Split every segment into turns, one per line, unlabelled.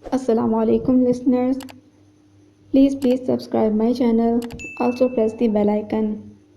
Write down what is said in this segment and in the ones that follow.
Assalamu alaikum listeners. Please subscribe my channel. Also press the bell icon.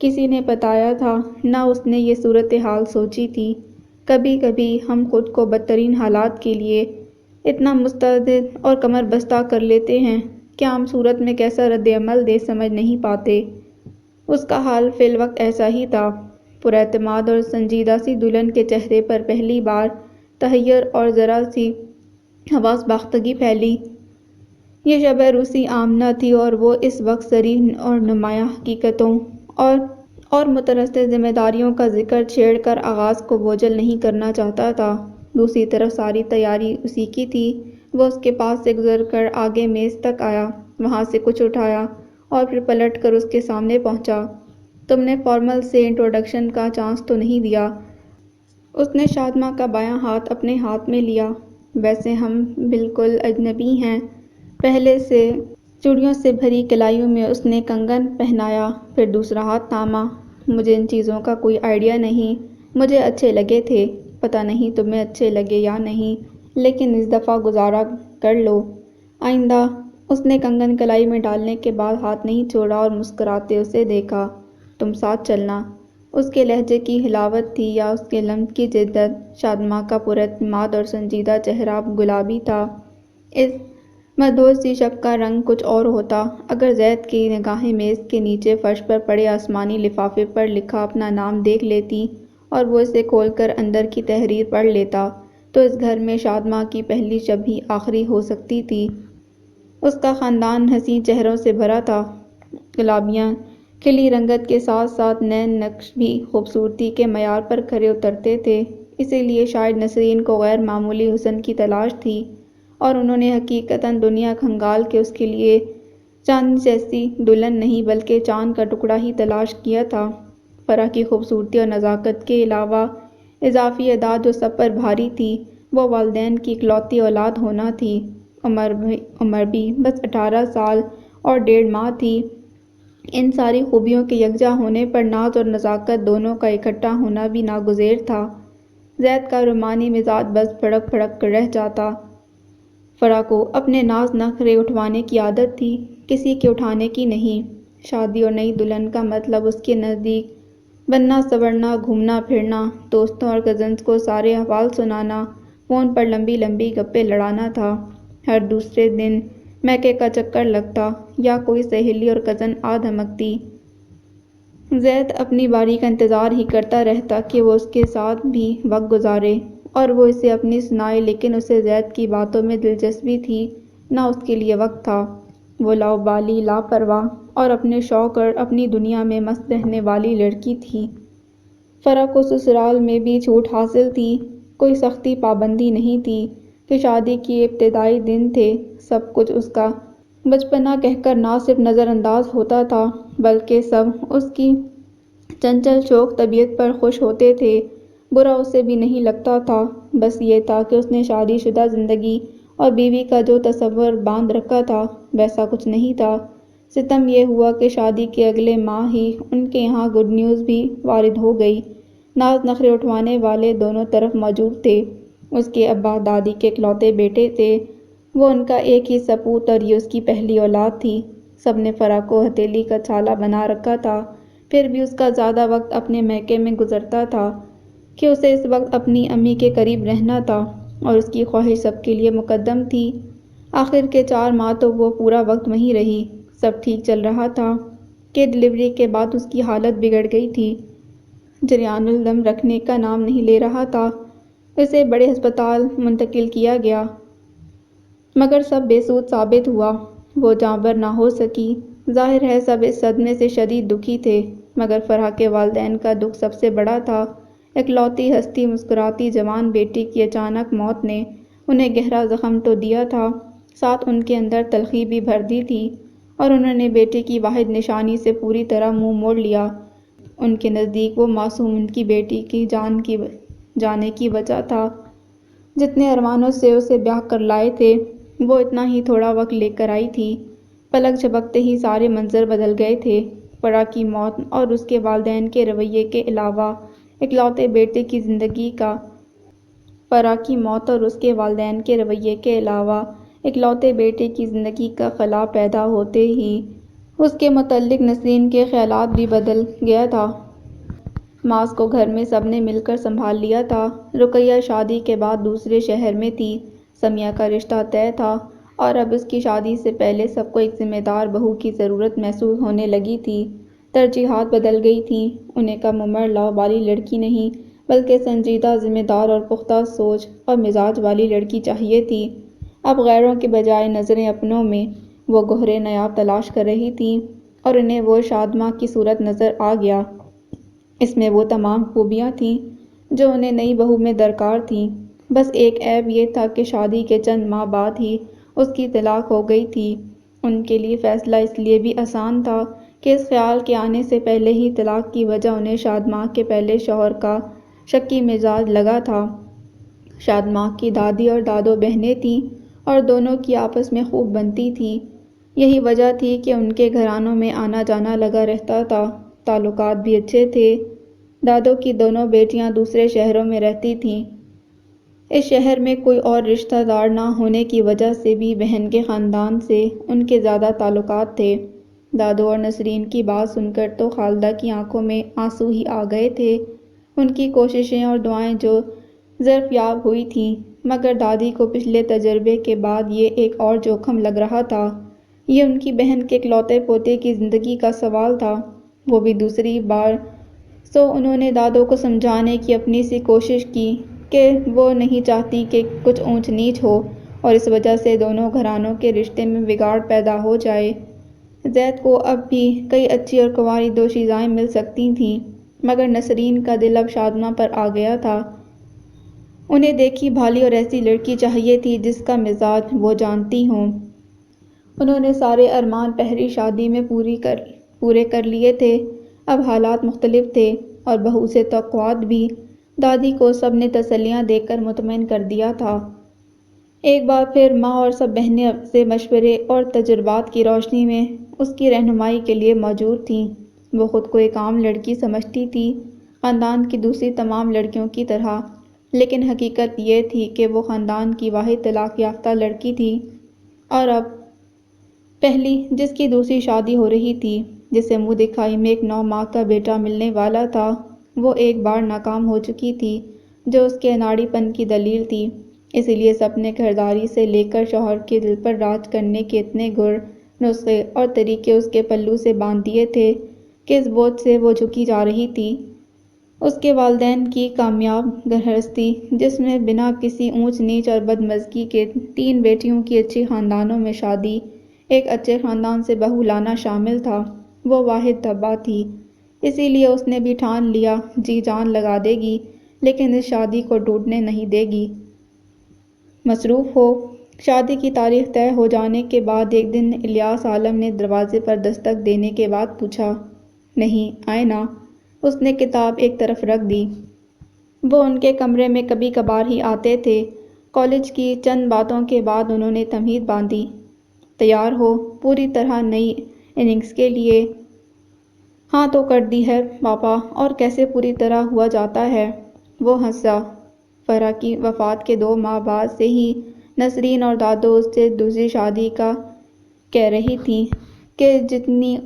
کسی نے بتایا تھا، نہ اس نے یہ صورتحال سوچی تھی۔ کبھی کبھی ہم خود کو بدترین حالات کے لیے اتنا مستعد اور کمر بستہ کر لیتے ہیں کہ عام صورت میں کیسا رد عمل دے سمجھ نہیں پاتے۔ اس کا حال فی الوقت ایسا ہی تھا۔ پراعتماد اور سنجیدہ سی دلہن کے چہرے پر پہلی بار تحیر اور ذرا سی حواس باختگی پھیلی۔ یہ شب روسی آمنہ تھی اور وہ اس وقت صریح اور نمایاں حقیقتوں اور مترصد ذمہ داریوں کا ذکر چھیڑ کر آغاز کو بوجھل نہیں کرنا چاہتا تھا۔ دوسری طرف ساری تیاری اسی کی تھی۔ وہ اس کے پاس سے گزر کر آگے میز تک آیا، وہاں سے کچھ اٹھایا اور پھر پلٹ کر اس کے سامنے پہنچا۔ تم نے فارمل سے انٹروڈکشن کا چانس تو نہیں دیا؟ اس نے شادماں کا بایاں ہاتھ اپنے ہاتھ میں لیا۔ ویسے ہم بالکل اجنبی ہیں۔ پہلے سے چوڑیوں سے بھری کلائیوں میں اس نے کنگن پہنایا، پھر دوسرا ہاتھ تھاما۔ مجھے ان چیزوں کا کوئی آئیڈیا نہیں۔ مجھے اچھے لگے تھے، پتہ نہیں تمہیں اچھے لگے یا نہیں، لیکن اس دفعہ گزارا کر لو۔ آئندہ۔ اس نے کنگن کلائی میں ڈالنے کے بعد ہاتھ نہیں چھوڑا اور مسکراتے اسے دیکھا۔ تم ساتھ چلنا۔ اس کے لہجے کی حلاوت تھی یا اس کے لمس کی جدت؟ شادماں کا پراعتماد اور سنجیدہ چہرہ اب گلابی تھا۔ اس مدھوش سی شب کا رنگ کچھ اور ہوتا۔ اگر زید کی نگاہیں میز کے نیچے فرش پر پڑے آسمانی لفافے پر لکھا اپنا نام دیکھ لیتی اور وہ اسے کھول کر اندر کی تحریر پڑھ لیتا، تو اس گھر میں شادماں کی پہلی شب ہی آخری ہو سکتی تھی۔ اس کا خاندان حسین چہروں سے بھرا تھا۔ گلابیاں کھلی رنگت کے ساتھ ساتھ نین نقش بھی خوبصورتی کے معیار پر کھرے اترتے تھے۔ اسی لیے شاید نسرین کو غیر معمولی حسن کی تلاش تھی اور انہوں نے حقیقتاً دنیا کھنگال کے اس کے لیے چاندنی جیسی دلہن نہیں بلکہ چاند کا ٹکڑا ہی تلاش کیا تھا۔ فرح کی خوبصورتی اور نزاکت کے علاوہ اضافی اعداد جو سب پر بھاری تھی، وہ والدین کی اکلوتی اولاد ہونا تھی۔ عمر بھی بس 18 سال اور 1.5 ماہ تھی۔ ان ساری خوبیوں کے یکجا ہونے پر ناز اور نزاکت دونوں کا اکٹھا ہونا بھی ناگزیر تھا۔ زید کا رومانی مزاج بس بھڑک بھڑک کر رہ جاتا۔ فرح کو اپنے ناز نخرے اٹھوانے کی عادت تھی، کسی کے اٹھانے کی نہیں۔ شادی اور نئی دلہن کا مطلب اس کے نزدیک بننا سنورنا، گھومنا پھرنا، دوستوں اور کزنز کو سارے احوال سنانا، فون پر لمبی لمبی گپیں لڑانا تھا۔ ہر دوسرے دن میکے کا چکر لگتا یا کوئی سہیلی اور کزن آ دھمکتی۔ زید اپنی باری کا انتظار ہی کرتا رہتا کہ وہ اس کے ساتھ بھی وقت گزارے اور وہ اسے اپنی سنائے، لیکن اسے زید کی باتوں میں دلچسپی تھی نہ اس کے لیے وقت تھا۔ وہ لاابالی، لاپرواہ اور اپنے شوق اور اپنی دنیا میں مست رہنے والی لڑکی تھی۔ فرح کو سسرال میں بھی چھوٹ حاصل تھی۔ کوئی سختی پابندی نہیں تھی کہ شادی کے ابتدائی دن تھے۔ سب کچھ اس کا بچپنا کہہ کر نہ صرف نظر انداز ہوتا تھا بلکہ سب اس کی چنچل شوخ طبیعت پر خوش ہوتے تھے۔ برا اسے بھی نہیں لگتا تھا، بس یہ تھا کہ اس نے شادی شدہ زندگی اور بیوی کا جو تصور باندھ رکھا تھا ویسا کچھ نہیں تھا۔ ستم یہ ہوا کہ شادی کے اگلے ماہ ہی ان کے یہاں گڈ نیوز بھی وارد ہو گئی۔ ناز نخرے اٹھوانے والے دونوں طرف موجود تھے۔ اس کے ابا دادی کے اکلوتے بیٹے تھے، وہ ان کا ایک ہی سپوت اور یہ اس کی پہلی اولاد تھی۔ سب نے فرح کو ہتھیلی کا چھالا بنا رکھا تھا، پھر بھی اس کا زیادہ وقت اپنے میکے میں گزرتا تھا کہ اسے اس وقت اپنی امی کے قریب رہنا تھا اور اس کی خواہش سب کے لیے مقدم تھی۔ آخر کے 4 ماہ تو وہ پورا وقت وہیں رہی۔ سب ٹھیک چل رہا تھا کہ ڈلیوری کے بعد اس کی حالت بگڑ گئی تھی۔ جریان الدم رکنے کا نام نہیں لے رہا تھا۔ اسے بڑے ہسپتال منتقل کیا گیا، مگر سب بے سود ثابت ہوا۔ وہ جاں بر نہ ہو سکی۔ ظاہر ہے سب اس صدمے سے شدید دکھی تھے، مگر فرح کے والدین کا دکھ سب سے بڑا تھا۔ اکلوتی ہستی مسکراتی جوان بیٹی کی اچانک موت نے انہیں گہرا زخم تو دیا تھا، ساتھ ان کے اندر تلخی بھی بھر دی تھی اور انہوں نے بیٹے کی واحد نشانی سے پوری طرح منہ موڑ لیا۔ ان کے نزدیک وہ معصوم ان کی بیٹی کی جانے کی وجہ تھا۔ جتنے ارمانوں سے اسے بیاہ کر لائے تھے وہ اتنا ہی تھوڑا وقت لے کر آئی تھی۔ پلک جھپکتے ہی سارے منظر بدل گئے تھے۔ فرح کی موت اور اس کے والدین کے رویے کے علاوہ اکلوتے بیٹے کی زندگی کا خلا پیدا ہوتے ہی اس کے متعلق نسرین کے خیالات بھی بدل گیا تھا۔ معاذ کو گھر میں سب نے مل کر سنبھال لیا تھا۔ رقیہ شادی کے بعد دوسرے شہر میں تھی۔ سمیہ کا رشتہ طے تھا اور اب اس کی شادی سے پہلے سب کو ایک ذمہ دار بہو کی ضرورت محسوس ہونے لگی تھی۔ ترجیحات بدل گئی تھیں۔ انہیں کم عمر لاؤ والی لڑکی نہیں بلکہ سنجیدہ، ذمہ دار اور پختہ سوچ اور مزاج والی لڑکی چاہیے تھی۔ اب غیروں کے بجائے نظریں اپنوں میں وہ گوہر نایاب تلاش کر رہی تھیں اور انہیں وہ شادماں کی صورت نظر آ گیا۔ اس میں وہ تمام خوبیاں تھیں جو انہیں نئی بہو میں درکار تھیں۔ بس ایک عیب یہ تھا کہ شادی کے چند ماہ بعد ہی اس کی طلاق ہو گئی تھی۔ ان کے لیے فیصلہ اس لیے بھی آسان تھا کہ اس خیال کے آنے سے پہلے ہی طلاق کی وجہ انہیں شادماں کے پہلے شوہر کا شکی مزاج لگا تھا۔ شادماں کی دادی اور دادو بہنیں تھیں اور دونوں کی آپس میں خوب بنتی تھی۔ یہی وجہ تھی کہ ان کے گھرانوں میں آنا جانا لگا رہتا تھا۔ تعلقات بھی اچھے تھے۔ دادو کی دونوں بیٹیاں دوسرے شہروں میں رہتی تھیں۔ اس شہر میں کوئی اور رشتہ دار نہ ہونے کی وجہ سے بھی بہن کے خاندان سے ان کے زیادہ تعلقات تھے۔ دادو اور نسرین کی بات سن کر تو خالدہ کی آنکھوں میں آنسو ہی آ گئے تھے۔ ان کی کوششیں اور دعائیں جو ظرفیاب ہوئی تھیں، مگر دادی کو پچھلے تجربے کے بعد یہ ایک اور جوخم لگ رہا تھا۔ یہ ان کی بہن کے اکلوتے پوتے کی زندگی کا سوال تھا، وہ بھی دوسری بار۔ سو انہوں نے دادو کو سمجھانے کی اپنی سی کوشش کی کہ وہ نہیں چاہتی کہ کچھ اونچ نیچ ہو اور اس وجہ سے دونوں گھرانوں کے رشتے میں بگاڑ پیدا ہو جائے۔ زید کو اب بھی کئی اچھی اور کنواری دوشیزائیں مل سکتی تھیں، مگر نسرین کا دل اب شادماں پر آ گیا تھا۔ انہیں دیکھی بھالی اور ایسی لڑکی چاہیے تھی جس کا مزاج وہ جانتی ہوں۔ انہوں نے سارے ارمان پہلی شادی میں پورے کر لیے تھے۔ اب حالات مختلف تھے اور بہو سے توقعات بھی۔ دادی کو سب نے تسلیاں دے کر مطمئن کر دیا تھا۔ ایک بار پھر ماں اور سب بہنیں سے مشورے اور تجربات کی روشنی میں اس کی رہنمائی کے لیے موجود تھیں۔ وہ خود کو ایک عام لڑکی سمجھتی تھی، خاندان کی دوسری تمام لڑکیوں کی طرح، لیکن حقیقت یہ تھی کہ وہ خاندان کی واحد طلاق یافتہ لڑکی تھی اور اب پہلی جس کی دوسری شادی ہو رہی تھی، جسے منہ دکھائی میں ایک 9 ماہ کا بیٹا ملنے والا تھا، وہ ایک بار ناکام ہو چکی تھی، جو اس کے اناڑی پن کی دلیل تھی۔ اسی لیے سب نے گھرداری سے لے کر شوہر کے دل پر راج کرنے کے اتنے گر، نسخے اور طریقے اس کے پلو سے باندھ دیے تھے کہ اس بوجھ سے وہ جھکی جا رہی تھی۔ اس کے والدین کی کامیاب گرہستی، جس میں بنا کسی اونچ نیچ اور بدمزگی کے 3 بیٹیوں کی اچھی خاندانوں میں شادی، ایک اچھے خاندان سے بہو لانا شامل تھا، وہ واحد تباہ تھی۔ اسی لیے اس نے بھی ٹھان لیا جی جان لگا دے گی، لیکن اس شادی کو ٹوٹنے نہیں دے گی۔ مصروف ہو۔ شادی کی تاریخ طے ہو جانے کے بعد ایک دن الیاس عالم نے دروازے پر دستک دینے کے بعد پوچھا، نہیں آئے نا؟ اس نے کتاب ایک طرف رکھ دی۔ وہ ان کے کمرے میں کبھی کبھار ہی آتے تھے۔ کالج کی چند باتوں کے بعد انہوں نے تمہید باندھی، تیار ہو پوری طرح نئی اننگز کے لیے؟ ہاں تو کر دی ہے پاپا، اور کیسے پوری طرح ہوا جاتا ہے؟ وہ ہنسا۔ فرح کی وفات کے 2 ماہ بعد سے ہی نسرین اور دادو اس سے دوسری شادی کا کہہ رہی تھیں کہ جتنی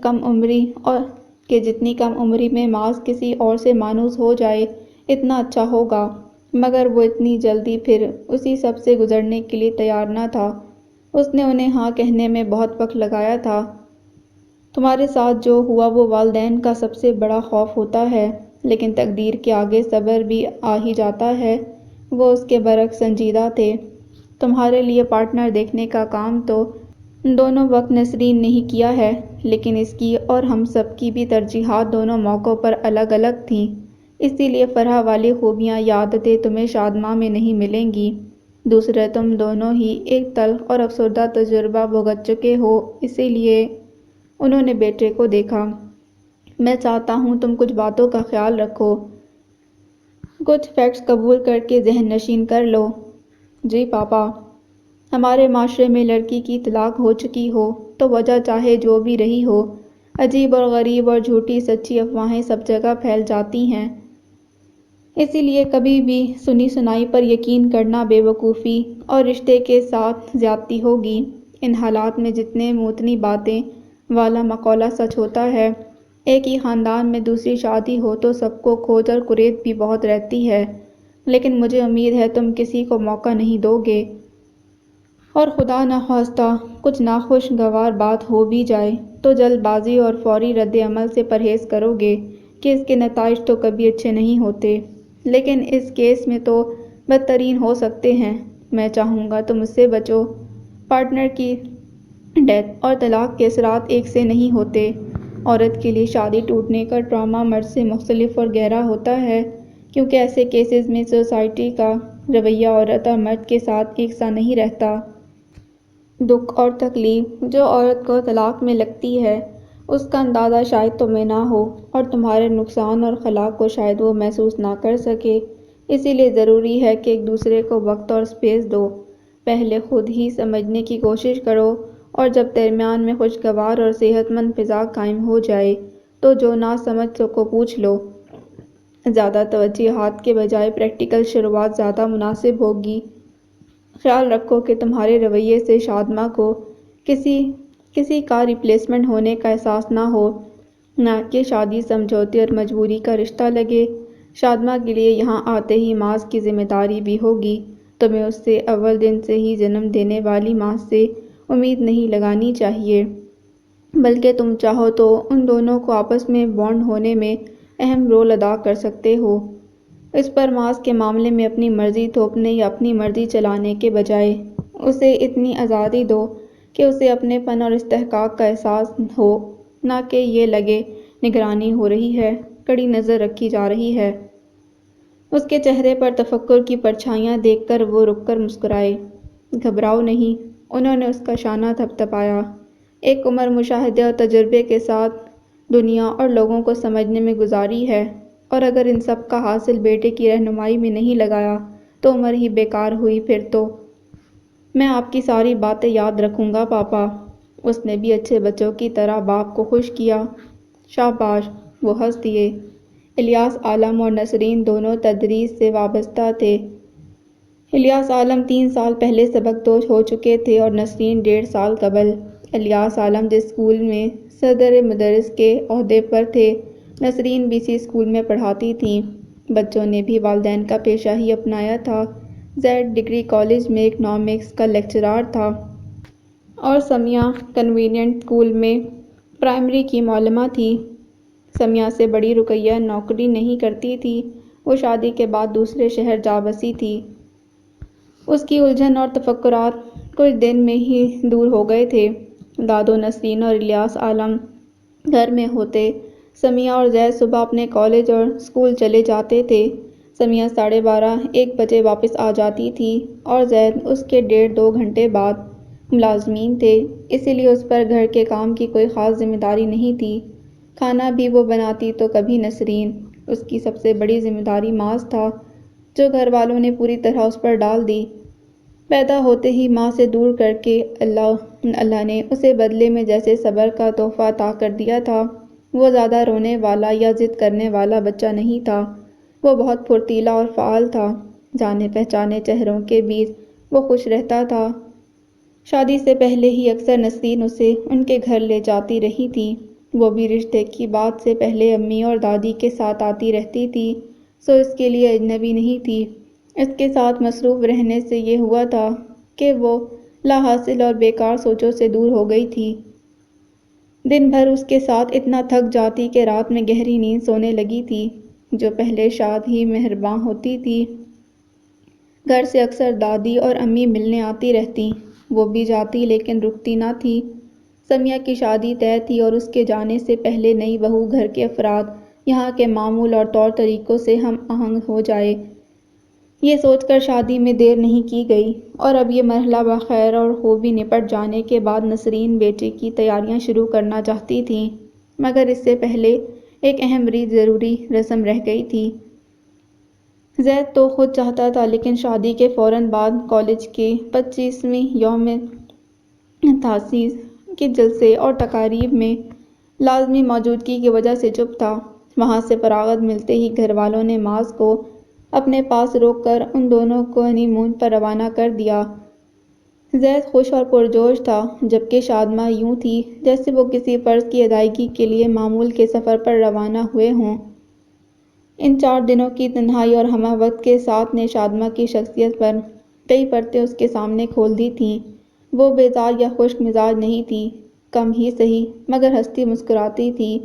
کم عمری میں معاذ کسی اور سے مانوس ہو جائے اتنا اچھا ہوگا، مگر وہ اتنی جلدی پھر اسی سب سے گزرنے کے لیے تیار نہ تھا۔ اس نے انہیں ہاں کہنے میں بہت وقت لگایا تھا۔ تمہارے ساتھ جو ہوا وہ والدین کا سب سے بڑا خوف ہوتا ہے، لیکن تقدیر کے آگے صبر بھی آ ہی جاتا ہے۔ وہ اس کے برعکس سنجیدہ تھے۔ تمہارے لیے پارٹنر دیکھنے کا کام تو دونوں وقت نسرین نے ہی کیا ہے، لیکن اس کی اور ہم سب کی بھی ترجیحات دونوں موقعوں پر الگ الگ تھیں۔ اسی لیے فرح والی خوبیاں یا عادتیں تمہیں شادماں میں نہیں ملیں گی۔ دوسرا، تم دونوں ہی ایک تلخ اور افسردہ تجربہ بھگت چکے ہو، اسی لیے۔ انہوں نے بیٹے کو دیکھا۔ میں چاہتا ہوں تم کچھ باتوں کا خیال رکھو، کچھ فیکٹس قبول کر کے ذہن نشین کر لو۔ جی پاپا۔ ہمارے معاشرے میں لڑکی کی طلاق ہو چکی ہو تو وجہ چاہے جو بھی رہی ہو، عجیب اور غریب اور جھوٹی سچی افواہیں سب جگہ پھیل جاتی ہیں۔ اسی لیے کبھی بھی سنی سنائی پر یقین کرنا بے وقوفی اور رشتے کے ساتھ زیادتی ہوگی۔ ان حالات میں جتنے موطنی باتیں والا مقولہ سچ ہوتا ہے۔ ایک ہی خاندان میں دوسری شادی ہو تو سب کو کھوج اور کریز بھی بہت رہتی ہے، لیکن مجھے امید ہے تم کسی کو موقع نہیں دو گے، اور خدا نخواستہ کچھ ناخوشگوار بات ہو بھی جائے تو جلد بازی اور فوری رد عمل سے پرہیز کرو گے کہ اس کے نتائج تو کبھی اچھے نہیں ہوتے، لیکن اس کیس میں تو بدترین ہو سکتے ہیں۔ میں چاہوں گا تم اس سے بچو۔ پارٹنر کی ڈیتھ اور طلاق کے اثرات ایک سے نہیں ہوتے۔ عورت کے لیے شادی ٹوٹنے کا ٹراما مرد سے مختلف اور گہرا ہوتا ہے، کیونکہ ایسے کیسز میں سوسائٹی کا رویہ عورت اور مرد کے ساتھ یکساں نہیں رہتا۔ دکھ اور تکلیف جو عورت کو طلاق میں لگتی ہے، اس کا اندازہ شاید تمہیں نہ ہو، اور تمہارے نقصان اور خلا کو شاید وہ محسوس نہ کر سکے۔ اسی لیے ضروری ہے کہ ایک دوسرے کو وقت اور اسپیس دو۔ پہلے خود ہی سمجھنے کی کوشش کرو، اور جب درمیان میں خوشگوار اور صحت مند فضا قائم ہو جائے تو جو نہ سمجھ سکو پوچھ لو۔ زیادہ توجیہات کے بجائے پریکٹیکل شروعات زیادہ مناسب ہوگی۔ خیال رکھو کہ تمہارے رویے سے شادماں کو کسی کا ریپلیسمنٹ ہونے کا احساس نہ ہو، نہ کہ شادی سمجھوتے اور مجبوری کا رشتہ لگے۔ شادماں کے لیے یہاں آتے ہی ماں کی ذمہ داری بھی ہوگی۔ تمہیں اس سے اول دن سے ہی جنم دینے والی ماں سے امید نہیں لگانی چاہیے، بلکہ تم چاہو تو ان دونوں کو آپس میں بانڈ ہونے میں اہم رول ادا کر سکتے ہو۔ اس پر ماس کے معاملے میں اپنی مرضی تھوپنے یا اپنی مرضی چلانے کے بجائے اسے اتنی آزادی دو کہ اسے اپنے پن اور استحقاق کا احساس ہو، نہ کہ یہ لگے نگرانی ہو رہی ہے، کڑی نظر رکھی جا رہی ہے۔ اس کے چہرے پر تفکر کی پرچھائیاں دیکھ کر وہ رک کر مسکرائے۔ گھبراؤ نہیں، انہوں نے اس کا شانہ تھپتھپایا۔ ایک عمر مشاہدے اور تجربے کے ساتھ دنیا اور لوگوں کو سمجھنے میں گزاری ہے، اور اگر ان سب کا حاصل بیٹے کی رہنمائی میں نہیں لگایا تو عمر ہی بیکار ہوئی پھر تو۔ میں آپ کی ساری باتیں یاد رکھوں گا پاپا۔ اس نے بھی اچھے بچوں کی طرح باپ کو خوش کیا۔ شاباش، وہ ہنس دیے۔ الیاس عالم اور نسرین دونوں تدریس سے وابستہ تھے۔ الیاس عالم 3 سال پہلے سبکدوش ہو چکے تھے اور نسرین 1.5 سال قبل۔ الیاس عالم جس اسکول میں صدر مدرس کے عہدے پر تھے، نسرین بھی اسی اسکول میں پڑھاتی تھیں۔ بچوں نے بھی والدین کا پیشہ ہی اپنایا تھا۔ زید ڈگری کالج میں اکنامکس کا لیکچرار تھا، اور سمیہ کنوینٹ اسکول میں پرائمری کی معلمہ تھی۔ سمیہ سے بڑی رقیہ نوکری نہیں کرتی تھی، وہ شادی کے بعد دوسرے شہر جا بسی تھی۔ اس کی الجھن اور تفکرات کچھ دن میں ہی دور ہو گئے تھے۔ دادو نسرین اور الیاس عالم گھر میں ہوتے۔ سمیہ اور زید صبح اپنے کالج اور اسکول چلے جاتے تھے۔ سمیہ 12:30-1 بجے واپس آ جاتی تھی، اور زید اس کے 1.5-2 گھنٹے بعد۔ ملازمین تھے، اسی لیے اس پر گھر کے کام کی کوئی خاص ذمہ داری نہیں تھی۔ کھانا بھی وہ بناتی تو کبھی نسرین۔ اس کی سب سے بڑی ذمہ داری ماس تھا، جو گھر والوں نے پوری طرح اس پر ڈال دی۔ پیدا ہوتے ہی ماں سے دور کر کے اللہ نے اسے بدلے میں جیسے صبر کا تحفہ عطا کر دیا تھا۔ وہ زیادہ رونے والا یا ضد کرنے والا بچہ نہیں تھا، وہ بہت پھرتیلا اور فعال تھا۔ جانے پہچانے چہروں کے بیچ وہ خوش رہتا تھا۔ شادی سے پہلے ہی اکثر نسرین اسے ان کے گھر لے جاتی رہی تھی۔ وہ بھی رشتے کی بات سے پہلے امی اور دادی کے ساتھ آتی رہتی تھی، سو اس کے لیے اجنبی نہیں تھی۔ اس کے ساتھ مصروف رہنے سے یہ ہوا تھا کہ وہ لا حاصل اور بیکار سوچوں سے دور ہو گئی تھی۔ دن بھر اس کے ساتھ اتنا تھک جاتی کہ رات میں گہری نیند سونے لگی تھی، جو پہلے شاد ہی مہرباں ہوتی تھی۔ گھر سے اکثر دادی اور امی ملنے آتی رہتیں، وہ بھی جاتی لیکن رکتی نہ تھی۔ سمیہ کی شادی طے تھی اور اس کے جانے سے پہلے نئی بہو گھر کے افراد، یہاں کے معمول اور طور طریقوں سے ہم آہنگ ہو جائے، یہ سوچ کر شادی میں دیر نہیں کی گئی، اور اب یہ مرحلہ بخیر اور خوبی نپٹ جانے کے بعد نسرین بیٹے کی تیاریاں شروع کرنا چاہتی تھیں، مگر اس سے پہلے ایک اہم ضروری رسم رہ گئی تھی۔ زید تو خود چاہتا تھا، لیکن شادی کے فوراً بعد کالج کے 25ویں یوم تاسیس کے جلسے اور تقاریب میں لازمی موجودگی کی وجہ سے چپ تھا۔ وہاں سے فراغت ملتے ہی گھر والوں نے ماس کو اپنے پاس روک کر ان دونوں کو ہنی مون پر روانہ کر دیا۔ زید خوش اور پرجوش تھا، جبکہ شادماں یوں تھی جیسے وہ کسی فرض کی ادائیگی کے لیے معمول کے سفر پر روانہ ہوئے ہوں۔ ان 4 دنوں کی تنہائی اور ہمہ وقت کے ساتھ نے شادماں کی شخصیت پر کئی پرتیں اس کے سامنے کھول دی تھیں۔ وہ بیزار یا خشک مزاج نہیں تھی، کم ہی سہی، مگر ہنستی مسکراتی تھی،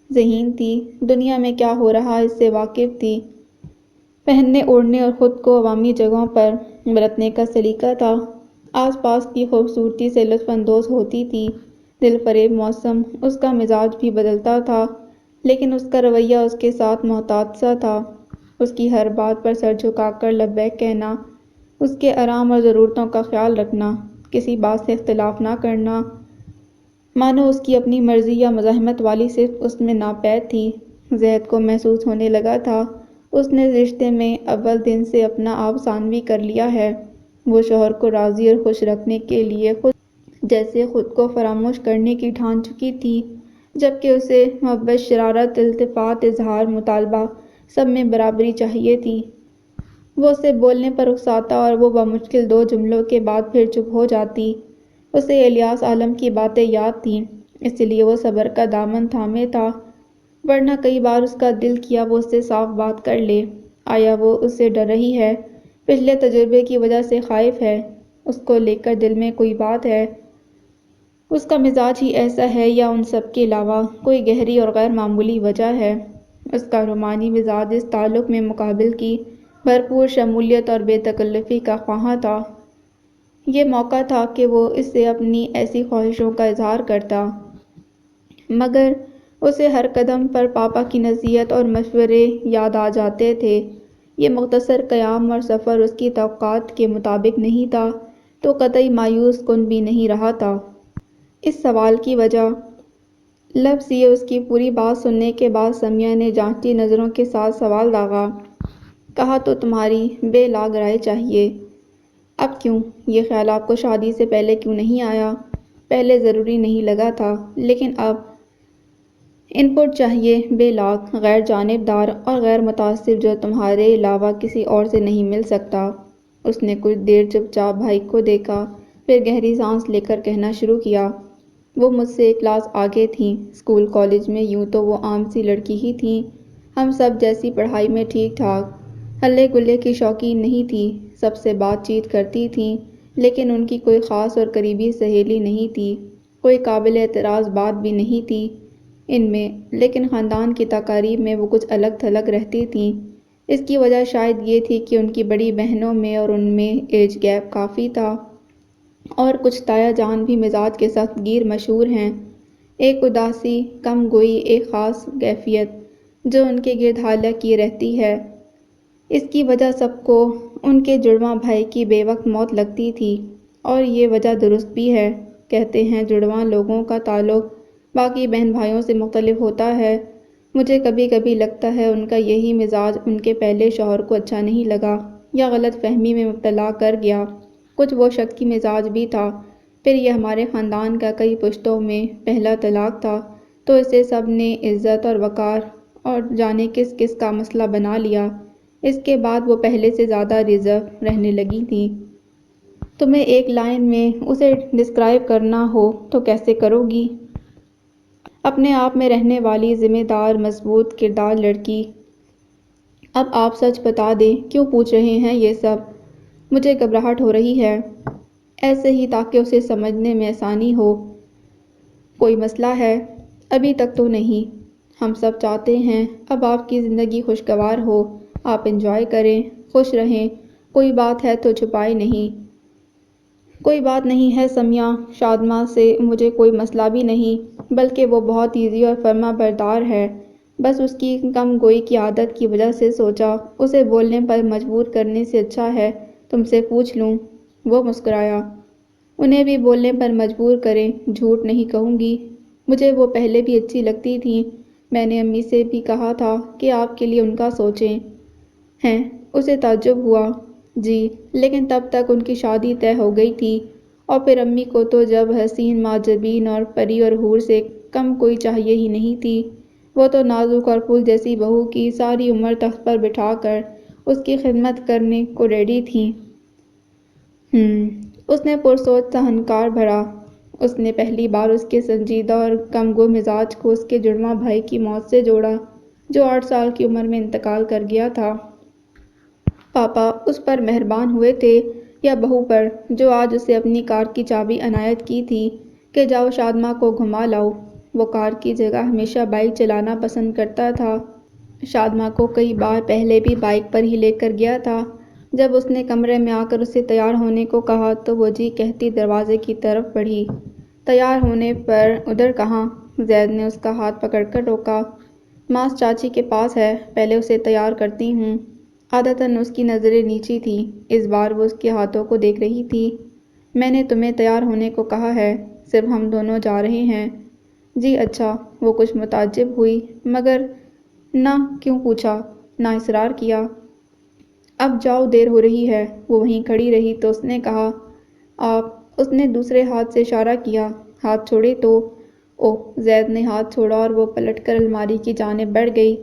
ذہین تھی، دنیا میں کیا ہو رہا ہے اس سے واقف تھی۔ پہننے اوڑھنے اور خود کو عوامی جگہوں پر برتنے کا سلیقہ تھا۔ آس پاس کی خوبصورتی سے لطف اندوز ہوتی تھی۔ دل فریب موسم، اس کا مزاج بھی بدلتا تھا، لیکن اس کا رویہ اس کے ساتھ محتاط سا تھا۔ اس کی ہر بات پر سر جھکا کر لبیک کہنا، اس کے آرام اور ضرورتوں کا خیال رکھنا، کسی بات سے اختلاف نہ کرنا، مانو اس کی اپنی مرضی یا مزاحمت والی صرف اس میں ناپید تھی۔ زید کو محسوس ہونے لگا تھا اس نے اس رشتے میں اول دن سے اپنا آپ ثانوی کر لیا ہے۔ وہ شوہر کو راضی اور خوش رکھنے کے لیے جیسے خود کو فراموش کرنے کی ٹھان چکی تھی، جبکہ اسے محبت، شرارت، التفات، اظہار، مطالبہ، سب میں برابری چاہیے تھی۔ وہ اسے بولنے پر اکساتا اور وہ بمشکل 2 جملوں کے بعد پھر چپ ہو جاتی۔ اسے الیاس عالم کی باتیں یاد تھیں، اس لیے وہ صبر کا دامن تھامے تھا، ورنہ کئی بار اس کا دل کیا وہ اس سے صاف بات کر لے۔ آیا وہ اس سے ڈر رہی ہے، پچھلے تجربے کی وجہ سے خائف ہے، اس کو لے کر دل میں کوئی بات ہے، اس کا مزاج ہی ایسا ہے، یا ان سب کے علاوہ کوئی گہری اور غیر معمولی وجہ ہے؟ اس کا رومانی مزاج اس تعلق میں مقابل کی بھرپور شمولیت اور بے تکلفی کا خواہاں تھا۔ یہ موقع تھا کہ وہ اس سے اپنی ایسی خواہشوں کا اظہار کرتا، مگر اسے ہر قدم پر پاپا کی نصیحت اور مشورے یاد آ جاتے تھے۔ یہ مختصر قیام اور سفر اس کی توقعات کے مطابق نہیں تھا، تو قطعی مایوس کن بھی نہیں رہا تھا۔ اس سوال کی وجہ لب سیے اس کی پوری بات سننے کے بعد سمیہ نے جانچتی نظروں کے ساتھ سوال داغا۔ کہا تو تمہاری بے لاگ رائے چاہیے۔ اب کیوں؟ یہ خیال آپ کو شادی سے پہلے کیوں نہیں آیا؟ پہلے ضروری نہیں لگا تھا، لیکن اب ان پٹ چاہیے، بے لاگ، غیر جانبدار اور غیر متعصب، جو تمہارے علاوہ کسی اور سے نہیں مل سکتا۔ اس نے کچھ دیر چپ چاپ بھائی کو دیکھا، پھر گہری سانس لے کر کہنا شروع کیا۔ وہ مجھ سے 1 کلاس آگے تھیں، اسکول کالج میں یوں تو وہ عام سی لڑکی ہی تھیں، ہم سب جیسی، پڑھائی میں ٹھیک ٹھاک، ہلے گلے کی شوقین نہیں تھیں، سب سے بات چیت کرتی تھیں، لیکن ان کی کوئی خاص اور قریبی سہیلی نہیں تھی، کوئی قابل اعتراض بات بھی نہیں تھی ان میں، لیکن خاندان کی تقاریب میں وہ کچھ الگ تھلگ رہتی تھیں۔ اس کی وجہ شاید یہ تھی کہ ان کی بڑی بہنوں میں اور ان میں ایج گیپ کافی تھا، اور کچھ تایا جان بھی مزاج کے سخت گیر مشہور ہیں، ایک اداسی، کم گوئی، ایک خاص کیفیت جو ان کے گرد حالیہ کیے رہتی ہے۔ اس کی وجہ سب کو ان کے جڑواں بھائی کی بے وقت موت لگتی تھی، اور یہ وجہ درست بھی ہے۔ کہتے ہیں جڑواں لوگوں کا تعلق باقی بہن بھائیوں سے مختلف ہوتا ہے، مجھے کبھی کبھی لگتا ہے ان کا یہی مزاج ان کے پہلے شوہر کو اچھا نہیں لگا، یا غلط فہمی میں مبتلا کر گیا، کچھ وہ شکی مزاج بھی تھا، پھر یہ ہمارے خاندان کا کئی پشتوں میں پہلا طلاق تھا، تو اسے سب نے عزت اور وقار اور جانے کس کس کا مسئلہ بنا لیا۔ اس کے بعد وہ پہلے سے زیادہ ریزرو رہنے لگی تھی۔ تمہیں ایک لائن میں اسے ڈسکرائب کرنا ہو تو کیسے کرو گی؟ اپنے آپ میں رہنے والی، ذمہ دار، مضبوط کردار لڑکی۔ اب آپ سچ بتا دیں، کیوں پوچھ رہے ہیں یہ سب؟ مجھے گھبراہٹ ہو رہی ہے۔ ایسے ہی، تاکہ اسے سمجھنے میں آسانی ہو۔ کوئی مسئلہ ہے؟ ابھی تک تو نہیں۔ ہم سب چاہتے ہیں اب آپ کی زندگی خوشگوار ہو، آپ انجوائے کریں، خوش رہیں، کوئی بات ہے تو چھپائے نہیں۔ کوئی بات نہیں ہے سمیہ، شادماں سے مجھے کوئی مسئلہ بھی نہیں، بلکہ وہ بہت ایزی اور فرما بردار ہے، بس اس کی کم گوئی کی عادت کی وجہ سے سوچا اسے بولنے پر مجبور کرنے سے اچھا ہے تم سے پوچھ لوں۔ وہ مسکرایا۔ انہیں بھی بولنے پر مجبور کریں، جھوٹ نہیں کہوں گی، مجھے وہ پہلے بھی اچھی لگتی تھیں، میں نے امی سے بھی کہا تھا کہ آپ کے لیے ان کا سوچیں۔ ہیں؟ اسے تعجب ہوا۔ جی، لیکن تب تک ان کی شادی طے ہو گئی تھی، اور پھر امی کو تو جب حسین معجبین اور پری اور حور سے کم کوئی چاہیے ہی نہیں تھی، وہ تو نازک اور پھول جیسی بہو کی ساری عمر تخت پر بٹھا کر اس کی خدمت کرنے کو ریڈی تھیں۔ اس نے پرسوچ سا ہنکار بھرا۔ اس نے پہلی بار اس کے سنجیدہ اور کم گو مزاج کو اس کے جڑواں بھائی کی موت سے جوڑا، جو 8 سال کی عمر میں انتقال کر گیا تھا۔ پاپا اس پر مہربان ہوئے تھے، یا بہو پر، جو آج اسے اپنی کار کی چابی عنایت کی تھی کہ جاؤ شادماں کو گھما لاؤ۔ وہ کار کی جگہ ہمیشہ بائک چلانا پسند کرتا تھا۔ شادماں کو کئی بار پہلے بھی بائک پر ہی لے کر گیا تھا۔ جب اس نے کمرے میں آ کر اسے تیار ہونے کو کہا تو وہ جی کہتی دروازے کی طرف بڑھی۔ تیار ہونے پر ادھر کہاں؟ زید نے اس کا ہاتھ پکڑ کر روکا۔ ماس چاچی کے پاس ہے، پہلے اسے تیار کرتی ہوں۔ عادتاً اس کی نظریں نیچی تھیں، اس بار وہ اس کے ہاتھوں کو دیکھ رہی تھی۔ میں نے تمہیں تیار ہونے کو کہا ہے، صرف ہم دونوں جا رہے ہیں۔ جی اچھا۔ وہ کچھ متعجب ہوئی، مگر نہ کیوں پوچھا، نہ اصرار کیا۔ اب جاؤ، دیر ہو رہی ہے۔ وہ وہیں کھڑی رہی تو اس نے کہا، آپ۔ اس نے دوسرے ہاتھ سے اشارہ کیا۔ ہاتھ چھوڑے تو۔ اوہ۔ زید نے ہاتھ چھوڑا اور وہ پلٹ کر الماری کی جانب بڑھ گئی۔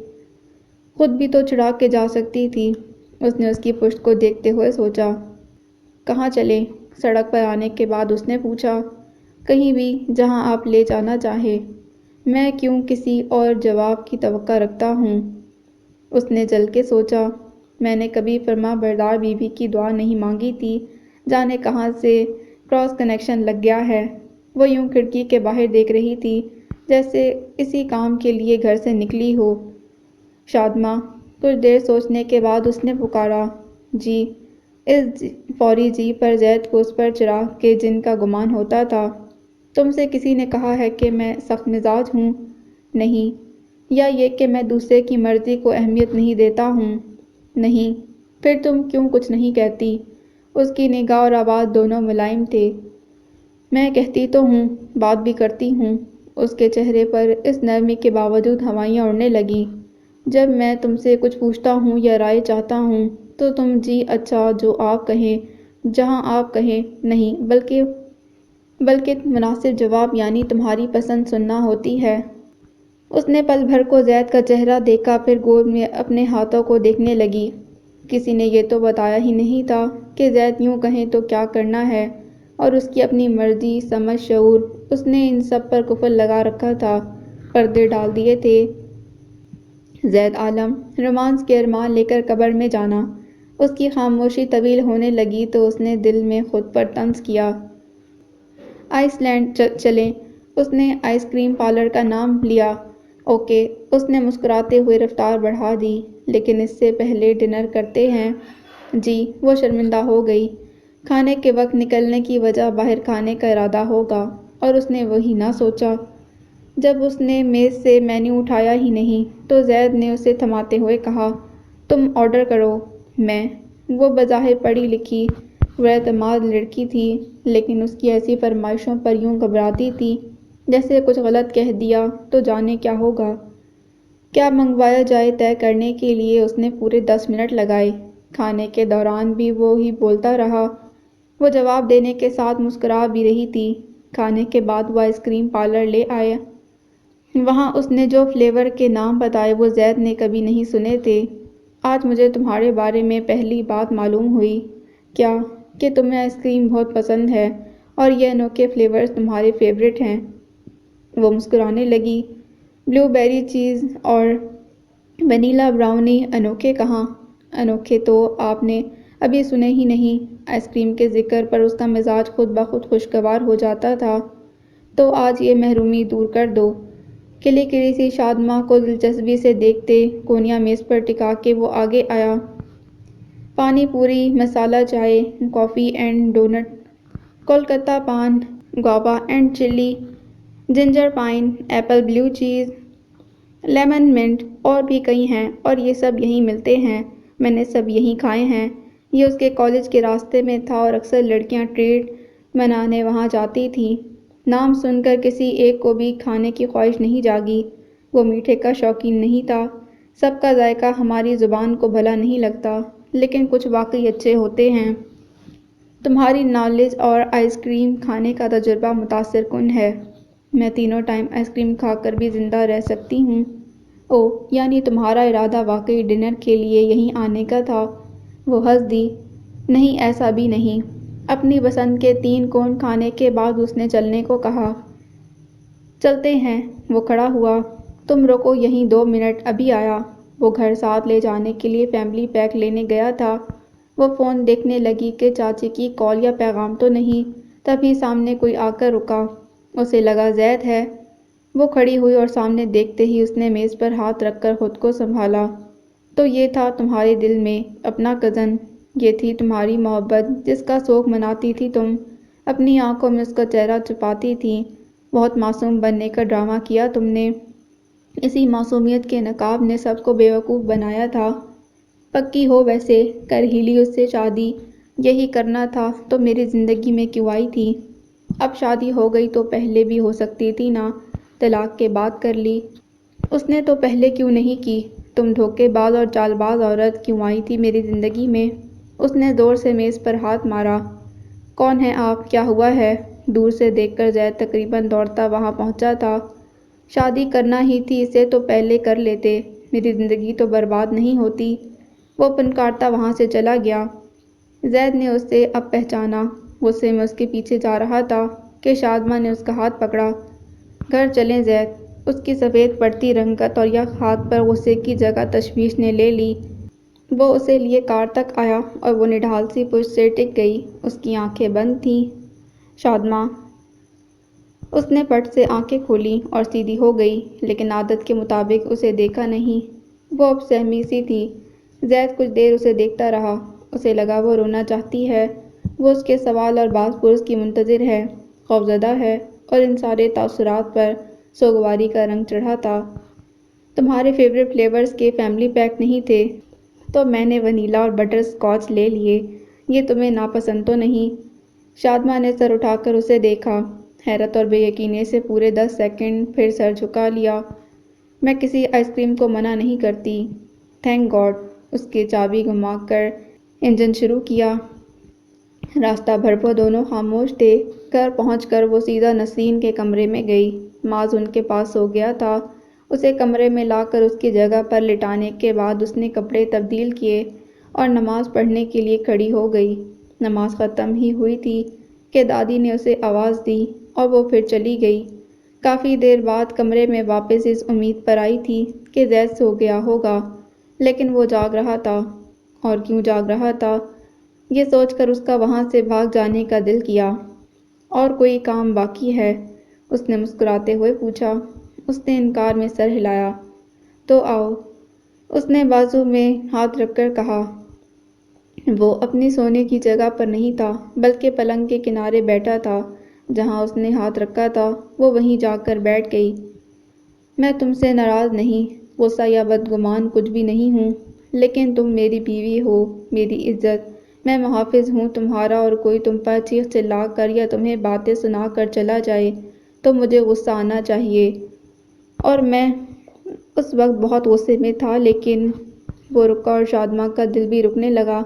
خود بھی تو چھڑا کے جا سکتی تھی۔ اس نے اس کی پشت کو دیکھتے ہوئے سوچا۔ کہاں چلیں؟ سڑک پر آنے کے بعد اس نے پوچھا۔ کہیں بھی، جہاں آپ لے جانا چاہیں۔ میں کیوں کسی اور جواب کی توقع رکھتا ہوں؟ اس نے جل کے سوچا۔ میں نے کبھی فرما بردار بیوی کی دعا نہیں مانگی تھی، جانے کہاں سے کراس کنیکشن لگ گیا ہے۔ وہ یوں کھڑکی کے باہر دیکھ رہی تھی، جیسے اسی کام کے لیے گھر سے نکلی ہو۔ شادماں۔ کچھ دیر سوچنے کے بعد اس نے پکارا۔ جی۔ اس فوری جی پر زید کو اس پر چراغ کے جن کا گمان ہوتا تھا۔ تم سے کسی نے کہا ہے کہ میں سخت مزاج ہوں؟ نہیں۔ یا یہ کہ میں دوسرے کی مرضی کو اہمیت نہیں دیتا ہوں؟ نہیں۔ پھر تم کیوں کچھ نہیں کہتی؟ اس کی نگاہ اور آواز دونوں ملائم تھے۔ میں کہتی تو ہوں، بات بھی کرتی ہوں۔ اس کے چہرے پر اس نرمی کے باوجود ہوائیاں اڑنے لگیں۔ جب میں تم سے کچھ پوچھتا ہوں یا رائے چاہتا ہوں تو تم جی اچھا جو آپ کہیں، جہاں آپ کہیں، نہیں بلکہ مناسب جواب یعنی تمہاری پسند سننا ہوتی ہے۔ اس نے پل بھر کو زید کا چہرہ دیکھا، پھر گود میں اپنے ہاتھوں کو دیکھنے لگی۔ کسی نے یہ تو بتایا ہی نہیں تھا کہ زید یوں کہیں تو کیا کرنا ہے، اور اس کی اپنی مرضی، سمجھ، شعور، اس نے ان سب پر قفل لگا رکھا تھا، پردے ڈال دیے تھے۔ زید عالم، رومانس کے ارمان لے کر قبر میں جانا۔ اس کی خاموشی طویل ہونے لگی تو اس نے دل میں خود پر طنز کیا۔ آئس لینڈ چلیں۔ اس نے آئس کریم پارلر کا نام لیا۔ اوکے۔ اس نے مسکراتے ہوئے رفتار بڑھا دی۔ لیکن اس سے پہلے ڈنر کرتے ہیں۔ جی۔ وہ شرمندہ ہو گئی۔ کھانے کے وقت نکلنے کی وجہ باہر کھانے کا ارادہ ہوگا، اور اس نے وہی نہ سوچا۔ جب اس نے میز سے مینیو اٹھایا ہی نہیں تو زید نے اسے تھماتے ہوئے کہا، تم آرڈر کرو۔ میں۔ وہ بظاہر پڑھی لکھی، پراعتماد لڑکی تھی، لیکن اس کی ایسی فرمائشوں پر یوں گھبراتی تھی جیسے کچھ غلط کہہ دیا تو جانے کیا ہوگا۔ کیا منگوایا جائے طے کرنے کے لیے اس نے پورے 10 منٹ لگائے۔ کھانے کے دوران بھی وہ ہی بولتا رہا۔ وہ جواب دینے کے ساتھ مسکرا بھی رہی تھی۔ کھانے کے بعد وہ آئس کریم پارلر لے آیا۔ وہاں اس نے جو فلیور کے نام بتائے وہ زید نے کبھی نہیں سنے تھے۔ آج مجھے تمہارے بارے میں پہلی بات معلوم ہوئی۔ کیا؟ کہ تمہیں آئس کریم بہت پسند ہے، اور یہ انوکھے فلیورز تمہارے فیورٹ ہیں۔ وہ مسکرانے لگی۔ بلیو بیری چیز اور ونیلا براؤنی انوکھے کہاں؟ انوکھے تو آپ نے ابھی سنے ہی نہیں۔ آئس کریم کے ذکر پر اس کا مزاج خود بخود خوشگوار ہو جاتا تھا۔ تو آج یہ محرومی دور کر دو۔ کلی کلی سی شادماں کو دلچسپی سے دیکھتے کونیا میز پر ٹکا کے وہ آگے آیا۔ پانی پوری، مسالہ چائے، کافی اینڈ ڈونٹ، کولکتہ پان، گووا اینڈ چلی، جنجر پائن، ایپل بلیو چیز، لیمن منٹ، اور بھی کئی ہیں، اور یہ سب یہیں ملتے ہیں۔ میں نے سب یہیں کھائے ہیں۔ یہ اس کے کالج کے راستے میں تھا اور اکثر لڑکیاں ٹریٹ منانے وہاں جاتی تھیں۔ نام سن کر کسی ایک کو بھی کھانے کی خواہش نہیں جاگی۔ وہ میٹھے کا شوقین نہیں تھا۔ سب کا ذائقہ ہماری زبان کو بھلا نہیں لگتا، لیکن کچھ واقعی اچھے ہوتے ہیں۔ تمہاری نالج اور آئس کریم کھانے کا تجربہ متاثر کن ہے۔ میں تینوں ٹائم آئس کریم کھا کر بھی زندہ رہ سکتی ہوں۔ اوہ، یعنی تمہارا ارادہ واقعی ڈنر کے لیے یہیں آنے کا تھا؟ وہ ہنس دی۔ نہیں، ایسا بھی نہیں۔ اپنی پسند کے 3 کون کھانے کے بعد اس نے چلنے کو کہا۔ چلتے ہیں۔ وہ کھڑا ہوا۔ تم رکو یہیں 2 منٹ، ابھی آیا۔ وہ گھر ساتھ لے جانے کے لیے فیملی پیک لینے گیا تھا۔ وہ فون دیکھنے لگی کہ چاچی کی کال یا پیغام تو نہیں۔ تبھی سامنے کوئی آ کر رکا۔ اسے لگا زید ہے۔ وہ کھڑی ہوئی اور سامنے دیکھتے ہی اس نے میز پر ہاتھ رکھ کر خود کو سنبھالا۔ تو یہ تھا تمہارے دل میں اپنا کزن، یہ تھی تمہاری محبت جس کا سوگ مناتی تھی تم، اپنی آنکھوں میں اس کا چہرہ چھپاتی تھی۔ بہت معصوم بننے کا ڈرامہ کیا تم نے، اسی معصومیت کے نقاب نے سب کو بیوقوف بنایا تھا۔ پکی ہو ویسے، کر ہی لی اس سے شادی، یہی کرنا تھا تو میری زندگی میں کیوں آئی تھی؟ اب شادی ہو گئی تو پہلے بھی ہو سکتی تھی نا، طلاق کے بعد کر لی۔ اس نے تو پہلے کیوں نہیں کی؟ تم دھوکے باز اور چال باز عورت کیوں آئی تھی میری زندگی میں؟ اس نے زور سے میز پر ہاتھ مارا۔ کون ہیں آپ؟ کیا ہوا ہے؟ دور سے دیکھ کر زید تقریباً دوڑتا وہاں پہنچا تھا۔ شادی کرنا ہی تھی اسے تو پہلے کر لیتے، میری زندگی تو برباد نہیں ہوتی۔ وہ پنکارتا وہاں سے چلا گیا۔ زید نے اسے اب پہچانا، غصے میں اس کے پیچھے جا رہا تھا کہ شادماں نے اس کا ہاتھ پکڑا۔ گھر چلیں زید۔ اس کی سفید پڑتی رنگت اور یک ہاتھ پر غصے کی جگہ تشویش نے لے لی۔ وہ اسے لیے کار تک آیا اور وہ نڈھال سی پشت سے ٹک گئی۔ اس کی آنکھیں بند تھیں۔ شادماں۔ اس نے پٹ سے آنکھیں کھولیں اور سیدھی ہو گئی، لیکن عادت کے مطابق اسے دیکھا نہیں۔ وہ اب سہمی سی تھی۔ زید کچھ دیر اسے دیکھتا رہا۔ اسے لگا وہ رونا چاہتی ہے، وہ اس کے سوال اور باز پرس کی منتظر ہے، خوفزدہ ہے، اور ان سارے تاثرات پر سوگواری کا رنگ چڑھا تھا۔ تمہارے فیورٹ فلیورز کے فیملی پیک نہیں تھے تو میں نے ونیلا اور بٹر اسکاچ لے لیے، یہ تمہیں ناپسند تو نہیں؟ شادماں نے سر اٹھا کر اسے دیکھا، حیرت اور بے یقینی سے پورے 10 سیکنڈ، پھر سر جھکا لیا۔ میں کسی آئس کریم کو منع نہیں کرتی۔ Thank God. اس کی چابی گھما کر انجن شروع کیا۔ راستہ بھر وہ دونوں خاموش تھے۔ گھر پہنچ کر وہ سیدھا نسرین کے کمرے میں گئی۔ معاذ ان کے پاس سو گیا تھا۔ اسے کمرے میں لا کر اس کی جگہ پر لٹانے کے بعد اس نے کپڑے تبدیل کیے اور نماز پڑھنے کے لیے کھڑی ہو گئی۔ نماز ختم ہی ہوئی تھی کہ دادی نے اسے آواز دی اور وہ پھر چلی گئی۔ کافی دیر بعد کمرے میں واپس اس امید پر آئی تھی کہ زید سو گیا ہوگا، لیکن وہ جاگ رہا تھا۔ اور کیوں جاگ رہا تھا، یہ سوچ کر اس کا وہاں سے بھاگ جانے کا دل کیا۔ اور کوئی کام باقی ہے؟ اس نے مسکراتے ہوئے پوچھا۔ اس نے انکار میں سر ہلایا۔ تو آؤ، اس نے بازو میں ہاتھ رکھ کر کہا۔ وہ اپنی سونے کی جگہ پر نہیں تھا، بلکہ پلنگ کے کنارے بیٹھا تھا۔ جہاں اس نے ہاتھ رکھا تھا وہ وہیں جا کر بیٹھ گئی۔ میں تم سے ناراض نہیں، غصہ یا بدگمان کچھ بھی نہیں ہوں، لیکن تم میری بیوی ہو، میری عزت، میں محافظ ہوں تمہارا، اور کوئی تم پر چیخ چلا کر یا تمہیں باتیں سنا کر چلا جائے تو مجھے غصہ آنا چاہیے۔ اور میں اس وقت بہت غصے میں تھا، لیکن وہ رکا اور شادماں کا دل بھی رکنے لگا۔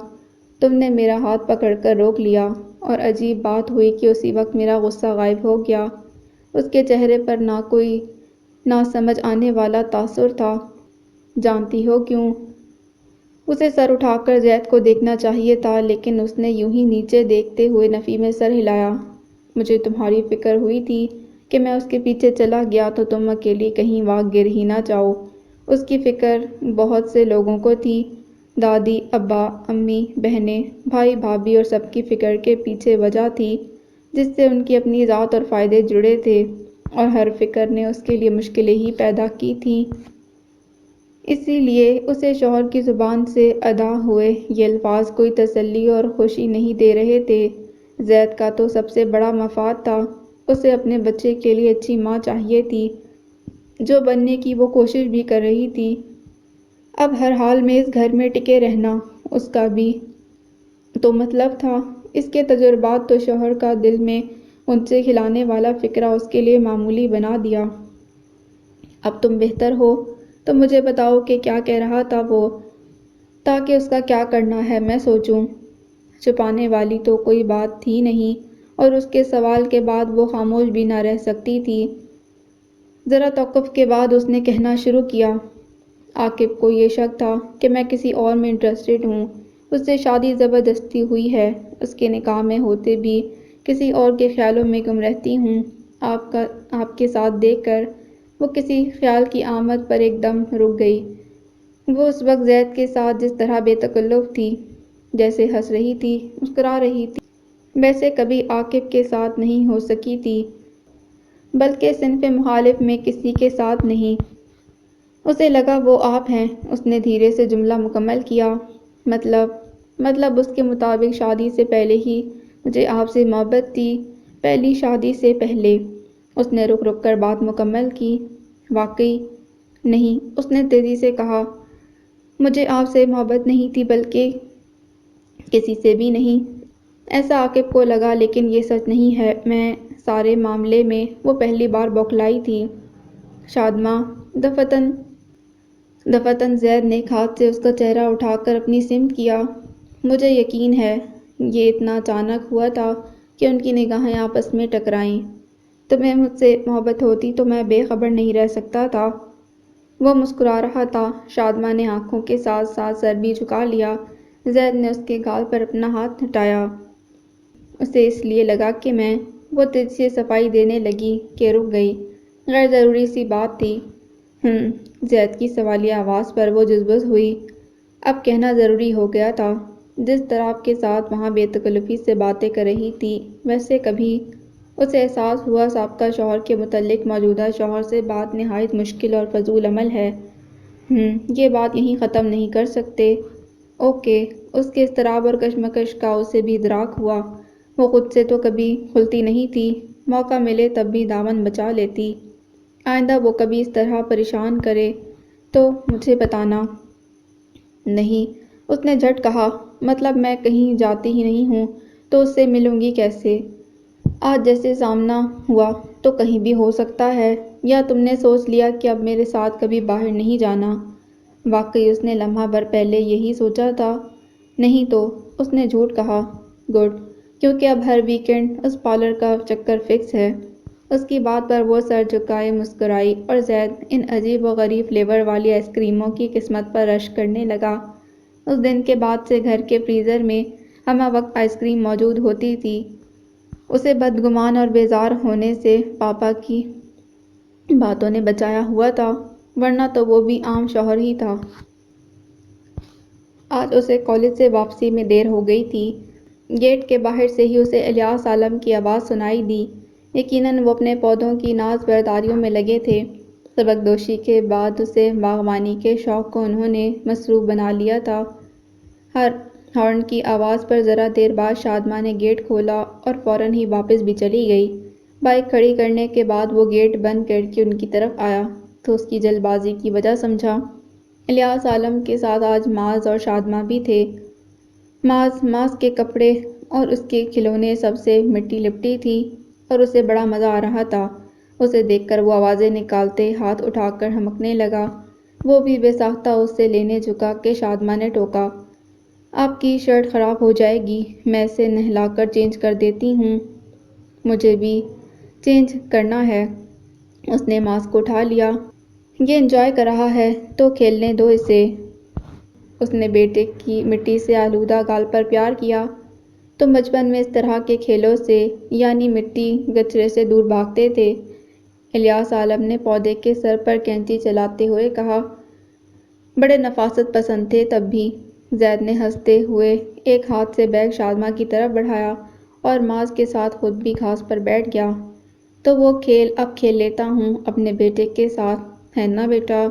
تم نے میرا ہاتھ پکڑ کر روک لیا، اور عجیب بات ہوئی کہ اسی وقت میرا غصہ غائب ہو گیا۔ اس کے چہرے پر نہ کوئی نہ سمجھ آنے والا تاثر تھا۔ جانتی ہو کیوں؟ اسے سر اٹھا کر زید کو دیکھنا چاہیے تھا، لیکن اس نے یوں ہی نیچے دیکھتے ہوئے نفی میں سر ہلایا۔ مجھے تمہاری فکر ہوئی تھی کہ میں اس کے پیچھے چلا گیا تو تم اکیلی کہیں وہاں گر ہی نہ جاؤ۔ اس کی فکر بہت سے لوگوں کو تھی، دادی، ابا، امی، بہنیں، بھائی بھابھی، اور سب کی فکر کے پیچھے وجہ تھی جس سے ان کی اپنی ذات اور فائدے جڑے تھے، اور ہر فکر نے اس کے لیے مشکلیں ہی پیدا کی تھیں۔ اسی لیے اسے شوہر کی زبان سے ادا ہوئے یہ الفاظ کوئی تسلی اور خوشی نہیں دے رہے تھے۔ زید کا تو سب سے بڑا مفاد تھا، اسے اپنے بچے کے لیے اچھی ماں چاہیے تھی، جو بننے کی وہ کوشش بھی کر رہی تھی۔ اب ہر حال میں اس گھر میں ٹکے رہنا اس کا بھی تو مطلب تھا۔ اس کے تجربات تو شوہر کا دل میں ان سے کھلانے والا فکرہ اس کے لیے معمولی بنا دیا۔ اب تم بہتر ہو تو مجھے بتاؤ کہ کیا کہہ رہا تھا وہ، تاکہ اس کا کیا کرنا ہے میں سوچوں۔ چھپانے والی تو کوئی بات تھی نہیں، اور اس کے سوال کے بعد وہ خاموش بھی نہ رہ سکتی تھی۔ ذرا توقف کے بعد اس نے کہنا شروع کیا۔ عاقب کو یہ شک تھا کہ میں کسی اور میں انٹرسٹڈ ہوں۔ اس سے شادی زبردستی ہوئی ہے، اس کے نکاح میں ہوتے بھی کسی اور کے خیالوں میں گم رہتی ہوں۔ آپ کے ساتھ دیکھ کر وہ کسی خیال کی آمد پر ایک دم رک گئی۔ وہ اس وقت زید کے ساتھ جس طرح بے تکلف تھی، جیسے ہنس رہی تھی، مسکرا رہی تھی، ویسے کبھی عاقب کے ساتھ نہیں ہو سکی تھی، بلکہ صنف مخالف میں کسی کے ساتھ نہیں۔ اسے لگا وہ آپ ہیں۔ اس نے دھیرے سے جملہ مکمل کیا، مطلب اس کے مطابق شادی سے پہلے ہی مجھے آپ سے محبت تھی، پہلی شادی سے پہلے۔ اس نے رک رک کر بات مکمل کی۔ واقعی نہیں، اس نے تیزی سے کہا، مجھے آپ سے محبت نہیں تھی، بلکہ کسی سے بھی نہیں۔ ایسا عاقب کو لگا، لیکن یہ سچ نہیں ہے۔ میں سارے معاملے میں وہ پہلی بار بوکھلائی تھی۔ شادماں دفتن زید نے ہاتھ سے اس کا چہرہ اٹھا کر اپنی سمت کیا۔ مجھے یقین ہے یہ اتنا اچانک ہوا تھا کہ ان کی نگاہیں آپس میں ٹکرائیں۔ تمہیں مجھ سے محبت ہوتی تو میں بے خبر نہیں رہ سکتا تھا۔ وہ مسکرا رہا تھا۔ شادماں نے آنکھوں کے ساتھ ساتھ سر بھی جھکا لیا۔ زید نے اس کے گال پر اپنا ہاتھ ہٹایا۔ اسے اس لیے لگا کہ وہ تیزی سے صفائی دینے لگی کہ رک گئی۔ غیر ضروری سی بات تھی۔ زید کی سوالیہ آواز پر وہ جزبز ہوئی۔ اب کہنا ضروری ہو گیا تھا۔ جس طرح آپ کے ساتھ وہاں بے تکلفی سے باتیں کر رہی تھی، ویسے کبھی اسے احساس ہوا سابقہ شوہر کے متعلق موجودہ شوہر سے بات نہایت مشکل اور فضول عمل ہے۔ یہ بات یہیں ختم نہیں کر سکتے۔ اوکے۔ اس کے اضطراب اور کشمکش کا اسے بھی ادراک ہوا۔ وہ خود سے تو کبھی کھلتی نہیں تھی، موقع ملے تب بھی دامن بچا لیتی۔ آئندہ وہ کبھی اس طرح پریشان کرے تو مجھے بتانا۔ نہیں، اس نے جھٹ کہا، مطلب میں کہیں جاتی ہی نہیں ہوں تو اس سے ملوں گی کیسے؟ آج جیسے سامنا ہوا تو کہیں بھی ہو سکتا ہے، یا تم نے سوچ لیا کہ اب میرے ساتھ کبھی باہر نہیں جانا؟ واقعی اس نے لمحہ بھر پہلے یہی سوچا تھا۔ نہیں تو، اس نے جھوٹ کہا۔ گڈ، کیونکہ اب ہر ویکنڈ اس پارلر کا چکر فکس ہے۔ اس کی بات پر وہ سر جھکائے مسکرائی اور زید ان عجیب و غریب فلیور والی آئس کریموں کی قسمت پر رشک کرنے لگا۔ اس دن کے بعد سے گھر کے فریزر میں ہمہ وقت آئس کریم موجود ہوتی تھی۔ اسے بدگمان اور بیزار ہونے سے پاپا کی باتوں نے بچایا ہوا تھا، ورنہ تو وہ بھی عام شوہر ہی تھا۔ آج اسے کالج سے واپسی میں دیر ہو گئی تھی۔ گیٹ کے باہر سے ہی اسے الیاس عالم کی آواز سنائی دی۔ یقیناً وہ اپنے پودوں کی ناز برداریوں میں لگے تھے۔ سبکدوشی کے بعد اسے باغبانی کے شوق کو انہوں نے مصروف بنا لیا تھا۔ ہارن کی آواز پر ذرا دیر بعد شادماں نے گیٹ کھولا اور فوراً ہی واپس بھی چلی گئی۔ بائیک کھڑی کرنے کے بعد وہ گیٹ بند کر کے ان کی طرف آیا تو اس کی جلد بازی کی وجہ سمجھا۔ الیاس عالم کے ساتھ آج معاذ اور شادماں بھی تھے۔ معاذ کے کپڑے اور اس کے کھلونے سب سے مٹی لپٹی تھی اور اسے بڑا مزہ آ رہا تھا۔ اسے دیکھ کر وہ آوازیں نکالتے ہاتھ اٹھا کر ہمکنے لگا۔ وہ بھی بے ساختہ اس سے لینے جھکا کہ شادماں نے ٹوکا، آپ کی شرٹ خراب ہو جائے گی، میں اسے نہلا کر چینج کر دیتی ہوں۔ مجھے بھی چینج کرنا ہے۔ اس نے معاذ کو اٹھا لیا۔ یہ انجوائے کر رہا ہے تو کھیلنے دو اسے۔ اس نے بیٹے کی مٹی سے آلودہ گال پر پیار کیا۔ تم بچپن میں اس طرح کے کھیلوں سے، یعنی مٹی گچرے سے دور بھاگتے تھے؟ الیاس عالم نے پودے کے سر پر کینچی چلاتے ہوئے کہا۔ بڑے نفاست پسند تھے تب بھی۔ زید نے ہنستے ہوئے ایک ہاتھ سے بیگ شادماں کی طرف بڑھایا اور معاذ کے ساتھ خود بھی گھاس پر بیٹھ گیا۔ تو وہ کھیل اب کھیل لیتا ہوں اپنے بیٹے کے ساتھ، ہے نا بیٹا؟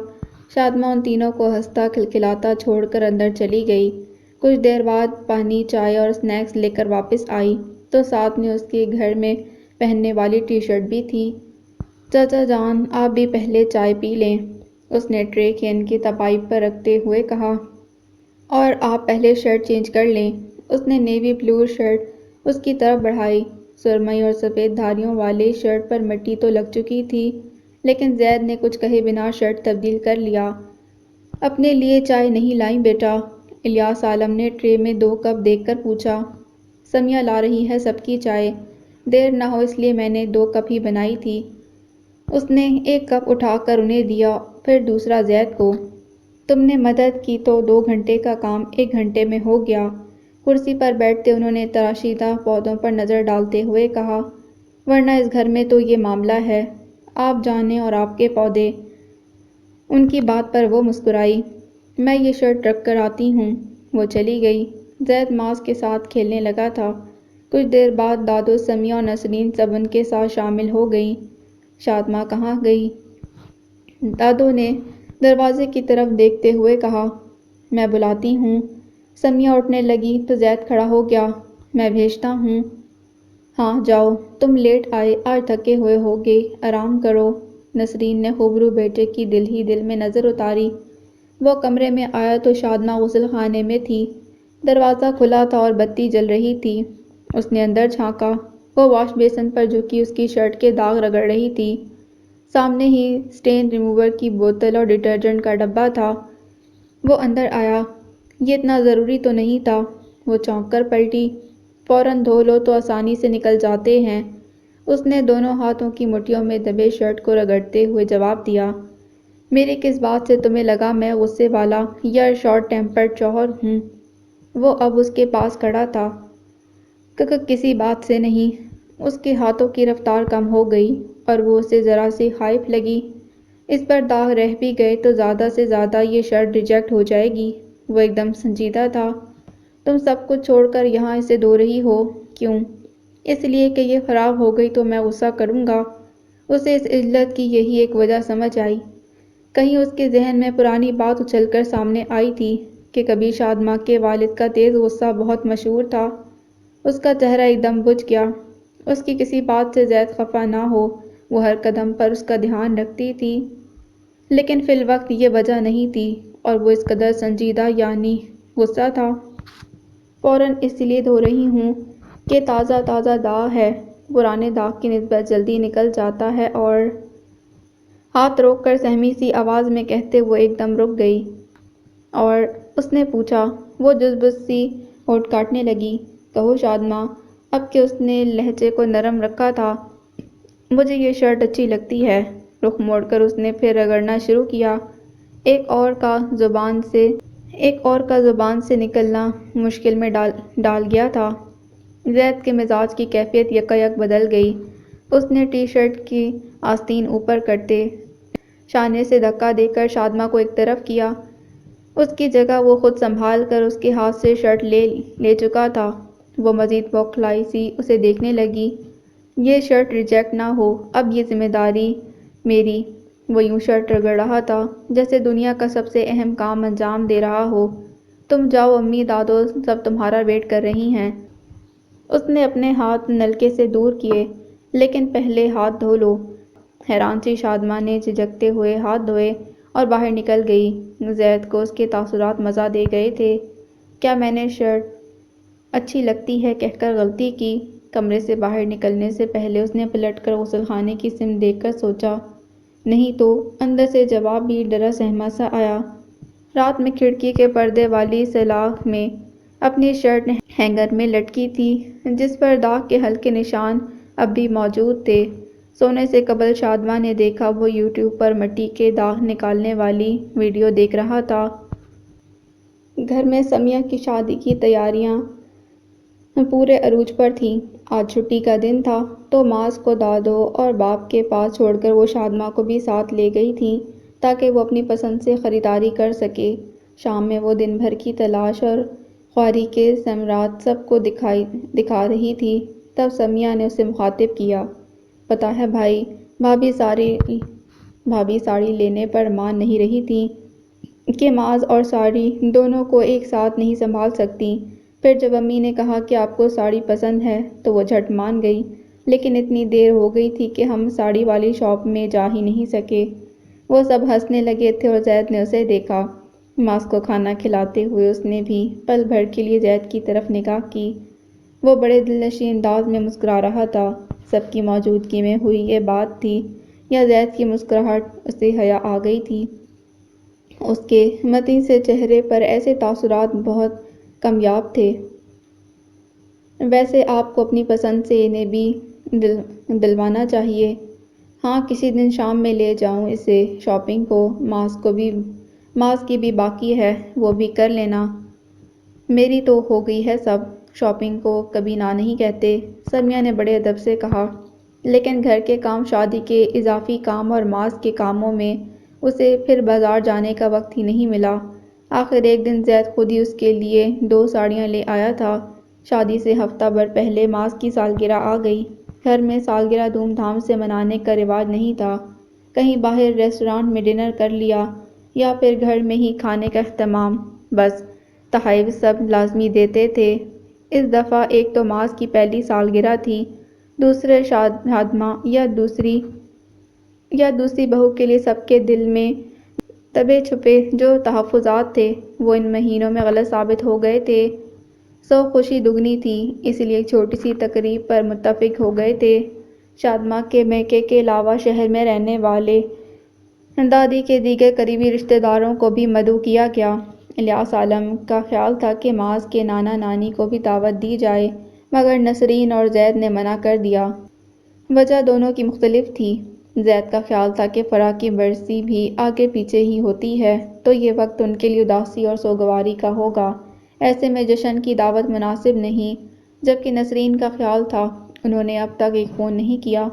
شادماں ان تینوں کو ہنستا کھلکھلاتا چھوڑ کر اندر چلی گئی۔ کچھ دیر بعد پانی، چائے اور سنیکس لے کر واپس آئی تو ساتھ میں اس کے گھر میں پہننے والی ٹی شرٹ بھی تھی۔ چچا جان، آپ بھی پہلے چائے پی لیں، اس نے ٹرے کین کی تپائی پر رکھتے ہوئے کہا۔ اور آپ پہلے شرٹ چینج کر لیں۔ اس نے نیوی بلو شرٹ اس کی طرف بڑھائی۔ سرمئی اور سفید دھاریوں والی شرٹ پر مٹی تو لگ چکی تھی، لیکن زید نے کچھ کہے بنا شرٹ تبدیل کر لیا۔ اپنے لیے چائے نہیں لائیں بیٹا؟ الیاس عالم نے ٹرے میں 2 کپ دیکھ کر پوچھا۔ سمیہ لا رہی ہے سب کی چائے، دیر نہ ہو اس لیے میں نے 2 کپ ہی بنائی تھی۔ اس نے ایک کپ اٹھا کر انہیں دیا، پھر دوسرا زید کو۔ تم نے مدد کی تو 2 گھنٹے کا کام 1 گھنٹے میں ہو گیا۔ کرسی پر بیٹھتے انہوں نے تراشیدہ پودوں پر نظر ڈالتے ہوئے کہا، ورنہ اس گھر میں تو یہ معاملہ ہے، آپ جانیں اور آپ کے پودے۔ ان کی بات پر وہ مسکرائی۔ میں یہ شرٹ رکھ کر آتی ہوں۔ وہ چلی گئی۔ زید ماس کے ساتھ کھیلنے لگا تھا۔ کچھ دیر بعد دادو، سمیہ اور نسرین سب ان کے ساتھ شامل ہو گئیں۔ شادماں کہاں گئی؟ دادو نے دروازے کی طرف دیکھتے ہوئے کہا، میں بلاتی ہوں۔ سمیہ اٹھنے لگی تو زید کھڑا ہو گیا، میں بھیجتا ہوں۔ ہاں جاؤ، تم لیٹ آئے، آج تھکے ہوئے ہوگے، آرام کرو۔ نسرین نے خوبرو بیٹے کی دل ہی دل میں نظر اتاری۔ وہ کمرے میں آیا تو شادماں غسل خانے میں تھی۔ دروازہ کھلا تھا اور بتی جل رہی تھی۔ اس نے اندر جھانکا۔ وہ واش بیسن پر جھکی اس کی شرٹ کے داغ رگڑ رہی تھی۔ سامنے ہی سٹین ریموور کی بوتل اور ڈٹرجنٹ کا ڈبہ تھا۔ وہ اندر آیا۔ یہ اتنا ضروری تو نہیں تھا۔ وہ چونک کر پلٹی۔ فوراً دھو لو تو آسانی سے نکل جاتے ہیں۔ اس نے دونوں ہاتھوں کی مٹھیوں میں دبے شرٹ کو رگڑتے ہوئے جواب دیا، میری کس بات سے تمہیں لگا میں غصے والا یا شارٹ ٹیمپرڈ شوہر ہوں؟ وہ اب اس کے پاس کھڑا تھا۔ کسی بات سے نہیں۔ اس کے ہاتھوں کی رفتار کم ہو گئی اور وہ اسے ذرا سی خائف لگی۔ اس پر داغ رہ بھی گئے تو زیادہ سے زیادہ یہ شرٹ ریجیکٹ ہو جائے گی۔ وہ ایک دم سنجیدہ تھا۔ تم سب کچھ چھوڑ کر یہاں اسے دھو رہی ہو، کیوں؟ اس لیے کہ یہ خراب ہو گئی تو میں غصہ کروں گا۔ اسے اس علت کی یہی ایک وجہ سمجھ آئی۔ کہیں اس کے ذہن میں پرانی بات اچھل کر سامنے آئی تھی کہ کبھی شادماں کے والد کا تیز غصہ بہت مشہور تھا۔ اس کا چہرہ ایک دم بجھ گیا۔ اس کی کسی بات سے زید خفا نہ ہو، وہ ہر قدم پر اس کا دھیان رکھتی تھی، لیکن فی الوقت یہ وجہ نہیں تھی اور وہ اس قدر سنجیدہ یعنی غصہ تھا۔ فوراً اس لیے دھو رہی ہوں کہ تازہ تازہ داغ ہے، پرانے داغ کی نسبت جلدی نکل جاتا ہے اور ہاتھ روک کر سہمی سی آواز میں کہتے وہ ایک دم رک گئی اور اس نے پوچھا، وہ جز سی ہونٹ کاٹنے لگی، کہو شادماں۔ اب کہ اس نے لہجے کو نرم رکھا تھا، مجھے یہ شرٹ اچھی لگتی ہے۔ رخ موڑ کر اس نے پھر رگڑنا شروع کیا۔ ایک اور کا زبان سے نکلنا مشکل میں ڈال گیا تھا۔ زید کے مزاج کی کیفیت یکایک بدل گئی۔ اس نے ٹی شرٹ کی آستین اوپر کرتے شانے سے دھکا دے کر شادماں کو ایک طرف کیا۔ اس کی جگہ وہ خود سنبھال کر اس کے ہاتھ سے شرٹ لے چکا تھا۔ وہ مزید بوکھلائی سی اسے دیکھنے لگی۔ یہ شرٹ ریجیکٹ نہ ہو، اب یہ ذمہ داری میری۔ وہ یوں شرٹ رگڑ رہا تھا جیسے دنیا کا سب سے اہم کام انجام دے رہا ہو۔ تم جاؤ، امی دادو سب تمہارا ویٹ کر رہی ہیں۔ اس نے اپنے ہاتھ نلکے سے دور کیے، لیکن پہلے ہاتھ دھو لو۔ حیران سی شادماں نے جھجکتے ہوئے ہاتھ دھوئے اور باہر نکل گئی۔ زید کو اس کے تاثرات مزہ دے گئے تھے۔ کیا میں نے شرٹ اچھی لگتی ہے کہہ کر غلطی کی؟ کمرے سے باہر نکلنے سے پہلے اس نے پلٹ کر غسل خانے کی سمت دیکھ کر سوچا، نہیں تو؟ اندر سے جواب بھی ڈرا سہما سا آیا۔ رات میں کھڑکی کے پردے والی سلاخ میں اپنی شرٹ ہینگر میں لٹکی تھی، جس پر داغ کے ہلکے نشان اب بھی موجود تھے۔ سونے سے قبل شادماں نے دیکھا وہ یوٹیوب پر مٹی کے داغ نکالنے والی ویڈیو دیکھ رہا تھا۔ گھر میں سمیہ کی شادی کی تیاریاں پورے عروج پر تھیں۔ آج چھٹی کا دن تھا تو ماس کو دادو اور باپ کے پاس چھوڑ کر وہ شادماں کو بھی ساتھ لے گئی تھیں تاکہ وہ اپنی پسند سے خریداری کر سکے۔ شام میں وہ دن بھر کی تلاش اور خواری کے ثمرات سب کو دکھا رہی تھی۔ تب سمیہ نے اسے مخاطب کیا، پتہ ہے بھائی، بھابھی ساڑی لینے پر مان نہیں رہی تھیں کہ معاذ اور ساڑی دونوں کو ایک ساتھ نہیں سنبھال سکتیں۔ پھر جب امی نے کہا کہ آپ کو ساڑی پسند ہے تو وہ جھٹ مان گئی، لیکن اتنی دیر ہو گئی تھی کہ ہم ساڑی والی شاپ میں جا ہی نہیں سکے۔ وہ سب ہنسنے لگے تھے اور زید نے اسے دیکھا۔ ماس کو کھانا کھلاتے ہوئے اس نے بھی پل بھر کے لیے زید کی طرف نگاہ کی۔ وہ بڑے دلنشیں انداز میں مسکرا رہا تھا۔ سب کی موجودگی میں ہوئی یہ بات تھی یا زید کی مسکراہٹ اسے حیا آ گئی تھی؟ اس کے متین سے چہرے پر ایسے تاثرات بہت کمیاب تھے۔ ویسے آپ کو اپنی پسند سے انہیں بھی دلوانا چاہیے۔ ہاں، کسی دن شام میں لے جاؤں اسے شاپنگ کو۔ ماس کو بھی ماس کی بھی باقی ہے، وہ بھی کر لینا۔ میری تو ہو گئی ہے سب، شاپنگ کو کبھی نہ نہیں کہتے، سمیہ نے بڑے ادب سے کہا۔ لیکن گھر کے کام، شادی کے اضافی کام اور ماس کے کاموں میں اسے پھر بازار جانے کا وقت ہی نہیں ملا۔ آخر ایک دن زید خود ہی اس کے لیے 2 ساڑیاں لے آیا تھا۔ شادی سے ہفتہ بھر پہلے ماس کی سالگرہ آ گئی۔ گھر میں سالگرہ دھوم دھام سے منانے کا رواج نہیں تھا۔ کہیں باہر ریسٹورانٹ میں ڈنر کر لیا یا پھر گھر میں ہی کھانے کا اہتمام، بس۔ تحائف سب لازمی دیتے تھے۔ اس دفعہ ایک تو ماس کی پہلی سالگرہ تھی، دوسرے شادماں یا دوسری بہو کے لیے سب کے دل میں دبے چھپے جو تحفظات تھے وہ ان مہینوں میں غلط ثابت ہو گئے تھے۔ سو خوشی دگنی تھی، اس لیے ایک چھوٹی سی تقریب پر متفق ہو گئے تھے۔ شادماں کے میکے کے علاوہ شہر میں رہنے والے دادی کے دیگر قریبی رشتہ داروں کو بھی مدعو کیا گیا۔ الیاس عالم کا خیال تھا کہ ماس کے نانا نانی کو بھی دعوت دی جائے، مگر نسرین اور زید نے منع کر دیا۔ وجہ دونوں کی مختلف تھی۔ زید کا خیال تھا کہ فرح کی برسی بھی آگے پیچھے ہی ہوتی ہے، تو یہ وقت ان کے لیے اداسی اور سوگواری کا ہوگا، ایسے میں جشن کی دعوت مناسب نہیں۔ جبکہ نسرین کا خیال تھا انہوں نے اب تک ایک فون نہیں کیا،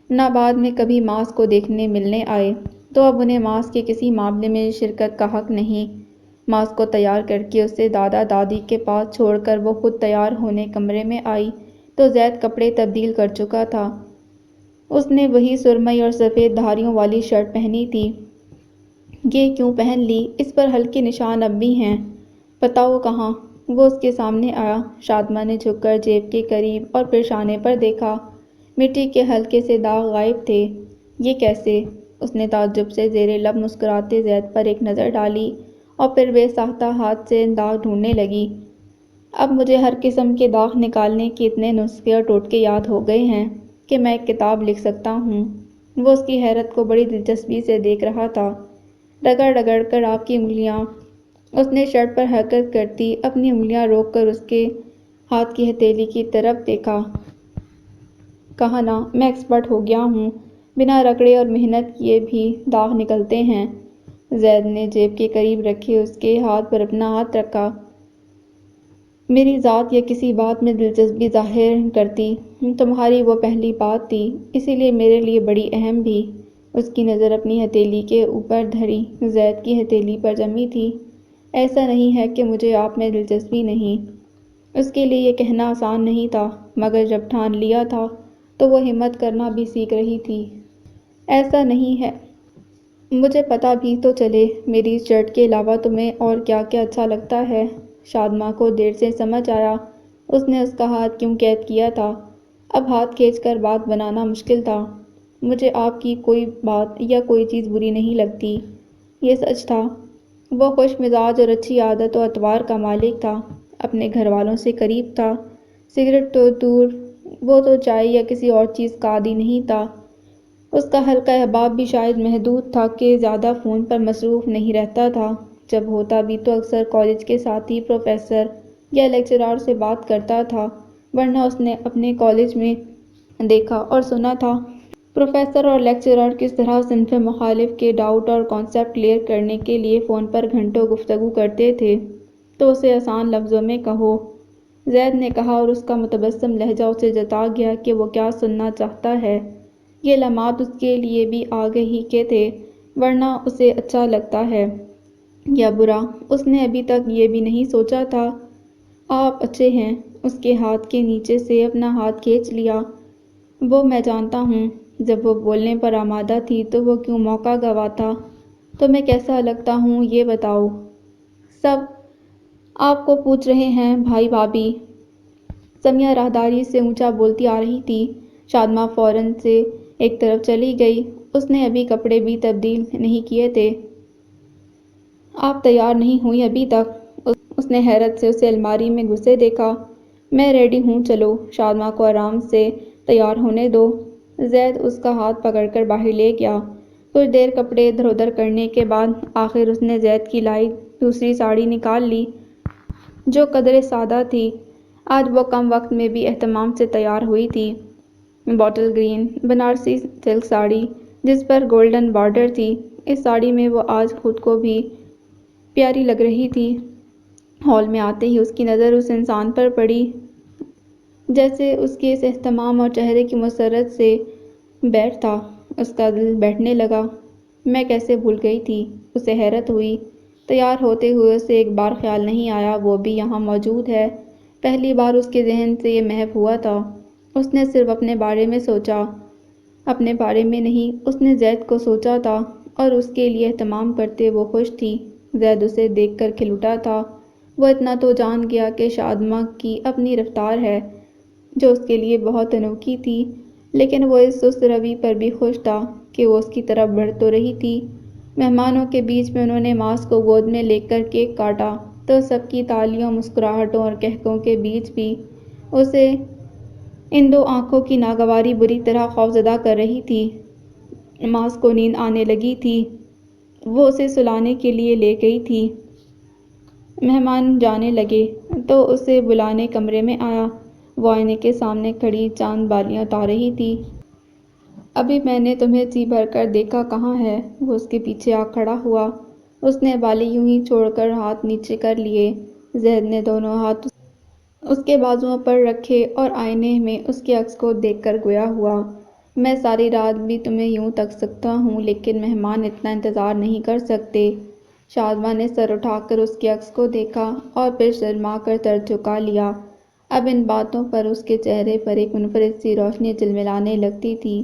نہ بعد میں کبھی ماس کو دیکھنے ملنے آئے، تو اب انہیں ماس کے کسی معاملے میں شرکت کا حق نہیں۔ ماس کو تیار کر کے اسے دادا دادی کے پاس چھوڑ کر وہ خود تیار ہونے کمرے میں آئی تو زید کپڑے تبدیل کر چکا تھا۔ اس نے وہی سرمئی اور سفید دھاریوں والی شرٹ پہنی تھی۔ یہ کیوں پہن لی؟ اس پر ہلکے نشان اب بھی ہیں۔ بتاؤ کہاں؟ وہ اس کے سامنے آیا۔ شادماں نے جھک کر جیب کے قریب اور پھر شانے پر دیکھا۔ مٹی کے ہلکے سے داغ غائب تھے۔ یہ کیسے؟ اس نے تعجب سے زیر لب مسکراتے زید پر ایک نظر ڈالی اور پھر بے ساختہ ہاتھ سے داغ ڈھونڈنے لگی۔ اب مجھے ہر قسم کے داغ نکالنے کے اتنے نسخے اور ٹوٹکے یاد ہو گئے ہیں کہ میں ایک کتاب لکھ سکتا ہوں۔ وہ اس کی حیرت کو بڑی دلچسپی سے دیکھ رہا تھا۔ رگڑ رگڑ کر آپ کی انگلیاں۔ اس نے شرٹ پر حرکت کرتی اپنی انگلیاں روک کر اس کے ہاتھ کی ہتھیلی کی طرف دیکھا۔ کہا نا، میں ایکسپرٹ ہو گیا ہوں، بنا رگڑے اور محنت کیے بھی داغ نکلتے ہیں۔ زید نے جیب کے قریب رکھے اس کے ہاتھ پر اپنا ہاتھ رکھا۔ میری ذات یا کسی بات میں دلچسپی ظاہر کرتی تمہاری وہ پہلی بات تھی، اسی لیے میرے لیے بڑی اہم بھی۔ اس کی نظر اپنی ہتھیلی کے اوپر دھری زید کی ہتھیلی پر جمی تھی۔ ایسا نہیں ہے کہ مجھے آپ میں دلچسپی نہیں۔ اس کے لیے یہ کہنا آسان نہیں تھا، مگر جب ٹھان لیا تھا تو وہ ہمت کرنا بھی سیکھ رہی تھی۔ ایسا نہیں ہے، مجھے پتہ بھی تو چلے، میری اس شرٹ کے علاوہ تمہیں اور کیا کیا اچھا لگتا ہے۔ شادماں کو دیر سے سمجھ آیا اس نے اس کا ہاتھ کیوں قید کیا تھا۔ اب ہاتھ کھینچ کر بات بنانا مشکل تھا۔ مجھے آپ کی کوئی بات یا کوئی چیز بری نہیں لگتی۔ یہ سچ تھا۔ وہ خوش مزاج اور اچھی عادت و اطوار کا مالک تھا، اپنے گھر والوں سے قریب تھا، سگریٹ تو دور، وہ تو چائے یا کسی اور چیز کا عادی نہیں تھا۔ اس کا حلقہ احباب بھی شاید محدود تھا کہ زیادہ فون پر مصروف نہیں رہتا تھا۔ جب ہوتا بھی تو اکثر کالج کے ساتھی پروفیسر یا لیکچرار سے بات کرتا تھا، ورنہ اس نے اپنے کالج میں دیکھا اور سنا تھا پروفیسر اور لیکچرار کس طرح صنف مخالف کے ڈاؤٹ اور کانسیپٹ کلیئر کرنے کے لیے فون پر گھنٹوں گفتگو کرتے تھے۔ تو اسے آسان لفظوں میں کہو، زید نے کہا اور اس کا متبسم لہجہ اسے جتا گیا کہ وہ کیا سننا چاہتا ہے۔ یہ لمحات اس کے لیے بھی آگہی کے تھے، ورنہ اسے اچھا لگتا ہے یا برا اس نے ابھی تک یہ بھی نہیں سوچا تھا۔ آپ اچھے ہیں۔ اس کے ہاتھ کے نیچے سے اپنا ہاتھ کھینچ لیا۔ وہ میں جانتا ہوں۔ جب وہ بولنے پر آمادہ تھی تو وہ کیوں موقع گنواتا؟ تمہیں کیسا لگتا ہوں یہ بتاؤ۔ سب آپ کو پوچھ رہے ہیں بھائی بھابھی۔ سمیہ راہداری سے اونچا بولتی آ رہی تھی۔ شادماں فوراً سے ایک طرف چلی گئی۔ اس نے ابھی کپڑے بھی تبدیل نہیں کیے تھے۔ آپ تیار نہیں ہوئی ابھی تک؟ اس نے حیرت سے اسے الماری میں گھسے دیکھا۔ میں ریڈی ہوں، چلو۔ شادماں کو آرام سے تیار ہونے دو۔ زید اس کا ہاتھ پکڑ کر باہر لے گیا۔ کچھ دیر کپڑے ادھر ادھر کرنے کے بعد آخر اس نے زید کی لائی دوسری ساڑی نکال لی، جو قدرے سادہ تھی۔ آج وہ کم وقت میں بھی اہتمام سے تیار ہوئی تھی۔ Bottle green Banarasi silk sari جس پر گولڈن بارڈر تھی۔ اس ساڑی میں وہ آج خود کو بھی پیاری لگ رہی تھی۔ ہال میں آتے ہی اس کی نظر اس انسان پر پڑی جیسے اس کے اس اہتمام اور چہرے کی مسرت سے بیٹھ تھا۔ اس کا دل بیٹھنے لگا۔ میں کیسے بھول گئی تھی؟ اسے حیرت ہوئی۔ تیار ہوتے ہوئے اسے ایک بار خیال نہیں آیا وہ بھی یہاں موجود ہے۔ پہلی بار اس کے ذہن سے یہ محو ہوا تھا۔ اس نے صرف اپنے بارے میں سوچا، اپنے بارے میں نہیں۔ اس نے زید کو سوچا تھا اور اس کے لیے اہتمام کرتے وہ خوش تھی۔ زید اسے دیکھ کر کھل اٹھا تھا۔ وہ اتنا تو جان گیا کہ شادماں کی اپنی رفتار ہے جو اس کے لیے بہت انوکھی تھی، لیکن وہ اس سست روی پر بھی خوش تھا کہ وہ اس کی طرف بڑھ تو رہی تھی۔ مہمانوں کے بیچ میں انہوں نے ماس کو گود میں لے کر کیک کاٹا تو سب کی تالیوں، مسکراہٹوں اور قہقہوں کے بیچ بھی اسے ان دو آنکھوں کی ناگواری بری طرح خوفزدہ کر رہی تھی۔ ماس کو نیند آنے لگی تھی۔ وہ اسے سلانے کے لیے لے گئی تھی۔ مہمان جانے لگے تو اسے بلانے کمرے میں آیا۔ وہ آئینے کے سامنے کھڑی چاند بالیاں اتار رہی تھی۔ ابھی میں نے تمہیں جی بھر کر دیکھا کہاں ہے؟ وہ اس کے پیچھے آ کھڑا ہوا۔ اس نے بالیں یوں ہی چھوڑ کر ہاتھ نیچے کر لیے۔ زید نے دونوں ہاتھ اس کے بازوؤں پر رکھے اور آئینے میں اس کے عکس کو دیکھ کر گویا ہوا، میں ساری رات بھی تمہیں یوں تک سکتا ہوں لیکن مہمان اتنا انتظار نہیں کر سکتے۔ شادماں نے سر اٹھا کر اس کے عکس کو دیکھا اور پھر شرما کر سر جھکا لیا۔ اب ان باتوں پر اس کے چہرے پر ایک منفرد سی روشنی جلملانے لگتی تھی۔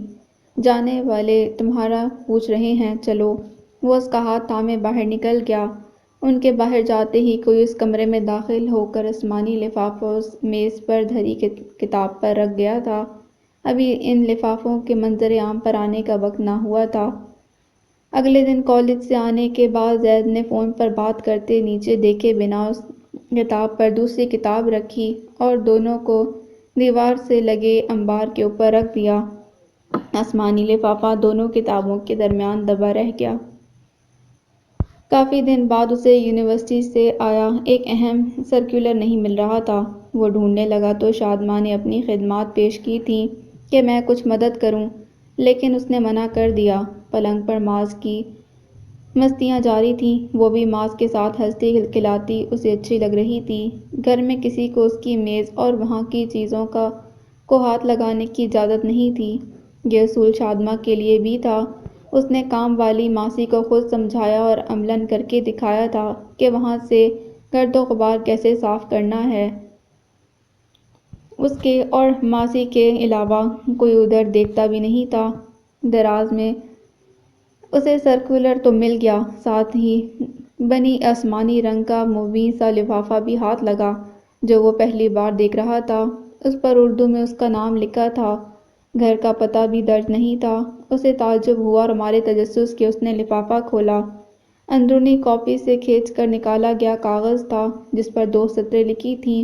جانے والے تمہارا پوچھ رہے ہیں، چلو۔ وہ اس کا ہاتھ تھامے باہر نکل گیا۔ ان کے باہر جاتے ہی کوئی اس کمرے میں داخل ہو کر آسمانی لفافہ اس میز پر دھری کتاب پر رکھ گیا تھا۔ ابھی ان لفافوں کے منظر عام پر آنے کا وقت نہ ہوا تھا۔ اگلے دن کالج سے آنے کے بعد زید نے فون پر بات کرتے نیچے دیکھے بنا اس کتاب پر دوسری کتاب رکھی اور دونوں کو دیوار سے لگے انبار کے اوپر رکھ دیا۔ آسمانی لفافہ دونوں کتابوں کے درمیان دبا رہ گیا۔ کافی دن بعد اسے یونیورسٹی سے آیا ایک اہم سرکولر نہیں مل رہا تھا۔ وہ ڈھونڈنے لگا تو شادماں نے اپنی خدمات پیش کی تھیں کہ میں کچھ مدد کروں، لیکن اس نے منع کر دیا۔ پلنگ پر ماس کی مستیاں جاری تھیں۔ وہ بھی ماس کے ساتھ ہنستی کھلکھلاتی اسے اچھی لگ رہی تھی۔ گھر میں کسی کو اس کی میز اور وہاں کی چیزوں کو ہاتھ لگانے کی اجازت نہیں تھی۔ یہ اصول شادماں کے لیے بھی تھا۔ اس نے کام والی ماسی کو خود سمجھایا اور عملاً کر کے دکھایا تھا کہ وہاں سے گرد و غبار کیسے صاف کرنا ہے۔ اس کے اور ماسی کے علاوہ کوئی ادھر دیکھتا بھی نہیں تھا۔ دراز میں اسے سرکولر تو مل گیا، ساتھ ہی بنی آسمانی رنگ کا مبین سا لفافہ بھی ہاتھ لگا جو وہ پہلی بار دیکھ رہا تھا۔ اس پر اردو میں اس کا نام لکھا تھا۔ گھر کا پتہ بھی درج نہیں تھا۔ اسے تعجب ہوا اور مارے تجسس کے اس نے لفافہ کھولا۔ اندرونی کاپی سے کھینچ کر نکالا گیا کاغذ تھا جس پر 2 سطریں لکھی تھیں،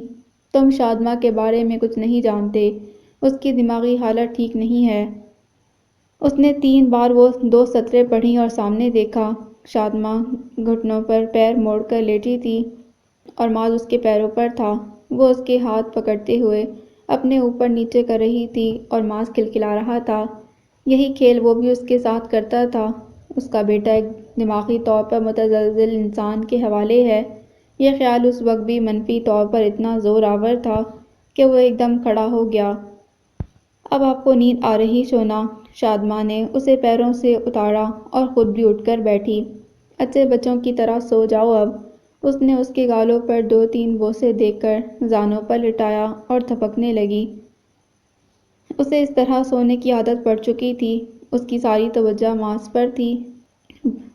تم شادماں کے بارے میں کچھ نہیں جانتے، اس کی دماغی حالت ٹھیک نہیں ہے۔ اس نے 3 بار وہ 2 سطریں پڑھیں اور سامنے دیکھا۔ شادماں گھٹنوں پر پیر موڑ کر لیٹی تھی اور ماس اس کے پیروں پر تھا۔ وہ اس کے ہاتھ پکڑتے ہوئے اپنے اوپر نیچے کر رہی تھی اور ماس کھلکھلا رہا تھا۔ یہی کھیل وہ بھی اس کے ساتھ کرتا تھا۔ اس کا بیٹا ایک دماغی طور پر متزلزل انسان کے حوالے ہے۔ یہ خیال اس وقت بھی منفی طور پر اتنا زور آور تھا کہ وہ ایک دم کھڑا ہو گیا۔ اب آپ کو نیند آ رہی سونا؟ شادماں نے اسے پیروں سے اتارا اور خود بھی اٹھ کر بیٹھی۔ اچھے بچوں کی طرح سو جاؤ اب۔ اس نے اس کے گالوں پر 2-3 بوسے دے کر زانوں پر لٹایا اور تھپکنے لگی۔ اسے اس طرح سونے کی عادت پڑ چکی تھی۔ اس کی ساری توجہ ماس پر تھی۔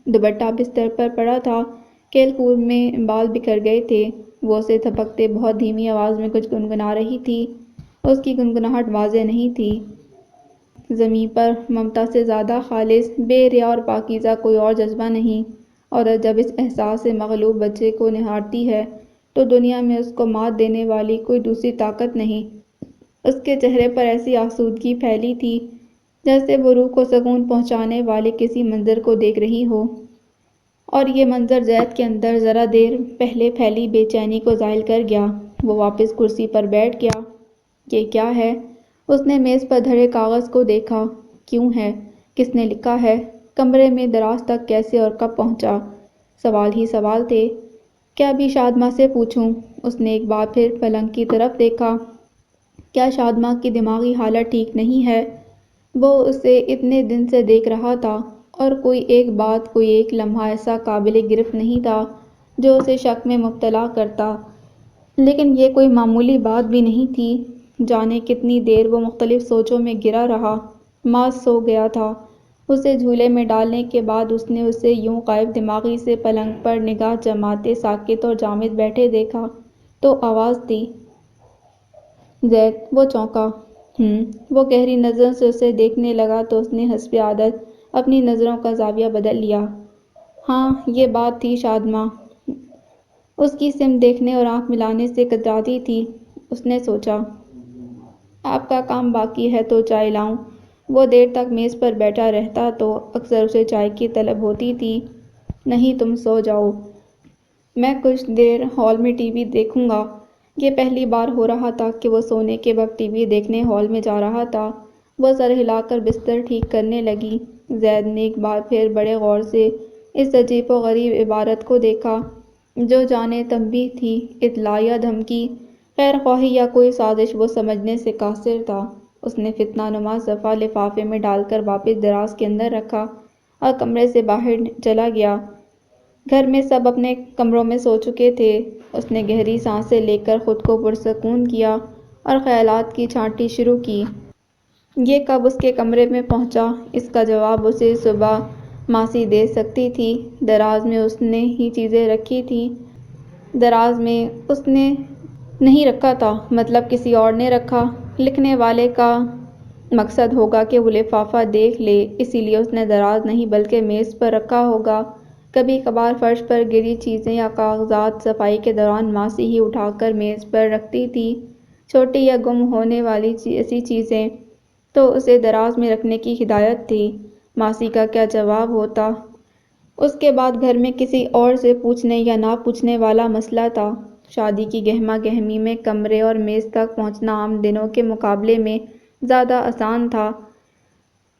دوپٹہ بستر پر پڑا تھا، کھیل کود میں بال بکھر گئے تھے۔ وہ اسے تھپکتے بہت دھیمی آواز میں کچھ گنگنا رہی تھی۔ اس کی گنگناہٹ واضح نہیں تھی۔ زمیں پر ممتا سے زیادہ خالص، بے ریا اور پاکیزہ کوئی اور جذبہ نہیں۔ عورت جب اس احساس سے مغلوب بچے کو نہارتی ہے تو دنیا میں اس کو مات دینے والی کوئی دوسری طاقت نہیں۔ اس کے چہرے پر ایسی آسودگی پھیلی تھی جیسے وہ روح کو سکون پہنچانے والے کسی منظر کو دیکھ رہی ہو، اور یہ منظر زید کے اندر ذرا دیر پہلے پھیلی بے چینی کو زائل کر گیا۔ وہ واپس کرسی پر بیٹھ گیا۔ یہ کیا ہے؟ اس نے میز پر دھرے کاغذ کو دیکھا۔ کیوں ہے؟ کس نے لکھا ہے؟ کمرے میں دراز تک کیسے اور کب پہنچا؟ سوال ہی سوال تھے۔ کیا ابھی شادماں سے پوچھوں؟ اس نے ایک بار پھر پلنگ کی طرف دیکھا۔ کیا شادماں کی دماغی حالت ٹھیک نہیں ہے؟ وہ اسے اتنے دن سے دیکھ رہا تھا اور کوئی ایک بات، کوئی ایک لمحہ ایسا قابل گرفت نہیں تھا جو اسے شک میں مبتلا کرتا۔ لیکن یہ کوئی معمولی بات بھی نہیں تھی۔ جانے کتنی دیر وہ مختلف سوچوں میں گرا رہا۔ ماس سو گیا تھا۔ اسے جھولے میں ڈالنے کے بعد اس نے اسے یوں غائب دماغی سے پلنگ پر نگاہ جماتے ساکت اور جامد بیٹھے دیکھا تو آواز دی، زید۔ وہ چونکا۔ وہ گہری نظروں سے اسے دیکھنے لگا تو اس نے حسب عادت اپنی نظروں کا زاویہ بدل لیا۔ ہاں، یہ بات تھی۔ شادماں اس کی سمت دیکھنے اور آنکھ ملانے سے کتراتی تھی۔ اس نے سوچا، آپ کا کام باقی ہے تو چائے لاؤں؟ وہ دیر تک میز پر بیٹھا رہتا تو اکثر اسے چائے کی طلب ہوتی تھی۔ نہیں، تم سو جاؤ، میں کچھ دیر ہال میں ٹی وی دیکھوں گا۔ یہ پہلی بار ہو رہا تھا کہ وہ سونے کے وقت ٹی وی دیکھنے ہال میں جا رہا تھا۔ وہ سر ہلا کر بستر ٹھیک کرنے لگی۔ زید نے ایک بار پھر بڑے غور سے اس عجیب و غریب عبارت کو دیکھا، جو جانے تنبیہ تھی، اطلاع یا دھمکی، خیر خواہی یا کوئی سازش، وہ سمجھنے سے قاصر تھا۔ اس نے فتنہ نما صفحہ لفافے میں ڈال کر واپس دراز کے اندر رکھا اور کمرے سے باہر چلا گیا۔ گھر میں سب اپنے کمروں میں سو چکے تھے۔ اس نے گہری سانسیں لے کر خود کو پرسکون کیا اور خیالات کی چھانٹی شروع کی۔ یہ کب اس کے کمرے میں پہنچا؟ اس کا جواب اسے صبح ماسی دے سکتی تھی۔ دراز میں اس نے ہی چیزیں رکھی تھیں۔ دراز میں اس نے نہیں رکھا تھا، مطلب کسی اور نے رکھا۔ لکھنے والے کا مقصد ہوگا کہ وہ لفافہ دیکھ لے، اسی لیے اس نے دراز نہیں بلکہ میز پر رکھا ہوگا۔ کبھی کبھار فرش پر گری چیزیں یا کاغذات صفائی کے دوران ماسی ہی اٹھا کر میز پر رکھتی تھی۔ چھوٹی یا گم ہونے والی ایسی چیزیں تو اسے دراز میں رکھنے کی ہدایت تھی۔ ماسی کا کیا جواب ہوتا؟ اس کے بعد گھر میں کسی اور سے پوچھنے یا نہ پوچھنے والا مسئلہ تھا۔ شادی کی گہما گہمی میں کمرے اور میز تک پہنچنا عام دنوں کے مقابلے میں زیادہ آسان تھا۔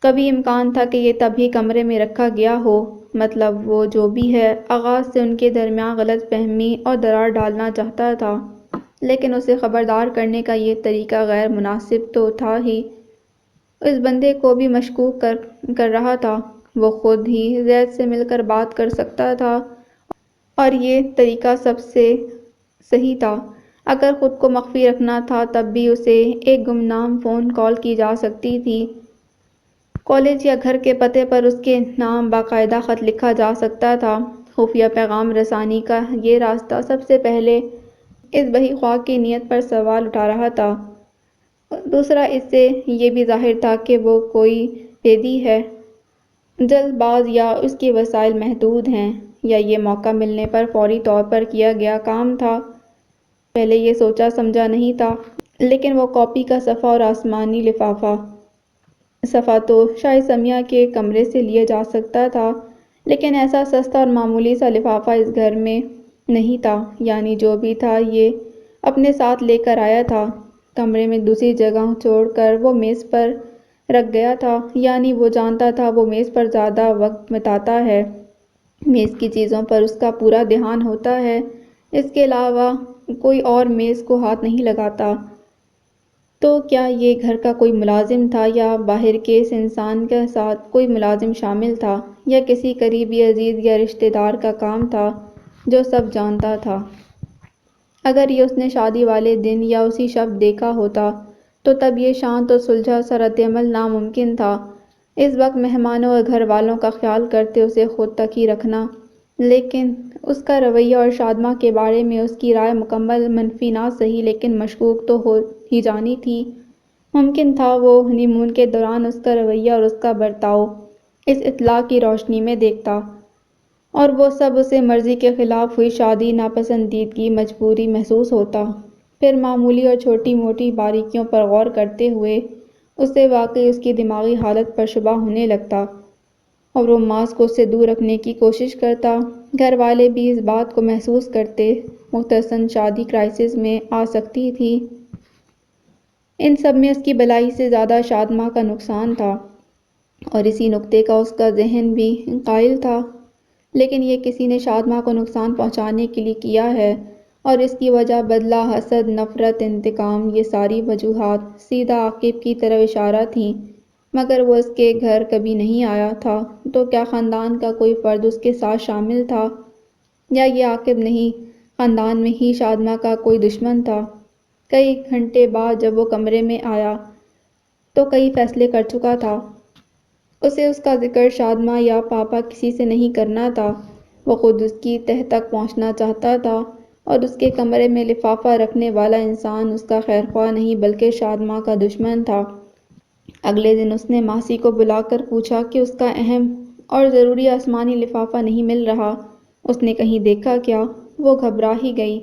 کبھی امکان تھا کہ یہ تب ہی کمرے میں رکھا گیا ہو، مطلب وہ جو بھی ہے آغاز سے ان کے درمیان غلط فہمی اور درار ڈالنا چاہتا تھا، لیکن اسے خبردار کرنے کا یہ طریقہ غیر مناسب تو تھا ہی، اس بندے کو بھی مشکوک کر رہا تھا۔ وہ خود ہی زید سے مل کر بات کر سکتا تھا اور یہ طریقہ سب سے صحیح تھا۔ اگر خود کو مخفی رکھنا تھا تب بھی اسے ایک گمنام فون کال کی جا سکتی تھی۔ کالج یا گھر کے پتے پر اس کے نام باقاعدہ خط لکھا جا سکتا تھا۔ خفیہ پیغام رسانی کا یہ راستہ سب سے پہلے اس بہی خواہ کی نیت پر سوال اٹھا رہا تھا۔ دوسرا، اس سے یہ بھی ظاہر تھا کہ وہ کوئی بھیدی ہے، جلد باز، یا اس کی وسائل محدود ہیں، یا یہ موقع ملنے پر فوری طور پر کیا گیا کام تھا۔ پہلے یہ سوچا سمجھا نہیں تھا، لیکن وہ کاپی کا صفحہ اور آسمانی لفافہ۔ صفحہ تو شاید سمیہ کے کمرے سے لیا جا سکتا تھا، لیکن ایسا سستا اور معمولی سا لفافہ اس گھر میں نہیں تھا، یعنی جو بھی تھا یہ اپنے ساتھ لے کر آیا تھا۔ کمرے میں دوسری جگہ چھوڑ کر وہ میز پر رکھ گیا تھا، یعنی وہ جانتا تھا وہ میز پر زیادہ وقت بتاتا ہے، میز کی چیزوں پر اس کا پورا دھیان ہوتا ہے، اس کے علاوہ کوئی اور میز کو ہاتھ نہیں لگاتا۔ تو کیا یہ گھر کا کوئی ملازم تھا، یا باہر کے اس انسان کے ساتھ کوئی ملازم شامل تھا، یا کسی قریبی عزیز یا رشتہ دار کا کام تھا جو سب جانتا تھا؟ اگر یہ اس نے شادی والے دن یا اسی شب دیکھا ہوتا تو تب یہ شانت اور سلجھا سا رد عمل ناممکن تھا۔ اس وقت مہمانوں اور گھر والوں کا خیال کرتے اسے خود تک ہی رکھنا، لیکن اس کا رویہ اور شادماں کے بارے میں اس کی رائے مکمل منفی نہ سہی لیکن مشکوک تو ہو ہی جانی تھی۔ ممکن تھا وہ ہنی مون کے دوران اس کا رویہ اور اس کا برتاؤ اس اطلاع کی روشنی میں دیکھتا، اور وہ سب اسے مرضی کے خلاف ہوئی شادی ناپسندیدگی مجبوری محسوس ہوتا۔ پھر معمولی اور چھوٹی موٹی باریکیوں پر غور کرتے ہوئے اسے واقعی اس کی دماغی حالت پر شبہ ہونے لگتا، اور وہ ماس کو اس سے دور رکھنے کی کوشش کرتا۔ گھر والے بھی اس بات کو محسوس کرتے، مختصراً شادی کرائسس میں آ سکتی تھی۔ ان سب میں اس کی بھلائی سے زیادہ شادماں کا نقصان تھا، اور اسی نکتے کا اس کا ذہن بھی قائل تھا۔ لیکن یہ کسی نے شادماں کو نقصان پہنچانے کے لیے کیا ہے، اور اس کی وجہ بدلہ، حسد، نفرت، انتقام، یہ ساری وجوہات سیدھا عاقب کی طرف اشارہ تھیں۔ مگر وہ اس کے گھر کبھی نہیں آیا تھا، تو کیا خاندان کا کوئی فرد اس کے ساتھ شامل تھا؟ یا یہ عاقب نہیں، خاندان میں ہی شادماں کا کوئی دشمن تھا؟ کئی گھنٹے بعد جب وہ کمرے میں آیا تو کئی فیصلے کر چکا تھا۔ اسے اس کا ذکر شادماں یا پاپا کسی سے نہیں کرنا تھا۔ وہ خود اس کی تہہ تک پہنچنا چاہتا تھا، اور اس کے کمرے میں لفافہ رکھنے والا انسان اس کا خیرخواہ نہیں بلکہ شادماں کا دشمن تھا۔ اگلے دن اس نے ماسی کو بلا کر پوچھا کہ اس کا اہم اور ضروری آسمانی لفافہ نہیں مل رہا، اس نے کہیں دیکھا کیا؟ وہ گھبرا ہی گئی۔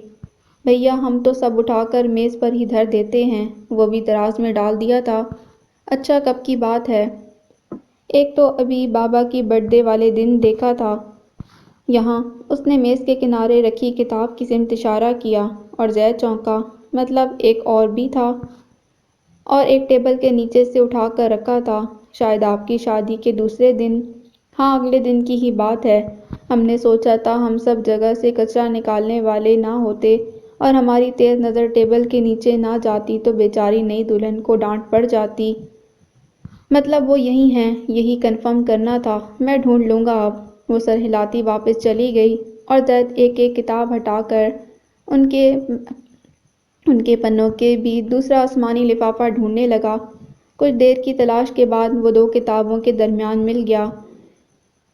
بھیا، ہم تو سب اٹھا کر میز پر ہی دھر دیتے ہیں، وہ بھی دراز میں ڈال دیا تھا۔ اچھا، کب کی بات ہے؟ ایک تو ابھی بابا کی برتھ ڈے والے دن دیکھا تھا۔ یہاں اس نے میز کے کنارے رکھی کتاب کی سمت اشارہ کیا، اور زید چونکا۔ مطلب ایک اور بھی تھا، اور ایک ٹیبل کے نیچے سے اٹھا کر رکھا تھا، شاید آپ کی شادی کے دوسرے دن۔ ہاں، اگلے دن کی ہی بات ہے۔ ہم نے سوچا تھا ہم سب جگہ سے کچرا نکالنے والے نہ ہوتے، اور ہماری تیز نظر ٹیبل کے نیچے نہ جاتی تو بیچاری نئی دلہن کو ڈانٹ پڑ جاتی۔ مطلب وہ یہیں ہیں، یہی کنفرم کرنا تھا۔ میں ڈھونڈ لوں گا اب۔ وہ سر ہلاتی واپس چلی گئی، اور زید ایک ایک کتاب ہٹا کر ان کے پنوں کے بیچ دوسرا آسمانی لفافہ ڈھونڈنے لگا۔ کچھ دیر کی تلاش کے بعد وہ دو کتابوں کے درمیان مل گیا،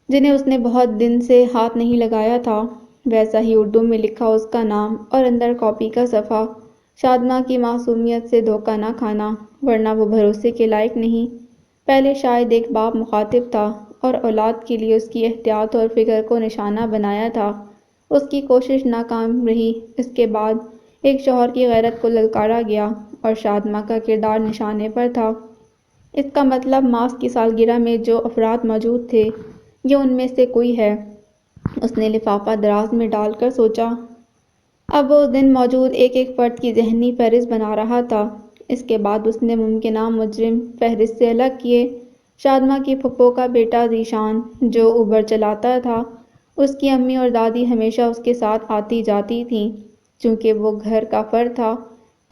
جنہیں اس نے بہت دن سے ہاتھ نہیں لگایا تھا۔ ویسا ہی اردو میں لکھا اس کا نام، اور اندر کاپی کا صفحہ، شادماں کی معصومیت سے دھوکہ نہ کھانا، ورنہ وہ بھروسے کے لائق نہیں۔ پہلے شاید ایک باپ مخاطب تھا، اور اولاد کے لیے اس کی احتیاط اور فکر کو نشانہ بنایا تھا۔ اس کی کوشش ناکام رہی۔ اس کے بعد ایک شوہر کی غیرت کو للکارا گیا، اور شادماں کا کردار نشانے پر تھا۔ اس کا مطلب ماس کی سالگرہ میں جو افراد موجود تھے، یہ ان میں سے کوئی ہے۔ اس نے لفافہ دراز میں ڈال کر سوچا۔ اب وہ اس دن موجود ایک ایک فرد کی ذہنی فہرست بنا رہا تھا۔ اس کے بعد اس نے ممکنہ مجرم فہرست سے الگ کیے۔ شادماں کی پھپھو کا بیٹا ذیشان، جو اوبر چلاتا تھا، اس کی امی اور دادی ہمیشہ اس کے ساتھ آتی جاتی تھیں۔ چونکہ وہ گھر کا فرد تھا،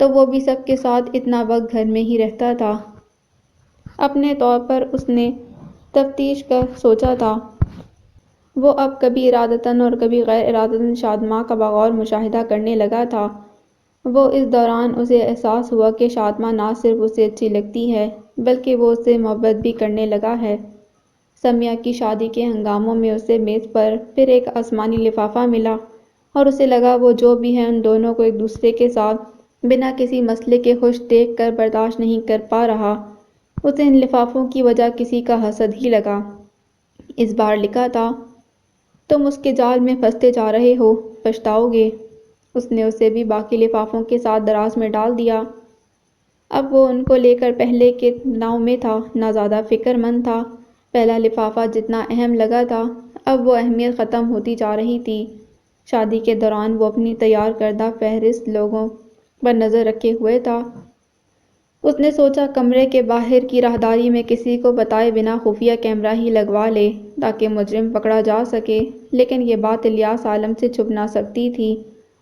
تو وہ بھی سب کے ساتھ اتنا وقت گھر میں ہی رہتا تھا۔ اپنے طور پر اس نے تفتیش کر سوچا تھا۔ وہ اب کبھی ارادتاً اور کبھی غیر ارادتاً شادماں کا بغور مشاہدہ کرنے لگا تھا۔ وہ اس دوران اسے احساس ہوا کہ شادماں نہ صرف اسے اچھی لگتی ہے، بلکہ وہ اسے محبت بھی کرنے لگا ہے۔ سمیہ کی شادی کے ہنگاموں میں اسے میز پر پھر ایک آسمانی لفافہ ملا، اور اسے لگا وہ جو بھی ہے ان دونوں کو ایک دوسرے کے ساتھ بنا کسی مسئلے کے خوش دیکھ کر برداشت نہیں کر پا رہا۔ اسے ان لفافوں کی وجہ کسی کا حسد ہی لگا۔ اس بار لکھا تھا، تم اس کے جال میں پھنستے جا رہے ہو، پچھتاؤ گے۔ اس نے اسے بھی باقی لفافوں کے ساتھ دراز میں ڈال دیا۔ اب وہ ان کو لے کر پہلے کے تناؤ میں تھا، نہ زیادہ فکر مند تھا۔ پہلا لفافہ جتنا اہم لگا تھا، اب وہ اہمیت ختم ہوتی جا رہی تھی۔ شادی کے دوران وہ اپنی تیار کردہ فہرست لوگوں پر نظر رکھے ہوئے تھا۔ اس نے سوچا کمرے کے باہر کی راہداری میں کسی کو بتائے بنا خفیہ کیمرہ ہی لگوا لے، تاکہ مجرم پکڑا جا سکے۔ لیکن یہ بات الیاس عالم سے چھپ نہ سکتی تھی،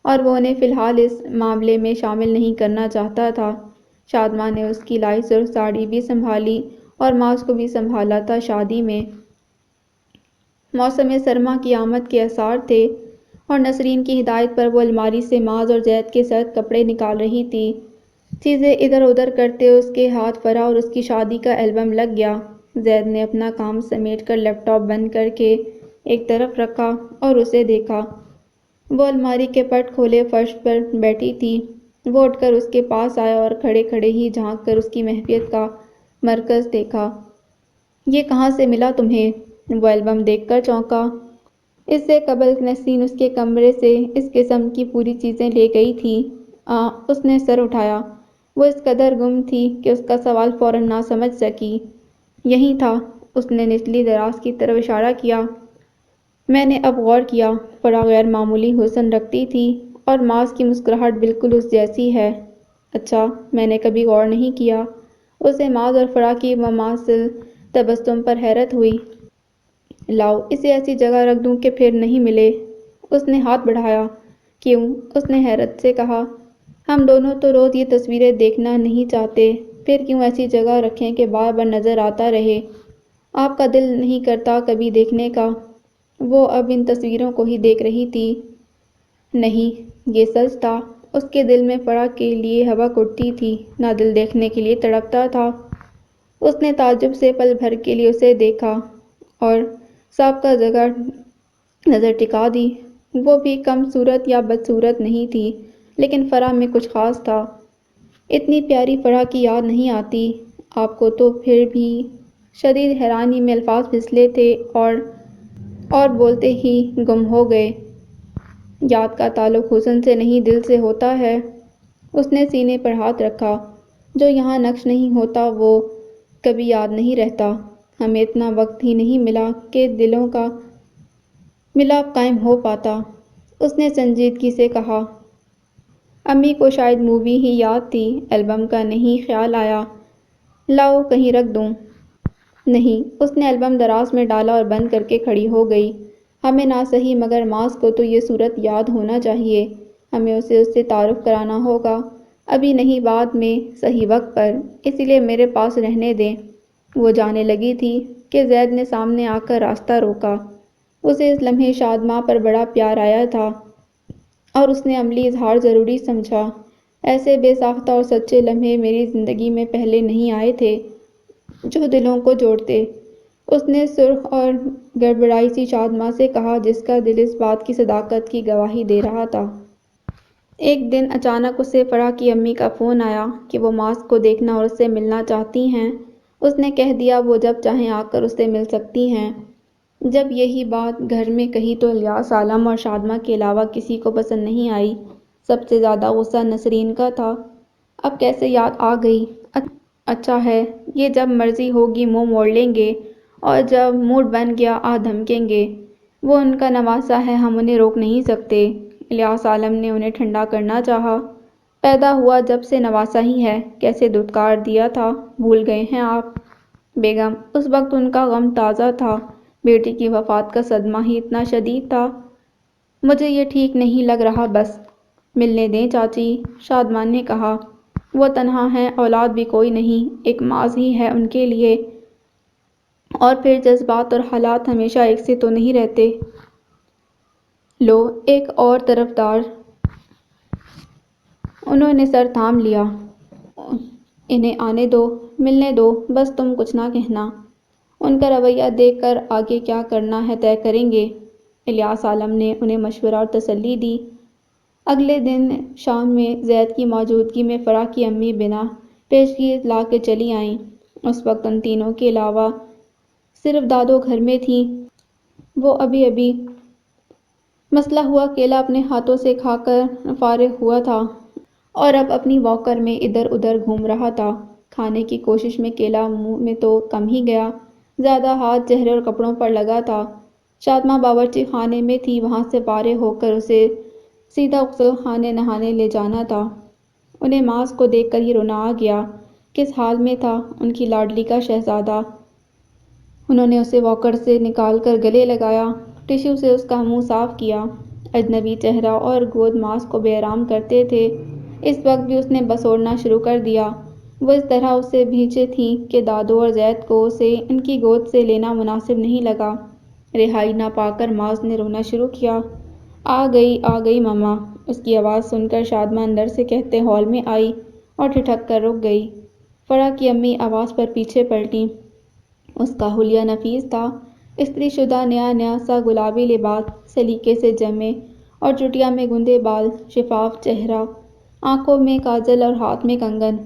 اور وہ انہیں فی الحال اس معاملے میں شامل نہیں کرنا چاہتا تھا۔ شادماں نے اس کی لائی سرخ ساڑی بھی سنبھالی، اور ماس کو بھی سنبھالا تھا۔ شادی میں موسم سرما کی آمد کے آثار تھے، اور نسرین کی ہدایت پر وہ الماری سے ماس اور زید کے سرد کپڑے نکال رہی تھی۔ چیزیں ادھر ادھر کرتے اس کے ہاتھ پھرا، اور اس کی شادی کا البم لگ گیا۔ زید نے اپنا کام سمیٹ کر لیپ ٹاپ بند کر کے ایک طرف رکھا، اور اسے دیکھا۔ وہ الماری کے پٹ کھولے فرش پر بیٹھی تھی۔ وہ اٹھ کر اس کے پاس آیا، اور کھڑے کھڑے ہی جھانک کر اس کی محفیت کا مرکز دیکھا۔ یہ کہاں سے ملا تمہیں؟ وہ البم دیکھ کر چونکا۔ اس سے قبل نسرین اس کے کمرے سے اس قسم کی پوری چیزیں لے گئی تھی۔ اس نے سر اٹھایا۔ وہ اس قدر گم تھی کہ اس کا سوال فوراً نہ سمجھ سکی۔ یہیں تھا۔ اس نے نچلی دراز کی طرف اشارہ کیا۔ میں نے اب غور کیا، فرا غیر معمولی حسن رکھتی تھی، اور ماس کی مسکراہٹ بالکل اس جیسی ہے۔ اچھا، میں نے کبھی غور نہیں کیا۔ اسے ماس اور فرا کی مماثل تبسم پر حیرت ہوئی۔ لاؤ اسے ایسی جگہ رکھ دوں کہ پھر نہیں ملے۔ اس نے ہاتھ بڑھایا۔ کیوں؟ اس نے حیرت سے کہا۔ ہم دونوں تو روز یہ تصویریں دیکھنا نہیں چاہتے، پھر کیوں ایسی جگہ رکھیں کہ بار بار نظر آتا رہے؟ آپ کا دل نہیں کرتا کبھی دیکھنے کا؟ وہ اب ان تصویروں کو ہی دیکھ رہی تھی۔ نہیں، یہ سچ تھا۔ اس کے دل میں فرح کے لیے ہوک اٹھتی تھی، نہ دل دیکھنے کے لیے تڑپتا تھا۔ اس نے تعجب سے پل بھر کے لیے اسے دیکھا اور سابقہ جگہ نظر ٹکا دی۔ وہ بھی کم صورت یا بدصورت نہیں تھی، لیکن فرح میں کچھ خاص تھا۔ اتنی پیاری فرح کی یاد نہیں آتی آپ کو؟ تو پھر بھی؟ شدید حیرانی میں الفاظ پھسلے تھے اور بولتے ہی گم ہو گئے۔ یاد کا تعلق حسن سے نہیں دل سے ہوتا ہے۔ اس نے سینے پر ہاتھ رکھا۔ جو یہاں نقش نہیں ہوتا وہ کبھی یاد نہیں رہتا۔ ہمیں اتنا وقت ہی نہیں ملا کہ دلوں کا ملاپ قائم ہو پاتا۔ اس نے سنجیدگی سے کہا۔ امی کو شاید مووی ہی یاد تھی، البم کا نہیں خیال آیا۔ لاؤ کہیں رکھ دوں؟ نہیں۔ اس نے البم دراز میں ڈالا اور بند کر کے کھڑی ہو گئی۔ ہمیں نہ صحیح مگر ماس کو تو یہ صورت یاد ہونا چاہیے۔ ہمیں اسے اس سے تعارف کرانا ہوگا۔ ابھی نہیں، بعد میں، صحیح وقت پر۔ اسی لیے میرے پاس رہنے دیں۔ وہ جانے لگی تھی کہ زید نے سامنے آ کر راستہ روکا۔ اسے اس لمحے شادماں پر بڑا پیار آیا تھا اور اس نے عملی اظہار ضروری سمجھا۔ ایسے بے ساختہ اور سچے لمحے میری زندگی میں پہلے نہیں آئے تھے جو دلوں کو جوڑتے۔ اس نے سرخ اور گڑبڑائی سی شادماں سے کہا جس کا دل اس بات کی صداقت کی گواہی دے رہا تھا۔ ایک دن اچانک اسے فرح کی امی کا فون آیا کہ وہ ماس کو دیکھنا اور اس سے ملنا چاہتی ہیں۔ اس نے کہہ دیا وہ جب چاہیں آ کر اس سے مل سکتی ہیں۔ جب یہی بات گھر میں کہی تو الیاس عالم اور شادماں کے علاوہ کسی کو پسند نہیں آئی۔ سب سے زیادہ غصہ نسرین کا تھا۔ اب کیسے یاد آ گئی؟ اچھا ہے، یہ جب مرضی ہوگی منہ موڑ لیں گے اور جب موڈ بن گیا آ دھمکیں گے۔ وہ ان کا نواسہ ہے، ہم انہیں روک نہیں سکتے۔ الیاس عالم نے انہیں ٹھنڈا کرنا چاہا۔ پیدا ہوا جب سے نواسہ ہی ہے، کیسے دھتکار دیا تھا، بھول گئے ہیں آپ؟ بیگم، اس وقت ان کا غم تازہ تھا، بیٹی کی وفات کا صدمہ ہی اتنا شدید تھا۔ مجھے یہ ٹھیک نہیں لگ رہا، بس ملنے دیں چاچی، شادمان نے کہا۔ وہ تنہا ہیں، اولاد بھی کوئی نہیں، ایک ماض ہی ہے ان کے لیے۔ اور پھر جذبات اور حالات ہمیشہ ایک سے تو نہیں رہتے۔ لو، ایک اور طرفدار۔ انہوں نے سر تھام لیا۔ انہیں آنے دو، ملنے دو، بس تم کچھ نہ کہنا۔ ان کا رویہ دیکھ کر آگے کیا کرنا ہے طے کریں گے۔ الیاس عالم نے انہیں مشورہ اور تسلی دی۔ اگلے دن شام میں زید کی موجودگی میں فرح کی امی بنا پیشگی لا کے چلی آئیں۔ اس وقت ان تینوں کے علاوہ صرف دادو گھر میں تھیں۔ وہ ابھی مسلح ہوا کیلا اپنے ہاتھوں سے کھا کر فارغ ہوا تھا اور اب اپنی واکر میں ادھر ادھر گھوم رہا تھا۔ کھانے کی کوشش میں کیلا منہ میں تو کم ہی گیا، زیادہ ہاتھ چہرے اور کپڑوں پر لگا تھا۔ شادماں باورچی خانے میں تھی، وہاں سے فارغ ہو کر اسے سیدھا غسل خانے نہانے لے جانا تھا۔ انہیں ماس کو دیکھ کر ہی رونا آ گیا۔ کس حال میں تھا ان کی لاڈلی کا شہزادہ؟ انہوں نے اسے واکر سے نکال کر گلے لگایا، ٹشو سے اس کا منہ صاف کیا۔ اجنبی چہرہ اور گود ماس کو بے آرام کرتے تھے۔ اس وقت بھی اس نے بسوڑنا شروع کر دیا۔ وہ اس طرح اس سے بھیجے تھیں کہ دادو اور زید کو اسے ان کی گود سے لینا مناسب نہیں لگا۔ رہائی نہ پا کر ماس نے رونا شروع کیا۔ آ گئی مما، اس کی آواز سن کر شادماں اندر سے کہتے ہال میں آئی اور ٹھٹک کر رک گئی۔ فرح کی امی آواز پر پیچھے پلٹیں۔ اس کا حلیہ نفیس تھا، استری شدہ نیا سا گلابی لباس، سلیقے سے جمے اور چٹیا میں گندے بال، شفاف چہرہ، آنکھوں میں کاجل اور ہاتھ میں کنگن۔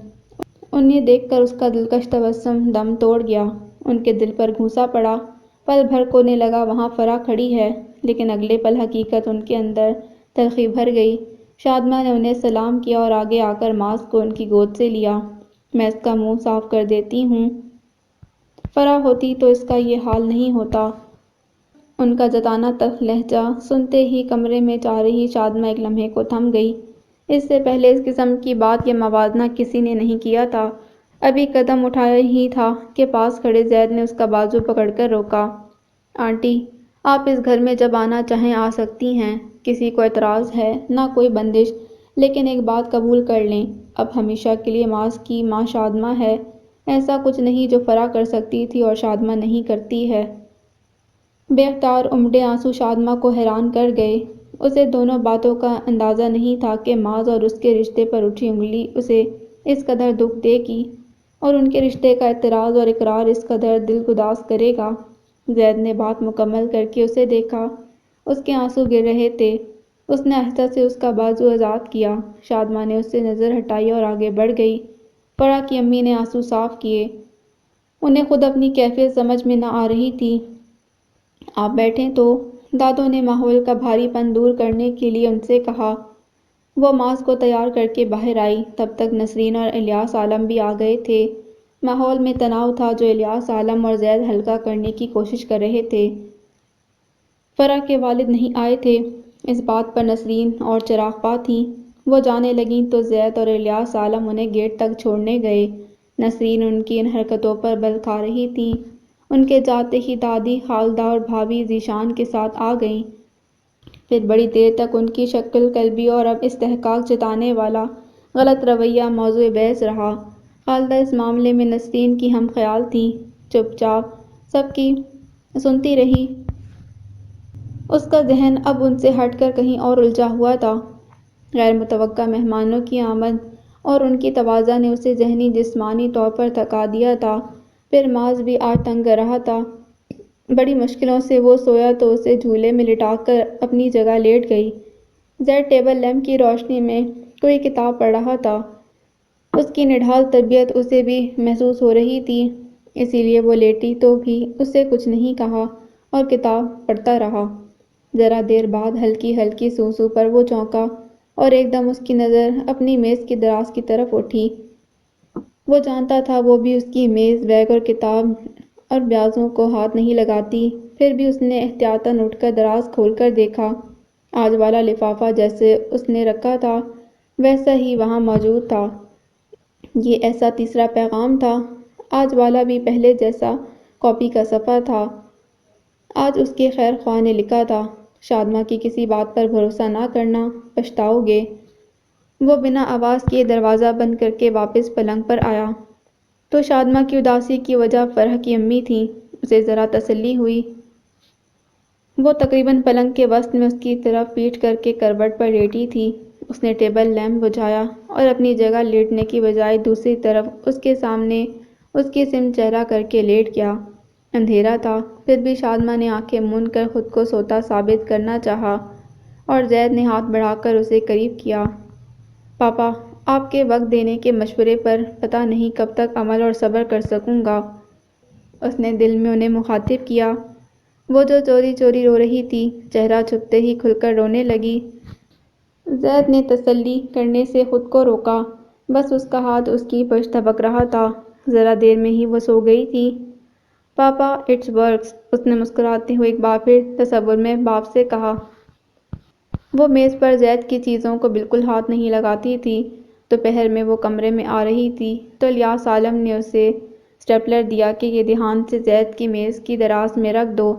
انہیں دیکھ کر اس کا دلکش تبسم دم توڑ گیا۔ ان کے دل پر گھونسا پڑا۔ پل بھر کو نے لگا وہاں فرح کھڑی ہے، لیکن اگلے پل حقیقت ان کے اندر تلخی بھر گئی۔ شادماں نے انہیں سلام کیا اور آگے آ کر ماس کو ان کی گود سے لیا۔ میں اس کا منہ صاف کر دیتی ہوں۔ فرح ہوتی تو اس کا یہ حال نہیں ہوتا۔ ان کا جتانا تلخ لہجہ سنتے ہی کمرے میں چاہ رہی شادماں ایک لمحے کو تھم گئی۔ اس سے پہلے اس قسم کی بات یا موازنہ کسی نے نہیں کیا تھا۔ ابھی قدم اٹھایا ہی تھا کہ پاس کھڑے زید نے اس کا بازو پکڑ کر روکا۔ آنٹی، آپ اس گھر میں جب آنا چاہیں آ سکتی ہیں، کسی کو اعتراض ہے نہ کوئی بندش، لیکن ایک بات قبول کر لیں، اب ہمیشہ کے لیے معاذ کی ماں شادمہ ہے، ایسا کچھ نہیں جو فرح کر سکتی تھی اور شادمہ نہیں کرتی ہے۔ بے اختیار امڑے آنسو شادمہ کو حیران کر گئے، اسے دونوں باتوں کا اندازہ نہیں تھا کہ معاذ اور اس کے رشتے پر اٹھی انگلی اسے اس قدر دکھ دے گی، اور ان کے رشتے کا اعتراض اور اقرار اس قدر دل گداز کرے گا۔ زید نے بات مکمل کر کے اسے دیکھا، اس کے آنسو گر رہے تھے۔ اس نے آہستہ سے اس کا بازو آزاد کیا۔ شادمہ نے اس سے نظر ہٹائی اور آگے بڑھ گئی۔ فرح کی امی نے آنسو صاف کیے، انہیں خود اپنی کیفیت سمجھ میں نہ آ رہی تھی۔ آپ بیٹھیں تو، دادوں نے ماحول کا بھاری پن دور کرنے کے لیے ان سے کہا۔ وہ معاذ کو تیار کر کے باہر آئی، تب تک نسرین اور الیاس عالم بھی آ گئے تھے۔ ماحول میں تناؤ تھا جو الیاس عالم اور زید ہلکا کرنے کی کوشش کر رہے تھے۔ فرح کے والد نہیں آئے تھے، اس بات پر نسرین اور چراغ پا تھیں۔ وہ جانے لگیں تو زید اور الیاس عالم انہیں گیٹ تک چھوڑنے گئے۔ نسرین ان کی ان حرکتوں پر بل کھا رہی تھیں۔ ان کے جاتے ہی دادی، خالدہ اور بھابھی ذیشان کے ساتھ آ گئیں۔ پھر بڑی دیر تک ان کی شکل قلبی اور اب استحقاق جتانے والا غلط رویہ موضوع بحث رہا۔ خالدہ اس معاملے میں نسرین کی ہم خیال تھیں، چپ چاپ سب کی سنتی رہی۔ اس کا ذہن اب ان سے ہٹ کر کہیں اور الجھا ہوا تھا۔ غیر متوقع مہمانوں کی آمد اور ان کی تواضع نے اسے ذہنی جسمانی طور پر تھکا دیا تھا۔ پھر معاذ بھی آج تنگ رہا تھا۔ بڑی مشکلوں سے وہ سویا تو اسے جھولے میں لٹا کر اپنی جگہ لیٹ گئی۔ زید ٹیبل لیمپ کی روشنی میں کوئی کتاب پڑھ رہا تھا۔ اس کی نڈھال طبیعت اسے بھی محسوس ہو رہی تھی، اسی لیے وہ لیٹی تو بھی اس سے کچھ نہیں کہا اور کتاب پڑھتا رہا۔ ذرا دیر بعد ہلکی ہلکی سوں سوں پر وہ چونکا اور ایک دم اس کی نظر اپنی میز کی دراز کی طرف اٹھی۔ وہ جانتا تھا وہ بھی اس کی میز، بیگ اور کتاب اور بیازوں کو ہاتھ نہیں لگاتی، پھر بھی اس نے احتیاطاً اٹھ کر دراز کھول کر دیکھا۔ آج والا لفافہ جیسے اس نے رکھا تھا ویسا ہی وہاں موجود تھا۔ یہ ایسا تیسرا پیغام تھا۔ آج والا بھی پہلے جیسا کاپی کا صفحہ تھا۔ آج اس کے خیر خواہ نے لکھا تھا، شادمہ کی کسی بات پر بھروسہ نہ کرنا، پچھتاؤ گے۔ وہ بنا آواز کیے دروازہ بند کر کے واپس پلنگ پر آیا تو شادمہ کی اداسی کی وجہ فرح کی امی تھیں۔ اسے ذرا تسلی ہوئی۔ وہ تقریباً پلنگ کے وسط میں اس کی طرف پیٹھ کر کے کروٹ پر لیٹی تھی۔ اس نے ٹیبل لیمپ بجھایا اور اپنی جگہ لیٹنے کی بجائے دوسری طرف اس کے سامنے اس کی سمت چہرہ کر کے لیٹ گیا۔ اندھیرا تھا، پھر بھی شادمہ نے آنکھیں موند کر خود کو سوتا ثابت کرنا چاہا اور زید نے ہاتھ بڑھا کر اسے قریب کیا۔ پاپا، آپ کے وقت دینے کے مشورے پر پتہ نہیں کب تک عمل اور صبر کر سکوں گا۔ اس نے دل میں انہیں مخاطب کیا۔ وہ جو چوری چوری رو رہی تھی، چہرہ چھپتے ہی کھل کر رونے لگی۔ زید نے تسلی کرنے سے خود کو روکا، بس اس کا ہاتھ اس کی پشت تھپک رہا تھا۔ ذرا دیر میں ہی وہ سو گئی تھی۔ پاپا، اٹس ورکس، اس نے مسکراتے ہوئے ایک بار پھر تصور میں باپ سے کہا۔ وہ میز پر زید کی چیزوں کو بالکل ہاتھ نہیں لگاتی تھی۔ دوپہر میں وہ کمرے میں آ رہی تھی تو الیاس عالم نے اسے اسٹیپلر دیا کہ یہ دھیان سے زید کی میز کی دراز میں رکھ دو،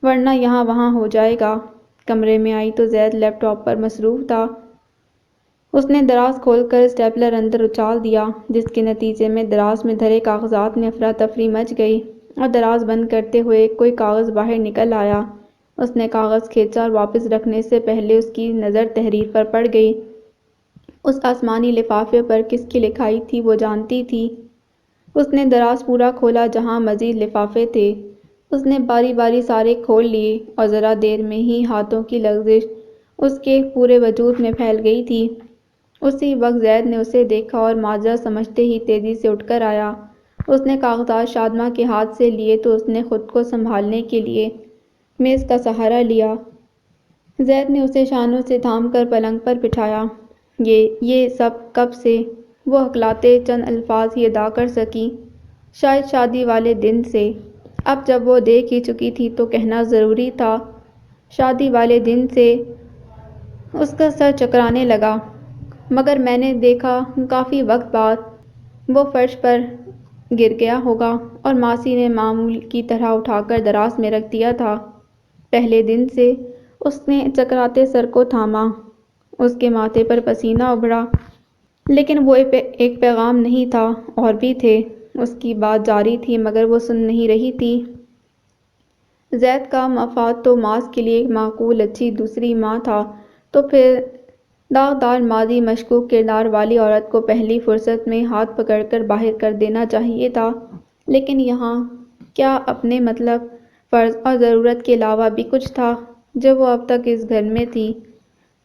ورنہ یہاں وہاں ہو جائے گا۔ کمرے میں آئی تو زید لیپ ٹاپ پر مصروف تھا۔ اس نے دراز کھول کر اسٹیپلر اندر اچھال دیا، جس کے نتیجے میں دراز میں دھرے کاغذات میں افراتفری مچ گئی اور دراز بند کرتے ہوئے کوئی کاغذ باہر نکل آیا۔ اس نے کاغذ کھینچا اور واپس رکھنے سے پہلے اس کی نظر تحریر پر پڑ گئی۔ اس آسمانی لفافے پر کس کی لکھائی تھی وہ جانتی تھی۔ اس نے دراز پورا کھولا جہاں مزید لفافے تھے۔ اس نے باری باری سارے کھول لیے اور ذرا دیر میں ہی ہاتھوں کی لغزش اس کے پورے وجود میں پھیل گئی تھی۔ اسی وقت زید نے اسے دیکھا اور ماجرا سمجھتے ہی تیزی سے اٹھ کر آیا۔ اس نے کاغذات شادمہ کے ہاتھ سے لیے تو اس نے خود کو سنبھالنے کے لیے میز کا سہارا لیا۔ زید نے اسے شانوں سے تھام کر پلنگ پر بٹھایا۔ یہ سب کب سے؟ وہ ہکلاتے چند الفاظ ہی ادا کر سکی۔ شاید شادی والے دن سے۔ اب جب وہ دیکھ ہی چکی تھی تو کہنا ضروری تھا۔ شادی والے دن سے۔ اس کا سر چکرانے لگا۔ مگر میں نے دیکھا کافی وقت بعد۔ وہ فرش پر گر گیا ہوگا، اور ماسی نے معمول کی طرح اٹھا کر دراز میں رکھ دیا تھا۔ پہلے دن سے اس نے چکراتے سر کو تھاما۔ اس کے ماتھے پر پسینہ ابھرا، لیکن وہ ایک پیغام نہیں تھا، اور بھی تھے۔ اس کی بات جاری تھی مگر وہ سن نہیں رہی تھی۔ زید کا مفاد تو ماس کے لیے ایک معقول اچھی دوسری ماں تھا، تو پھر داغدار ماضی مشکوک کردار والی عورت کو پہلی فرصت میں ہاتھ پکڑ کر باہر کر دینا چاہیے تھا۔ لیکن یہاں کیا اپنے مطلب، فرض اور ضرورت کے علاوہ بھی کچھ تھا جو وہ اب تک اس گھر میں تھی؟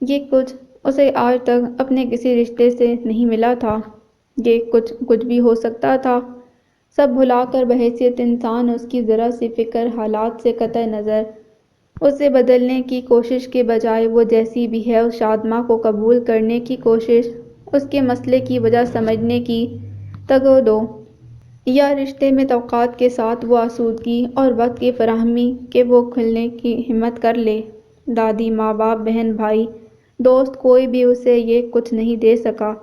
یہ کچھ اسے آج تک اپنے کسی رشتے سے نہیں ملا تھا۔ یہ کچھ بھی ہو سکتا تھا۔ سب بھلا کر بحیثیت انسان اس کی ذرا سی فکر حالات سے قطع نظر اسے بدلنے کی کوشش کے بجائے وہ جیسی بھی ہے اس شادماں کو قبول کرنے کی کوشش، اس کے مسئلے کی وجہ سمجھنے کی تگ و دو، یا رشتے میں توقعات کے ساتھ وہ آسودگی اور وقت کی فراہمی کہ وہ کھلنے کی ہمت کر لے۔ دادی، ماں باپ، بہن بھائی، دوست، کوئی بھی اسے یہ کچھ نہیں دے سکا۔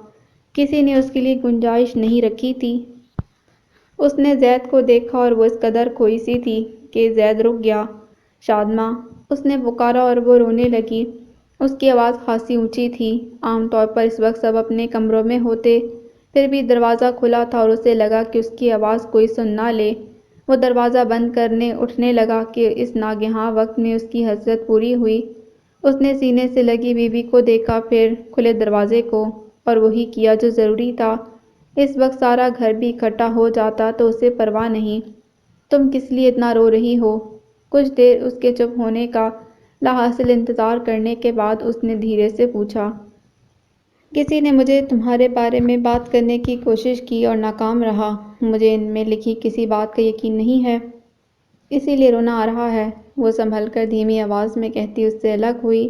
کسی نے اس کے لیے گنجائش نہیں رکھی تھی۔ اس نے زید کو دیکھا اور وہ اس قدر کھوئی سی تھی کہ زید رک گیا۔ شادماں، اس نے پکارا اور وہ رونے لگی۔ اس کی آواز خاصی اونچی تھی۔ عام طور پر اس وقت سب اپنے کمروں میں ہوتے، پھر بھی دروازہ کھلا تھا اور اسے لگا کہ اس کی آواز کوئی سن نہ لے۔ وہ دروازہ بند کرنے اٹھنے لگا کہ اس ناگہاں وقت میں اس کی حسرت پوری ہوئی۔ اس نے سینے سے لگی بیوی کو دیکھا، پھر کھلے دروازے کو، اور وہی کیا جو ضروری تھا۔ اس وقت سارا گھر بھی اکٹھا ہو جاتا تو اسے پرواہ نہیں۔ تم کس لیے اتنا رو رہی ہو؟ کچھ دیر اس کے چپ ہونے کا لاحاصل انتظار کرنے کے بعد اس نے دھیرے سے پوچھا۔ کسی نے مجھے تمہارے بارے میں بات کرنے کی کوشش کی اور ناکام رہا۔ مجھے ان میں لکھی کسی بات کا یقین نہیں ہے، اسی لیے رونا آ رہا ہے۔ وہ سنبھل کر دھیمی آواز میں کہتی اس سے الگ ہوئی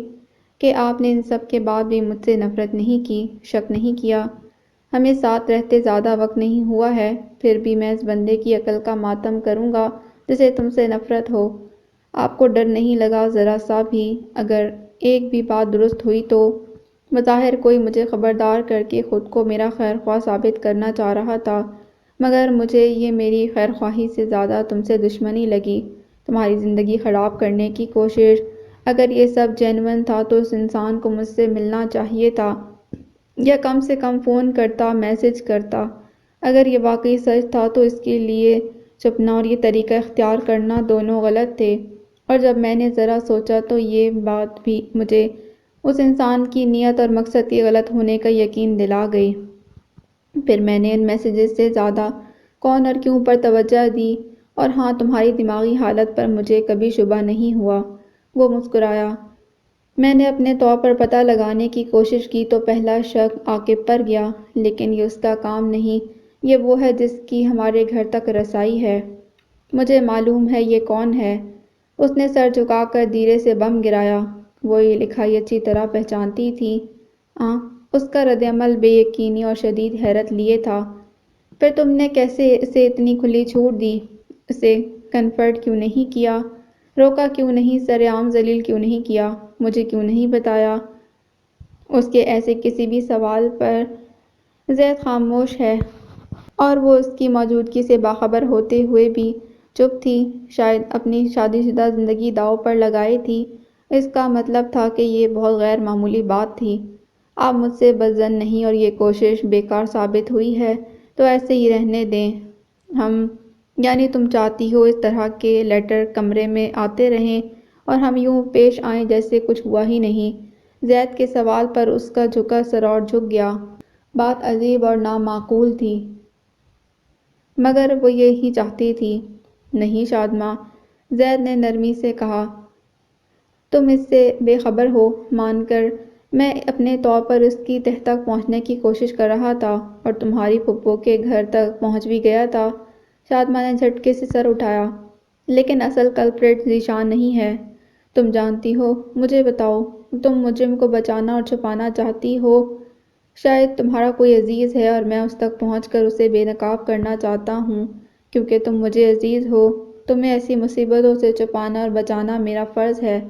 کہ آپ نے ان سب کے بعد بھی مجھ سے نفرت نہیں کی، شک نہیں کیا۔ ہمیں ساتھ رہتے زیادہ وقت نہیں ہوا ہے، پھر بھی میں اس بندے کی عقل کا ماتم کروں گا جسے تم سے نفرت ہو۔ آپ کو ڈر نہیں لگا ذرا سا بھی؟ اگر ایک بھی بات درست ہوئی تو بظاہر کوئی مجھے خبردار کر کے خود کو میرا خیر خواہ ثابت کرنا چاہ رہا تھا، مگر مجھے یہ میری خیر خواہی سے زیادہ تم سے دشمنی لگی، تمہاری زندگی خراب کرنے کی کوشش۔ اگر یہ سب جینون تھا تو اس انسان کو مجھ سے ملنا چاہیے تھا، یا کم سے کم فون کرتا، میسج کرتا۔ اگر یہ واقعی سچ تھا تو اس کے لیے چھپنا اور یہ طریقہ اختیار کرنا دونوں غلط تھے، اور جب میں نے ذرا سوچا تو یہ بات بھی مجھے اس انسان کی نیت اور مقصد کے غلط ہونے کا یقین دلا گئی۔ پھر میں نے ان میسیجز سے زیادہ کون اور کیوں پر توجہ دی، اور ہاں، تمہاری دماغی حالت پر مجھے کبھی شبہ نہیں ہوا۔ وہ مسکرایا۔ میں نے اپنے طور پر پتہ لگانے کی کوشش کی تو پہلا شک عاقب پر گیا، لیکن یہ اس کا کام نہیں، یہ وہ ہے جس کی ہمارے گھر تک رسائی ہے۔ مجھے معلوم ہے یہ کون ہے۔ اس نے سر جھکا کر دھیرے سے بم گرایا۔ وہ یہ لکھائی اچھی طرح پہچانتی تھی۔ اس کا رد عمل بے یقینی اور شدید حیرت لیے تھا۔ پھر تم نے کیسے اسے اتنی کھلی چھوٹ دی؟ اسے کنفرٹ کیوں نہیں کیا؟ روکا کیوں نہیں؟ سر عام ذلیل کیوں نہیں کیا؟ مجھے کیوں نہیں بتایا؟ اس کے ایسے کسی بھی سوال پر زید خاموش ہے، اور وہ اس کی موجودگی سے باخبر ہوتے ہوئے بھی چپ تھی۔ شاید اپنی شادی شدہ زندگی داؤ پر لگائی تھی۔ اس کا مطلب تھا کہ یہ بہت غیر معمولی بات تھی۔ آپ مجھ سے بدظن نہیں اور یہ کوشش بیکار ثابت ہوئی ہے تو ایسے ہی رہنے دیں۔ یعنی تم چاہتی ہو اس طرح کے لیٹر کمرے میں آتے رہیں اور ہم یوں پیش آئیں جیسے کچھ ہوا ہی نہیں؟ زید کے سوال پر اس کا جھکا سر اور جھک گیا۔ بات عجیب اور نامعقول تھی، مگر وہ یہی چاہتی تھی۔ نہیں شادماں، زید نے نرمی سے کہا، تم اس سے بے خبر ہو۔ مان کر میں اپنے طور پر اس کی تہ تک پہنچنے کی کوشش کر رہا تھا، اور تمہاری پھپھو کے گھر تک پہنچ بھی گیا تھا۔ شادماں نے جھٹکے سے سر اٹھایا۔ لیکن اصل کلپریٹ ذیشان نہیں ہے، تم جانتی ہو۔ مجھے بتاؤ، تم مجرم کو بچانا اور چھپانا چاہتی ہو۔ شاید تمہارا کوئی عزیز ہے اور میں اس تک پہنچ کر اسے بے نقاب کرنا چاہتا ہوں کیونکہ تم مجھے عزیز ہو۔ تمہیں ایسی مصیبتوں سے چھپانا اور بچانا میرا فرض ہے۔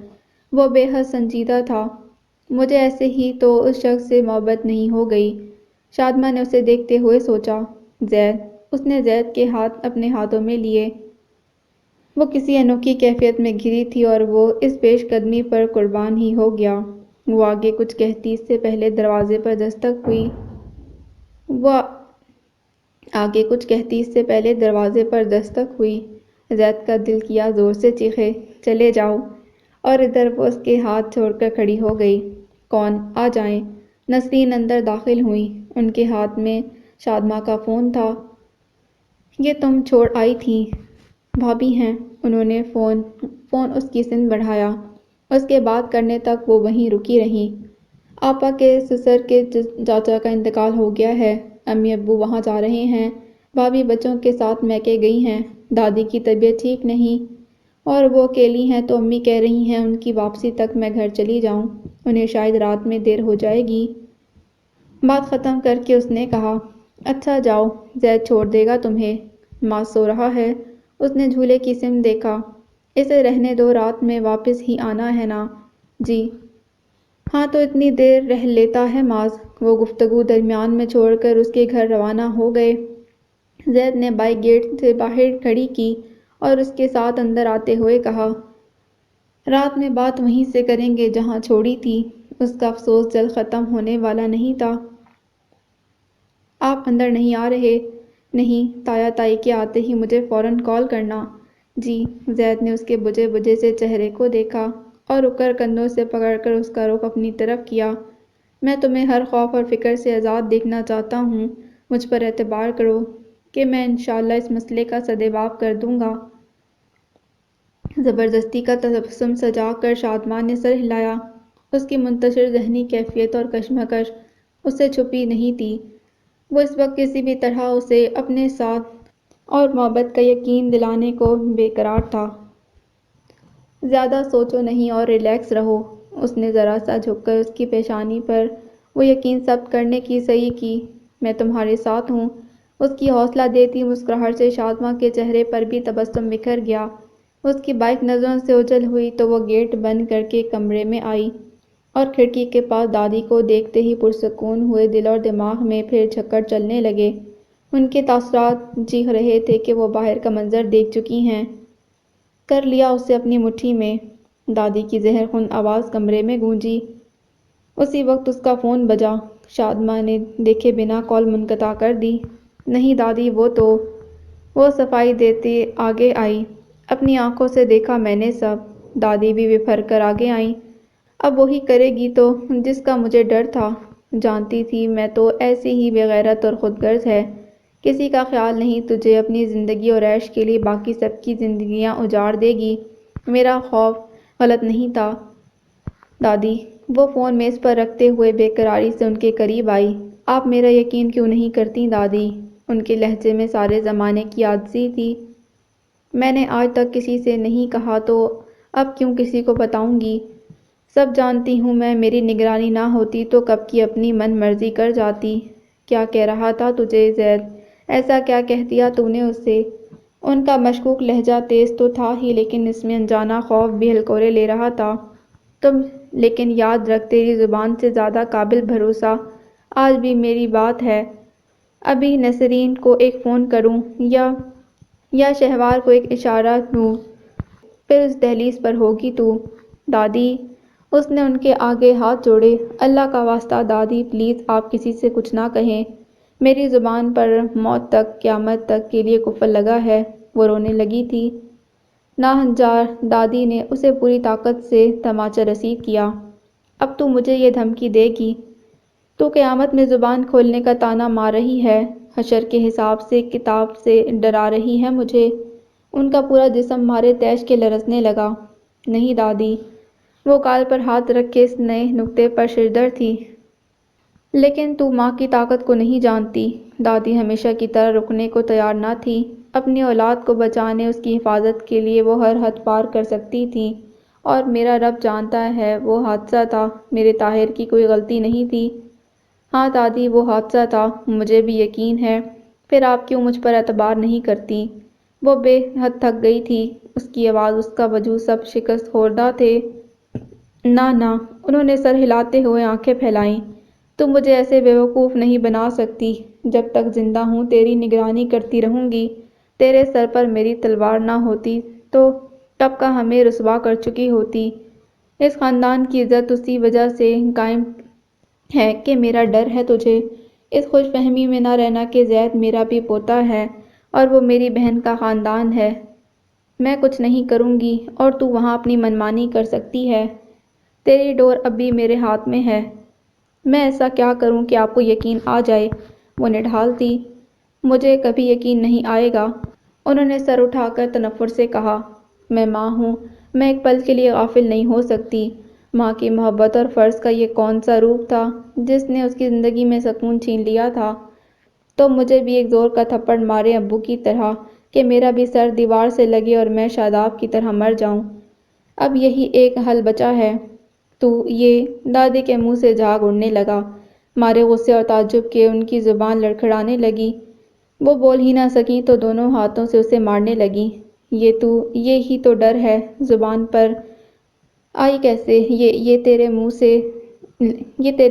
وہ بے حد سنجیدہ تھا۔ مجھے ایسے ہی تو اس شخص سے محبت نہیں ہو گئی۔ شادماں نے اسے دیکھتے ہوئے سوچا۔ زید اس نے زید کے ہاتھ اپنے ہاتھوں میں لیے۔ وہ کسی انوکھی کیفیت میں گھری تھی اور وہ اس پیش قدمی پر قربان ہی ہو گیا۔ وہ آگے کچھ کہتی اس سے پہلے دروازے پر دستک ہوئی۔ زید کا دل کیا زور سے چیخے، چلے جاؤ، اور ادھر وہ اس کے ہاتھ چھوڑ کر کھڑی ہو گئی۔ کون؟ آ جائیں۔ نسرین اندر داخل ہوئیں۔ ان کے ہاتھ میں شادماں کا فون تھا۔ یہ تم چھوڑ آئی تھیں؟ بھابی ہیں۔ انہوں نے فون اس کی سمت بڑھایا۔ اس کے بات کرنے تک وہ وہیں رکی رہیں۔ آپا کے سسر کے چاچا کا انتقال ہو گیا ہے۔ امی ابو وہاں جا رہے ہیں۔ بھابی بچوں کے ساتھ میکے گئی ہیں۔ دادی کی طبیعت ٹھیک نہیں اور وہ اکیلی ہیں تو امی کہہ رہی ہیں ان کی واپسی تک میں گھر چلی جاؤں، انہیں شاید رات میں دیر ہو جائے گی۔ بات ختم کر کے اس نے کہا، اچھا جاؤ، زید چھوڑ دے گا تمہیں، ماں سو رہا ہے۔ اس نے جھولے کی سمت دیکھا۔ اسے رہنے دو، رات میں واپس ہی آنا ہے نا؟ جی ہاں، تو اتنی دیر رہ لیتا ہے معاذ۔ وہ گفتگو درمیان میں چھوڑ کر اس کے گھر روانہ ہو گئے۔ زید نے بائک گیٹ سے باہر کھڑی کی اور اس کے ساتھ اندر آتے ہوئے کہا، رات میں بات وہیں سے کریں گے جہاں چھوڑی تھی۔ اس کا افسوس جلد ختم ہونے والا نہیں تھا۔ آپ اندر نہیں آ رہے؟ نہیں، تایا تائی کے آتے ہی مجھے فوراً کال کرنا۔ جی۔ زید نے اس کے بجھے بجھے سے چہرے کو دیکھا اور رک کر کندھوں سے پکڑ کر اس کا رخ اپنی طرف کیا۔ میں تمہیں ہر خوف اور فکر سے آزاد دیکھنا چاہتا ہوں۔ مجھ پر اعتبار کرو کہ میں انشاءاللہ اس مسئلے کا سدباب کر دوں گا۔ زبردستی کا تبسم سجا کر شادماں نے سر ہلایا۔ اس کی منتشر ذہنی کیفیت اور کشمکش اس سے چھپی نہیں تھی۔ وہ اس وقت کسی بھی طرح اسے اپنے ساتھ اور محبت کا یقین دلانے کو بے قرار تھا۔ زیادہ سوچو نہیں اور ریلیکس رہو۔ اس نے ذرا سا جھک کر اس کی پیشانی پر وہ یقین ثبت کرنے کی سعی کی۔ میں تمہارے ساتھ ہوں۔ اس کی حوصلہ دیتی مسکراہٹ سے شادماں کے چہرے پر بھی تبسم بکھر گیا۔ اس کی بائک نظروں سے اوجھل ہوئی تو وہ گیٹ بند کر کے کمرے میں آئی اور کھڑکی کے پاس دادی کو دیکھتے ہی پرسکون ہوئے دل اور دماغ میں پھر چکر چلنے لگے۔ ان کے تاثرات چیخ رہے تھے کہ وہ باہر کا منظر دیکھ چکی ہیں۔ کر لیا اسے اپنی مٹھی میں۔ دادی کی زہر خون آواز کمرے میں گونجی۔ اسی وقت اس کا فون بجا۔ شادماں نے دیکھے بنا کال منقطع کر دی۔ نہیں دادی، وہ صفائی دیتے آگے آئی۔ اپنی آنکھوں سے دیکھا میں نے سب۔ دادی بھی بفر کر آگے آئیں۔ اب وہی کرے گی تو، جس کا مجھے ڈر تھا۔ جانتی تھی میں تو ایسی ہی بے غیرت اور خود غرض ہے۔ کسی کا خیال نہیں تجھے اپنی زندگی اور عیش کے لیے باقی سب کی زندگیاں اجاڑ دے گی۔ میرا خوف غلط نہیں تھا دادی۔ وہ فون میز پر رکھتے ہوئے بے قراری سے ان کے قریب آئی۔ آپ میرا یقین کیوں نہیں کرتیں دادی؟ ان کے لہجے میں سارے زمانے کی عاجزی تھی۔ میں نے آج تک کسی سے نہیں کہا تو اب کیوں کسی کو بتاؤں گی؟ سب جانتی ہوں میں، میری نگرانی نہ ہوتی تو کب کی اپنی من مرضی کر جاتی۔ کیا کہہ رہا تھا تجھے زید؟ ایسا کیا کہہ دیا تو نے اسے؟ ان کا مشکوک لہجہ تیز تو تھا ہی لیکن اس میں انجانہ خوف بھی ہلکورے لے رہا تھا۔ لیکن یاد رکھ، تیری زبان سے زیادہ قابل بھروسہ آج بھی میری بات ہے۔ ابھی نسرین کو ایک فون کروں یا شہوار کو ایک اشارہ دوں، پھر اس دہلیز پر ہوگی تو۔ دادی، اس نے ان کے آگے ہاتھ جوڑے۔ اللہ کا واسطہ دادی، پلیز آپ کسی سے کچھ نہ کہیں۔ میری زبان پر موت تک، قیامت تک کے لیے قفل لگا ہے۔ وہ رونے لگی تھی۔ ناہنجار دادی نے اسے پوری طاقت سے تمانچہ رسید کیا۔ اب تو مجھے یہ دھمکی دے گی؟ تو قیامت میں زبان کھولنے کا طعنہ مار رہی ہے، حشر کے حساب سے، کتاب سے ڈرا رہی ہے مجھے۔ ان کا پورا جسم مارے تیش کے لرزنے لگا۔ نہیں دادی۔ وہ گال پر ہاتھ رکھ کے اس نئے نکتے پر ششدر تھی۔ لیکن تو ماں کی طاقت کو نہیں جانتی۔ دادی ہمیشہ کی طرح رکنے کو تیار نہ تھی۔ اپنی اولاد کو بچانے، اس کی حفاظت کے لیے وہ ہر حد پار کر سکتی تھیں، اور میرا رب جانتا ہے وہ حادثہ تھا، میرے طاہر کی کوئی غلطی نہیں تھی۔ ہاں دادی، وہ حادثہ تھا، مجھے بھی یقین ہے، پھر آپ کیوں مجھ پر اعتبار نہیں کرتیں؟ وہ بے حد تھک گئی تھی۔ اس کی آواز، اس کا وجود سب شکست خوردہ تھے۔ نہ، انہوں نے سر ہلاتے ہوئے آنکھیں پھیلائیں۔ تم مجھے ایسے بیوقوف نہیں بنا سکتی۔ جب تک زندہ ہوں تیری نگرانی کرتی رہوں گی۔ تیرے سر پر میری تلوار نہ ہوتی تو کب کا ہمیں رسوا کر چکی ہوتی۔ اس خاندان کی عزت اسی وجہ سے قائم ہے کہ میرا ڈر ہے تجھے۔ اس خوش فہمی میں نہ رہنا کہ زید میرا بھی پوتا ہے اور وہ میری بہن کا خاندان ہے۔ میں کچھ نہیں کروں گی اور تو وہاں اپنی منمانی کر سکتی ہے۔ تیری ڈور اب بھی میرے ہاتھ میں ہے۔ میں ایسا کیا کروں کہ آپ کو یقین آ جائے؟ وہ نڈھال تھی۔ مجھے کبھی یقین نہیں آئے گا۔ انہوں نے سر اٹھا کر تنفر سے کہا، میں ماں ہوں، میں ایک پل کے لیے غافل نہیں ہو سکتی۔ ماں کی محبت اور فرض کا یہ کون سا روپ تھا جس نے اس کی زندگی میں سکون چھین لیا تھا؟ تو مجھے بھی ایک زور کا تھپڑ مارے ابو کی طرح کہ میرا بھی سر دیوار سے لگے اور میں شاداب کی طرح مر جاؤں۔ اب یہی ایک حل بچا ہے۔ تو یہ دادی کے منہ سے جھاگ اڑنے لگا۔ مارے غصے اور تعجب کے ان کی زبان لڑکھڑانے لگی۔ وہ بول ہی نہ سکیں تو دونوں ہاتھوں سے اسے مارنے لگیں۔ یہ ہی تو ڈر ہے زبان پر آئی کیسے؟ یہ تیرے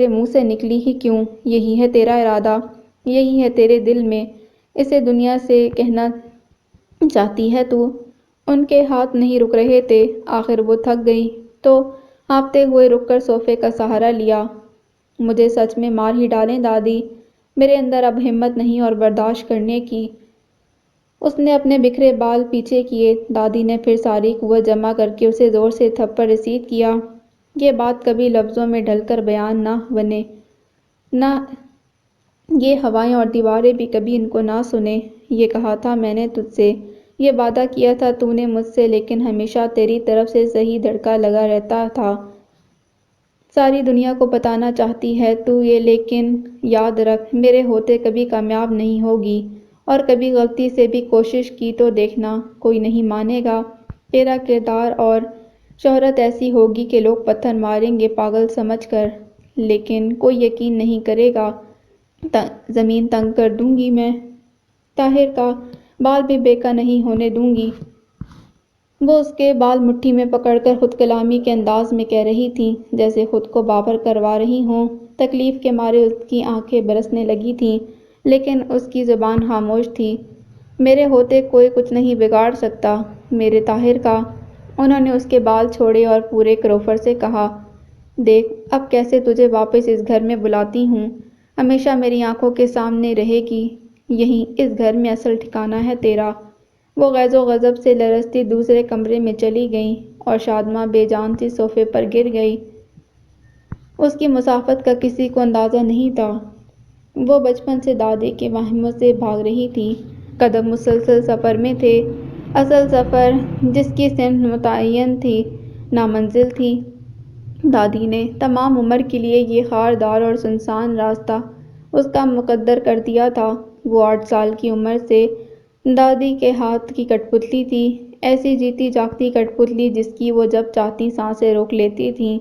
منہ سے نکلی ہی کیوں؟ یہی ہے تیرا ارادہ، یہی ہے تیرے دل میں، اسے دنیا سے کہنا چاہتی ہے تو؟ ان کے ہاتھ نہیں رک رہے تھے۔ آخر وہ تھک گئی تو ہانپتے ہوئے رک کر صوفے کا سہارا لیا۔ مجھے سچ میں مار ہی ڈالیں دادی، میرے اندر اب ہمت نہیں اور برداشت کرنے کی۔ اس نے اپنے بکھرے بال پیچھے کیے۔ دادی نے پھر ساری قوت جمع کر کے اسے زور سے تھپڑ رسید کیا۔ یہ بات کبھی لفظوں میں ڈھل کر بیان نہ بنے، نہ یہ ہوائیں اور دیواریں بھی کبھی ان کو نہ سنیں۔ یہ کہا تھا میں نے تجھ سے، یہ وعدہ کیا تھا تو نے مجھ سے، لیکن ہمیشہ تیری طرف سے صحیح دھڑکا لگا رہتا تھا۔ ساری دنیا کو بتانا چاہتی ہے تو یہ، لیکن یاد رکھ میرے ہوتے کبھی کامیاب نہیں ہوگی، اور کبھی غلطی سے بھی کوشش کی تو دیکھنا کوئی نہیں مانے گا۔ تیرا کردار اور شہرت ایسی ہوگی کہ لوگ پتھر ماریں گے پاگل سمجھ کر، لیکن کوئی یقین نہیں کرے گا۔ زمین تنگ کر دوں گی میں، طاہر کا بال بھی بیکا نہیں ہونے دوں گی۔ وہ اس کے بال مٹھی میں پکڑ کر خود کلامی کے انداز میں کہہ رہی تھی، جیسے خود کو بابر کروا رہی ہوں۔ تکلیف کے مارے اس کی آنکھیں برسنے لگی تھیں، لیکن اس کی زبان خاموش تھی۔ میرے ہوتے کوئی کچھ نہیں بگاڑ سکتا میرے طاہر کا۔ انہوں نے اس کے بال چھوڑے اور پورے کروفر سے کہا، دیکھ اب کیسے تجھے واپس اس گھر میں بلاتی ہوں، ہمیشہ میری آنکھوں کے سامنے رہے گی، یہیں اس گھر میں اصل ٹھکانہ ہے تیرا۔ وہ غیظ و غضب سے لرزتی دوسرے کمرے میں چلی گئیں اور شادماں بے جان سی صوفے پر گر گئی۔ اس کی مسافت کا کسی کو اندازہ نہیں تھا۔ وہ بچپن سے دادی کے واہموں سے بھاگ رہی تھی۔ قدم مسلسل سفر میں تھے، اصل سفر جس کی سمت متعین تھی، نامنزل تھی۔ دادی نے تمام عمر کے لیے یہ خاردار اور سنسان راستہ اس کا مقدر کر دیا تھا۔ وہ 8 سال کی عمر سے دادی کے ہاتھ کی کٹ پتلی تھی، ایسی جیتی جاگتی کٹ پتلی جس کی وہ جب چاہتی سانسیں روک لیتی تھیں،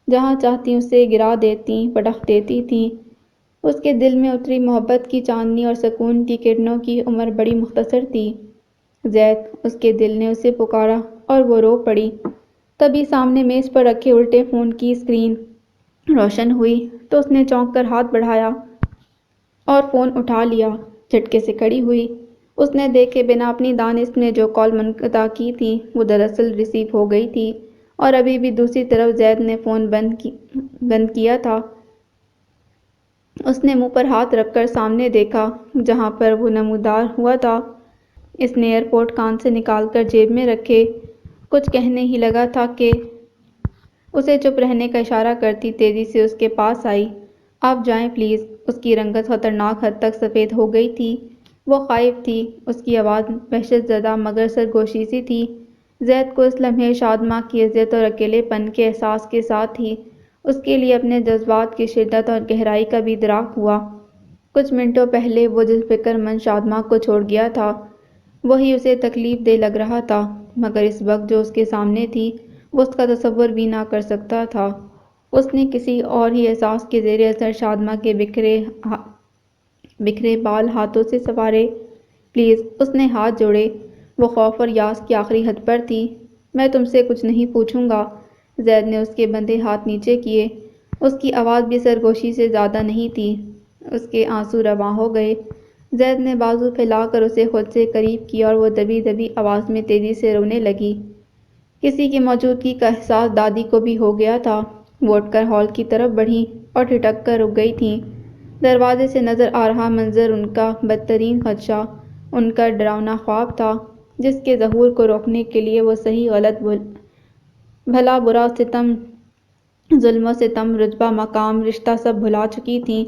جہاں چاہتی اسے گرا دیتی، پٹخ دیتی تھیں۔ اس کے دل میں اتری محبت کی چاندنی اور سکون کی کرنوں کی عمر بڑی مختصر تھی۔ زید، اس کے دل نے اسے پکارا اور وہ رو پڑی۔ تبھی سامنے میز پر رکھے الٹے فون کی اسکرین روشن ہوئی تو اس نے چونک کر ہاتھ بڑھایا اور فون اٹھا لیا۔ جھٹکے سے کھڑی ہوئی۔ اس نے دیکھے بنا اپنی دانست نے جو کال منقطع کی تھی وہ دراصل ریسیو ہو گئی تھی، اور ابھی بھی دوسری طرف زید نے فون بند کیا تھا۔ اس نے منہ پر ہاتھ رکھ کر سامنے دیکھا جہاں پر وہ نمودار ہوا تھا۔ اس نے ایئرپورٹ کان سے نکال کر جیب میں رکھے۔ کچھ کہنے ہی لگا تھا کہ اسے چپ رہنے کا اشارہ کرتی تیزی سے اس کے پاس آئی۔ آپ جائیں پلیز۔ اس کی رنگت خطرناک حد تک سفید ہو گئی تھی۔ وہ خائف تھی۔ اس کی آواز وحشت زدہ مگر سرگوشی سی تھی۔ زید کو اس لمحے شادماں کی اذیت اور اکیلے پن کے احساس کے ساتھ ہی اس کے لیے اپنے جذبات کی شدت اور گہرائی کا بھی ادراک ہوا۔ کچھ منٹوں پہلے وہ جس فکر مند شادماں کو چھوڑ گیا تھا وہی اسے تکلیف دہ لگ رہا تھا، مگر اس وقت جو اس کے سامنے تھی وہ اس کا تصور بھی نہ کر سکتا تھا۔ اس نے کسی اور ہی احساس کے زیر اثر شادماں کے بکھرے بال ہاتھوں سے سنوارے۔ پلیز، اس نے ہاتھ جوڑے۔ وہ خوف اور یاس کی آخری حد پر تھی۔ میں تم سے کچھ نہیں پوچھوں گا۔ زید نے اس کے بندھے ہاتھ نیچے کیے۔ اس کی آواز بھی سرگوشی سے زیادہ نہیں تھی۔ اس کے آنسو رواں ہو گئے۔ زید نے بازو پھیلا کر اسے خود سے قریب کیا اور وہ دبی دبی آواز میں تیزی سے رونے لگی۔ کسی کی موجودگی کا احساس دادی کو بھی ہو گیا تھا۔ وہ اٹھ کر ہال کی طرف بڑھیں اور ٹھٹک کر رک گئی تھیں۔ دروازے سے نظر آ رہا منظر ان کا بدترین خدشہ، ان کا ڈراؤنا خواب تھا، جس کے ظہور کو روکنے کے لیے وہ صحیح غلط، بھلا برا، ستم ظلم و ستم، رتبہ مقام رشتہ سب بھلا چکی تھیں۔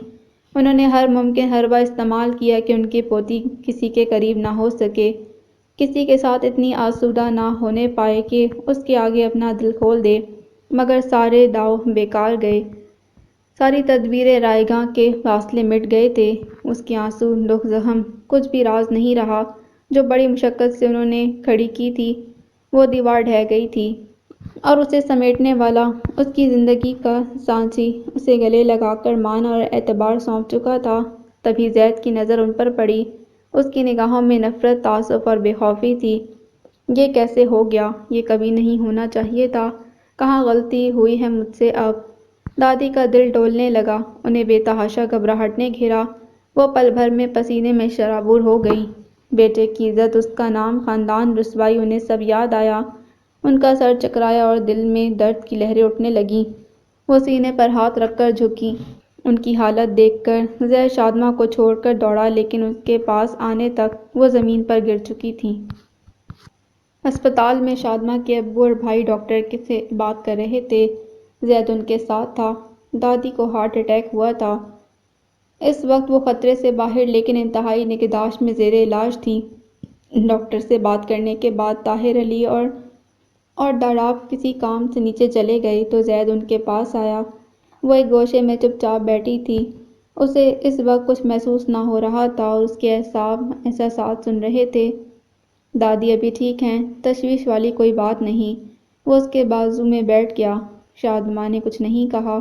انہوں نے ہر ممکن حربہ استعمال کیا کہ ان کی پوتی کسی کے قریب نہ ہو سکے، کسی کے ساتھ اتنی آسودہ نہ ہونے پائے کہ اس کے آگے اپنا دل کھول دے، مگر سارے داؤ بیکار گئے۔ ساری تدبیریں رائے گاں کے فاصلے مٹ گئے تھے۔ اس کے آنسو، دکھ، زخم، کچھ بھی راز نہیں رہا۔ جو بڑی مشقت سے انہوں نے کھڑی کی تھی، وہ دیوار ڈھہ گئی تھی، اور اسے سمیٹنے والا، اس کی زندگی کا سانچی، اسے گلے لگا کر مان اور اعتبار سونپ چکا تھا۔ تبھی زید کی نظر ان پر پڑی۔ اس کی نگاہوں میں نفرت، تعصب اور بے خوفی تھی۔ یہ کیسے ہو گیا؟ یہ کبھی نہیں ہونا چاہیے تھا۔ کہاں غلطی ہوئی ہے مجھ سے اب؟ دادی کا دل ڈولنے لگا۔ انہیں بے تحاشا گھبراہٹ نے گھیرا۔ وہ پل بھر میں پسینے میں شرابور ہو گئیں۔ بیٹے کی عزت، اس کا نام، خاندان، رسوائی، انہیں سب یاد آیا۔ ان کا سر چکرایا اور دل میں درد کی لہریں اٹھنے لگیں۔ وہ سینے پر ہاتھ رکھ کر جھکی۔ ان کی حالت دیکھ کر زید شادماں کو چھوڑ کر دوڑا، لیکن اس کے پاس آنے تک وہ زمین پر گر چکی تھیں۔ ہسپتال میں شادماں کے ابو اور بھائی ڈاکٹر سے بات کر رہے تھے۔ زید ان کے ساتھ تھا۔ دادی کو ہارٹ اٹیک ہوا تھا۔ اس وقت وہ خطرے سے باہر لیکن انتہائی نگہداشت میں زیر علاج تھیں۔ ڈاکٹر سے بات کرنے کے بعد طاہر علی اور ڈاڑاب کسی کام سے نیچے چلے گئے تو زید ان کے پاس آیا۔ وہ ایک گوشے میں چپ چاپ بیٹھی تھی۔ اسے اس وقت کچھ محسوس نہ ہو رہا تھا اور اس کے احساسات سن رہے تھے۔ دادی ابھی ٹھیک ہیں، تشویش والی کوئی بات نہیں۔ وہ اس کے بازو میں بیٹھ گیا۔ شادماں نے کچھ نہیں کہا۔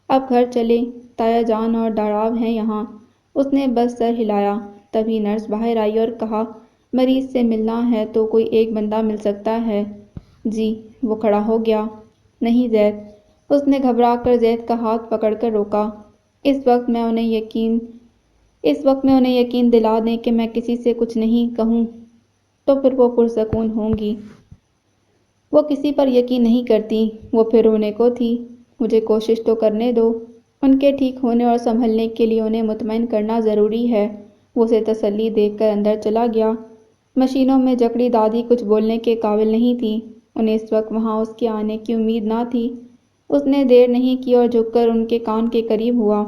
اب گھر چلیں، تایا جان اور ڈاڑاب ہیں یہاں۔ اس نے بس سر ہلایا۔ تبھی نرس باہر آئی اور کہا، مریض سے ملنا ہے تو کوئی ایک بندہ مل سکتا ہے؟ جی۔ وہ کھڑا ہو گیا۔ نہیں زید۔ اس نے گھبرا کر زید کا ہاتھ پکڑ کر روکا۔ اس وقت میں انہیں یقین دلا دیں کہ میں کسی سے کچھ نہیں کہوں تو پھر وہ پرسکون ہوں گی۔ وہ کسی پر یقین نہیں کرتی۔ وہ پھر رونے کو تھی۔ مجھے کوشش تو کرنے دو۔ ان کے ٹھیک ہونے اور سنبھلنے کے لیے انہیں مطمئن کرنا ضروری ہے۔ وہ اسے تسلی دے کر اندر چلا گیا۔ مشینوں میں جکڑی دادی کچھ بولنے کے قابل نہیں تھی۔ انہیں اس وقت وہاں اس کے آنے کی امید نہ تھی۔ اس نے دیر نہیں کی اور جھک کر ان کے کان کے قریب ہوا۔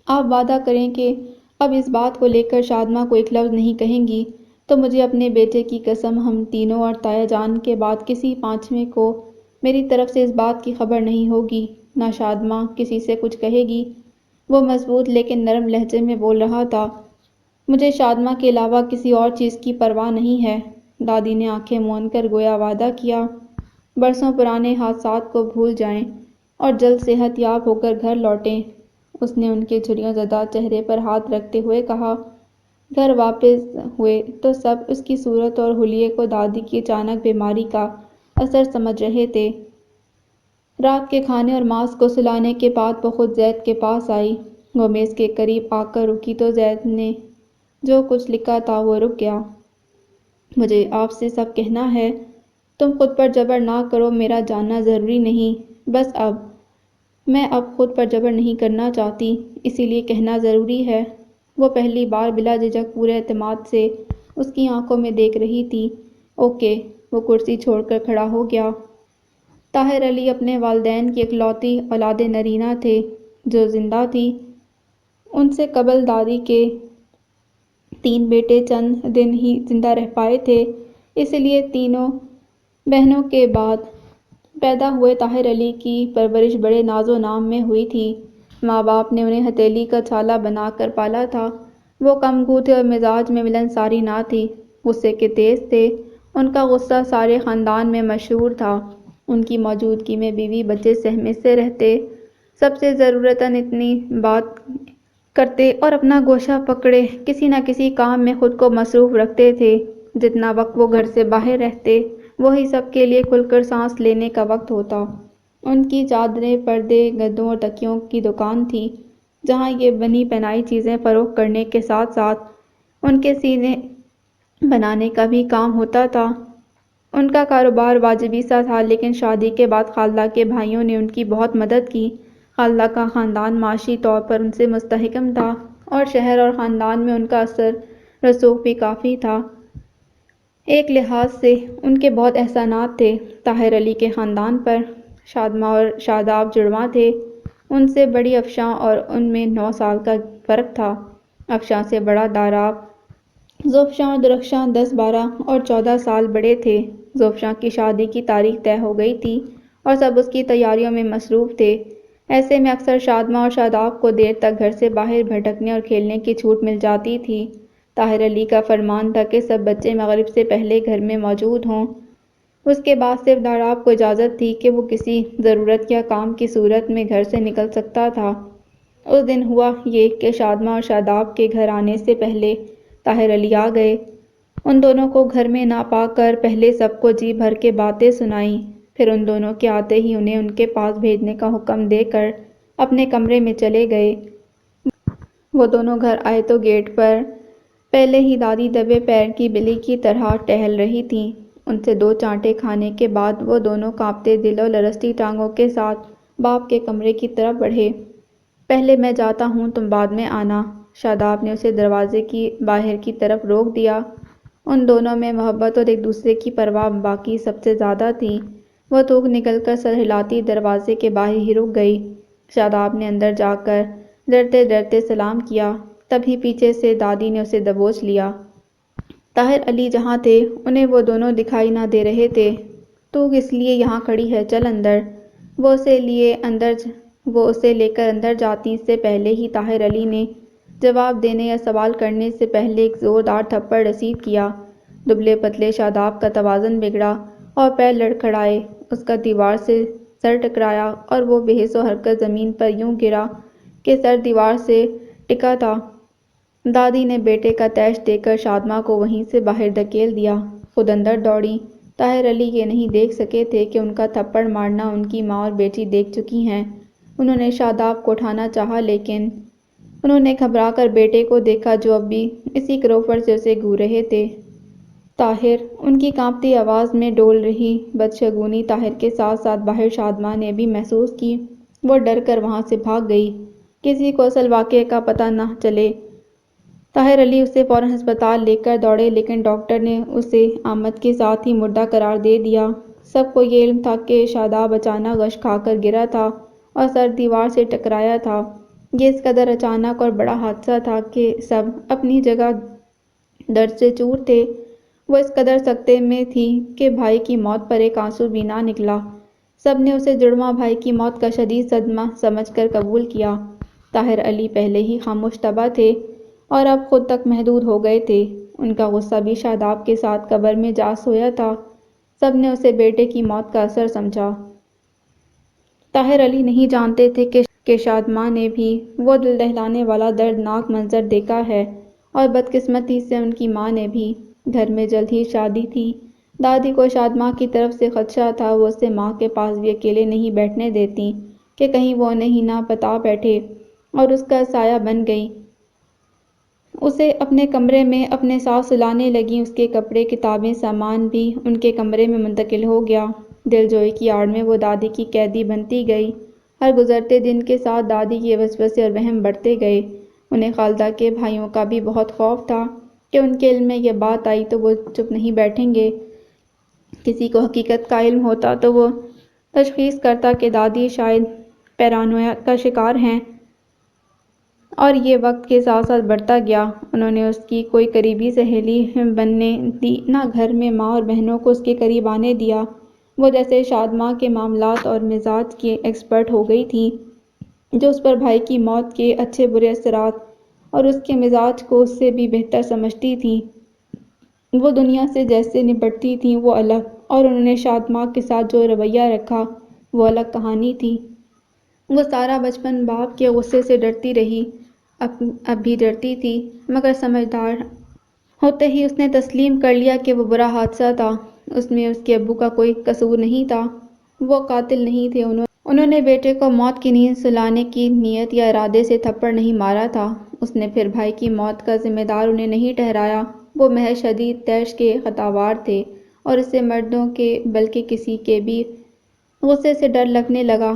آپ وعدہ کریں کہ اب اس بات کو لے کر شادماں کو ایک لفظ نہیں کہیں گی تو مجھے اپنے بیٹے کی قسم ہم تینوں اور تایا جان کے بعد کسی پانچویں کو میری طرف سے اس بات کی خبر نہیں ہوگی، نہ شادماں کسی سے کچھ کہے گی۔ وہ مضبوط لیکن نرم لہجے میں بول رہا تھا۔ مجھے شادماں کے علاوہ کسی اور چیز کی پرواہ نہیں ہے۔ دادی نے آنکھیں موند کر گویا وعدہ کیا، برسوں پرانے حادثات کو بھول جائیں اور جلد صحت یاب ہو کر گھر لوٹیں۔ اس نے ان کے جھریوں زدہ چہرے پر ہاتھ رکھتے ہوئے کہا۔ گھر واپس ہوئے تو سب اس کی صورت اور حلیے کو دادی کی اچانک بیماری کا اثر سمجھ رہے تھے۔ رات کے کھانے اور ماس کو سلانے کے بعد وہ خود زید کے پاس آئی۔ وہ میز کے قریب آ کر رکی تو زید نے جو کچھ لکھا تھا وہ رک گیا۔ مجھے آپ سے سب کہنا ہے۔ تم خود پر جبر نہ کرو، میرا جاننا ضروری نہیں۔ بس میں اب خود پر جبر نہیں کرنا چاہتی، اسی لیے کہنا ضروری ہے۔ وہ پہلی بار بلا جھجک پورے اعتماد سے اس کی آنکھوں میں دیکھ رہی تھی۔ اوکے۔ وہ کرسی چھوڑ کر کھڑا ہو گیا۔ طاہر علی اپنے والدین کی اکلوتی اولاد نرینہ تھے جو زندہ تھی۔ ان سے قبل دادی کے 3 بیٹے چند دن ہی زندہ رہ پائے تھے، اس لیے تینوں بہنوں کے بعد پیدا ہوئے طاہر علی کی پرورش بڑے ناز و نام میں ہوئی تھی۔ ماں باپ نے انہیں ہتھیلی کا چھالا بنا کر پالا تھا۔ وہ کم گو تھے اور مزاج میں ملنساری نہ تھی۔ غصے کے تیز تھے۔ ان کا غصہ سارے خاندان میں مشہور تھا۔ ان کی موجودگی میں بیوی بچے سہمے سے رہتے، سب سے ضرورتاً اتنی بات کرتے اور اپنا گوشہ پکڑے کسی نہ کسی کام میں خود کو مصروف رکھتے تھے۔ جتنا وقت وہ گھر سے باہر رہتے، وہی سب کے لیے کھل کر سانس لینے کا وقت ہوتا۔ ان کی چادریں، پردے، گدوں اور تکیوں کی دکان تھی، جہاں یہ بنی بنائی چیزیں فروخت کرنے کے ساتھ ساتھ ان کے سینے بنانے کا بھی کام ہوتا تھا۔ ان کا کاروبار واجبی سا تھا، لیکن شادی کے بعد خالہ کے بھائیوں نے ان کی بہت مدد کی۔ خالہ کا خاندان معاشی طور پر ان سے مستحکم تھا اور شہر اور خاندان میں ان کا اثر رسوخ بھی کافی تھا۔ ایک لحاظ سے ان کے بہت احسانات تھے طاہر علی کے خاندان پر۔ شادماں اور شاداب جڑواں تھے، ان سے بڑی افشاں اور ان میں 9 سال کا فرق تھا۔ افشاں سے بڑا داراب۔ زوفشاں اور درخشاں 10، 12 اور 14 سال بڑے تھے۔ زوفشاں کی شادی کی تاریخ طے ہو گئی تھی اور سب اس کی تیاریوں میں مصروف تھے۔ ایسے میں اکثر شادماں اور شاداب کو دیر تک گھر سے باہر بھٹکنے اور کھیلنے کی چھوٹ مل جاتی تھی۔ طاہر علی کا فرمان تھا کہ سب بچے مغرب سے پہلے گھر میں موجود ہوں۔ اس کے بعد صرف داراب کو اجازت تھی کہ وہ کسی ضرورت یا کام کی صورت میں گھر سے نکل سکتا تھا۔ اس دن ہوا یہ کہ شادماں اور شاداب کے گھر آنے سے پہلے طاہر علی آ گئے۔ ان دونوں کو گھر میں نہ پا کر پہلے سب کو جی بھر کے باتیں سنائیں، پھر ان دونوں کے آتے ہی انہیں ان کے پاس بھیجنے کا حکم دے کر اپنے کمرے میں چلے گئے۔ وہ دونوں گھر آئے تو گیٹ پر پہلے ہی دادی دبے پیر کی بلی کی طرح ٹہل رہی تھیں۔ ان سے 2 چانٹے کھانے کے بعد وہ دونوں کانپتے دل اور لرزتی ٹانگوں کے ساتھ باپ کے کمرے کی طرف بڑھے۔ پہلے میں جاتا ہوں، تم بعد میں آنا۔ شاداب نے اسے دروازے کی باہر کی طرف روک دیا۔ ان دونوں میں محبت اور ایک دوسرے کی پرواہ باقی سب سے زیادہ تھی۔ وہ تھوک نکل کر سر ہلاتی دروازے کے باہر ہی رک گئی۔ شاداب نے اندر جا کر ڈرتے ڈرتے سلام کیا، تبھی پیچھے سے دادی نے اسے دبوچ لیا۔ طاہر علی جہاں تھے انہیں وہ دونوں دکھائی نہ دے رہے تھے۔ تو کس لیے یہاں کھڑی ہے، چل اندر۔ وہ اسے لے کر اندر جاتی سے پہلے ہی طاہر علی نے جواب دینے یا سوال کرنے سے پہلے ایک زوردار تھپڑ رسید کیا۔ دبلے پتلے شاداب کا توازن بگڑا اور پیر لڑکھڑائے، اس کا دیوار سے سر ٹکرایا اور وہ بے حس و حرکت زمین پر یوں گرا کہ سر دیوار سے ٹکا تھا۔ دادی نے بیٹے کا تیش دیکھ کر شادماں کو وہیں سے باہر دھکیل دیا، خود اندر دوڑیں۔ طاہر علی یہ نہیں دیکھ سکے تھے کہ ان کا تھپڑ مارنا ان کی ماں اور بیٹی دیکھ چکی ہیں۔ انہوں نے شاداب کو اٹھانا چاہا، لیکن انہوں نے گھبرا کر بیٹے کو دیکھا جو اب بھی اسی کروپھڑ سے اسے گھور رہے تھے۔ طاہر! ان کی کانپتی آواز میں ڈول رہی بدشگونی طاہر کے ساتھ ساتھ باہر شادماں نے بھی محسوس کی۔ وہ ڈر کر وہاں سے بھاگ گئی، کسی کو اصل واقعے کا پتہ نہ چلے۔ طاہر علی اسے فوراً ہسپتال لے کر دوڑے، لیکن ڈاکٹر نے اسے آمد کے ساتھ ہی مردہ قرار دے دیا۔ سب کو یہ علم تھا کہ شاداب اچانک غش کھا کر گرا تھا اور سر دیوار سے ٹکرایا تھا۔ یہ اس قدر اچانک اور بڑا حادثہ تھا کہ سب اپنی جگہ درد سے چور تھے۔ وہ اس قدر سکتے میں تھی کہ بھائی کی موت پر ایک آنسو بھی نہ نکلا۔ سب نے اسے جڑواں بھائی کی موت کا شدید صدمہ سمجھ کر قبول کیا۔ طاہر علی پہلے ہی خاموش طبع تھے اور اب خود تک محدود ہو گئے تھے۔ ان کا غصہ بھی شاداب کے ساتھ قبر میں جا سویا تھا۔ سب نے اسے بیٹے کی موت کا اثر سمجھا۔ طاہر علی نہیں جانتے تھے کہ شادماں نے بھی وہ دل دہلانے والا دردناک منظر دیکھا ہے، اور بدقسمتی سے ان کی ماں نے بھی۔ گھر میں جلد ہی شادی تھی۔ دادی کو شادماں کی طرف سے خدشہ تھا، وہ اسے ماں کے پاس بھی اکیلے نہیں بیٹھنے دیتیں کہ کہیں وہ انہیں ہی نہ بتا بیٹھے اور اس کا سایہ بن گئی۔ اسے اپنے کمرے میں اپنے ساتھ سلانے لگیں۔ اس کے کپڑے، کتابیں، سامان بھی ان کے کمرے میں منتقل ہو گیا۔ دل جوئی کی آڑ میں وہ دادی کی قیدی بنتی گئی۔ ہر گزرتے دن کے ساتھ دادی کے وسوسے اور وہم بڑھتے گئے۔ انہیں خالدہ کے بھائیوں کا بھی بہت خوف تھا کہ ان کے علم میں یہ بات آئی تو وہ چپ نہیں بیٹھیں گے۔ کسی کو حقیقت کا علم ہوتا تو وہ تشخیص کرتا کہ دادی شاید پیرانویا کا شکار ہیں، اور یہ وقت کے ساتھ ساتھ بڑھتا گیا۔ انہوں نے اس کی کوئی قریبی سہیلی بننے دی، نہ گھر میں ماں اور بہنوں کو اس کے قریب آنے دیا۔ وہ جیسے شادماں کے معاملات اور مزاج کی ایکسپرٹ ہو گئی تھی، جو اس پر بھائی کی موت کے اچھے برے اثرات اور اس کے مزاج کو اس سے بھی بہتر سمجھتی تھیں۔ وہ دنیا سے جیسے نپٹتی تھیں وہ الگ، اور انہوں نے شادماں کے ساتھ جو رویہ رکھا وہ الگ کہانی تھی۔ وہ سارا بچپن باپ کے غصے سے ڈرتی رہی، اب بھی ڈرتی تھی، مگر سمجھدار ہوتے ہی اس نے تسلیم کر لیا کہ وہ برا حادثہ تھا، اس میں اس کے ابو کا کوئی قصور نہیں تھا، وہ قاتل نہیں تھے۔ انہوں نے بیٹے کو موت کی نیند سلانے کی نیت یا ارادے سے تھپڑ نہیں مارا تھا۔ اس نے پھر بھائی کی موت کا ذمہ دار انہیں نہیں ٹھہرایا۔ وہ محض شدید طیش کے خطاوار تھے اور اسے مردوں کے بلکہ کسی کے بھی غصے سے ڈر لگنے لگا۔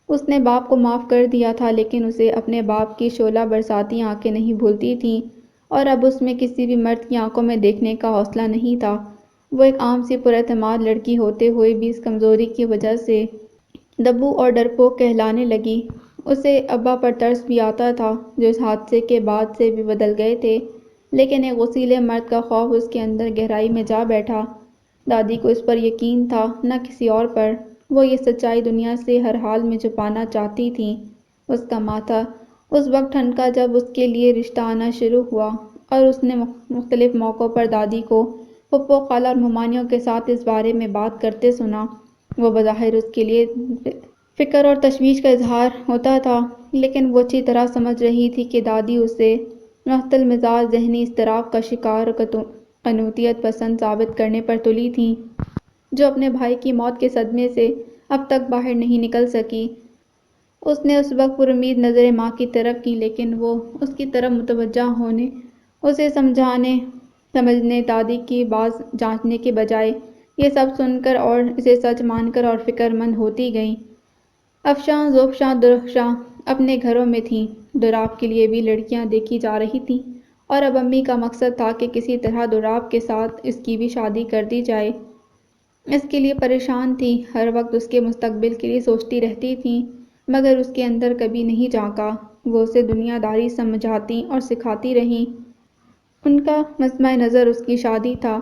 اس نے باپ کو معاف کر دیا تھا لیکن اسے اپنے باپ کی شعلہ برساتی آنکھیں نہیں بھولتی تھیں اور اب اس میں کسی بھی مرد کی آنکھوں میں دیکھنے کا حوصلہ نہیں تھا۔ وہ ایک عام سی پراعتماد لڑکی ہوتے ہوئے بھی اس کمزوری کی وجہ سے دبو اور ڈرپوک کہلانے لگی۔ اسے ابا پر ترس بھی آتا تھا جو اس حادثے کے بعد سے بھی بدل گئے تھے، لیکن ایک غسیلے مرد کا خوف اس کے اندر گہرائی میں جا بیٹھا۔ دادی کو اس پر یقین تھا نہ کسی اور پر۔ وہ یہ سچائی دنیا سے ہر حال میں چھپانا چاہتی تھیں۔ اس کا ماتھا اس وقت ٹھنکا جب اس کے لیے رشتہ آنا شروع ہوا اور اس نے مختلف موقعوں پر دادی کو پھپھو، خالہ اور ممانیوں کے ساتھ اس بارے میں بات کرتے سنا۔ وہ بظاہر اس کے لیے فکر اور تشویش کا اظہار ہوتا تھا، لیکن وہ اچھی طرح سمجھ رہی تھی کہ دادی اسے معطل مزاج، ذہنی اضطراب کا شکار اور قنوعیت پسند ثابت کرنے پر تلی تھیں، جو اپنے بھائی کی موت کے صدمے سے اب تک باہر نہیں نکل سکی۔ اس نے اس وقت پر امید نظریں ماں کی طرف کی، لیکن وہ اس کی طرف متوجہ ہونے، اسے سمجھنے، دادی کی بات جانچنے کے بجائے یہ سب سن کر اور اسے سچ مان کر اور فکر مند ہوتی گئیں۔ افشاں زوفشاں درخشاں اپنے گھروں میں تھیں۔ دوراب کے لیے بھی لڑکیاں دیکھی جا رہی تھیں اور اب امی کا مقصد تھا کہ کسی طرح دوراب کے ساتھ اس کی بھی شادی کر دی جائے۔ اس کے لیے پریشان تھی، ہر وقت اس کے مستقبل کے لیے سوچتی رہتی تھیں، مگر اس کے اندر کبھی نہیں جھانکا۔ وہ اسے دنیا داری سمجھاتی اور سکھاتی رہیں۔ ان کا مسمع نظر اس کی شادی تھا،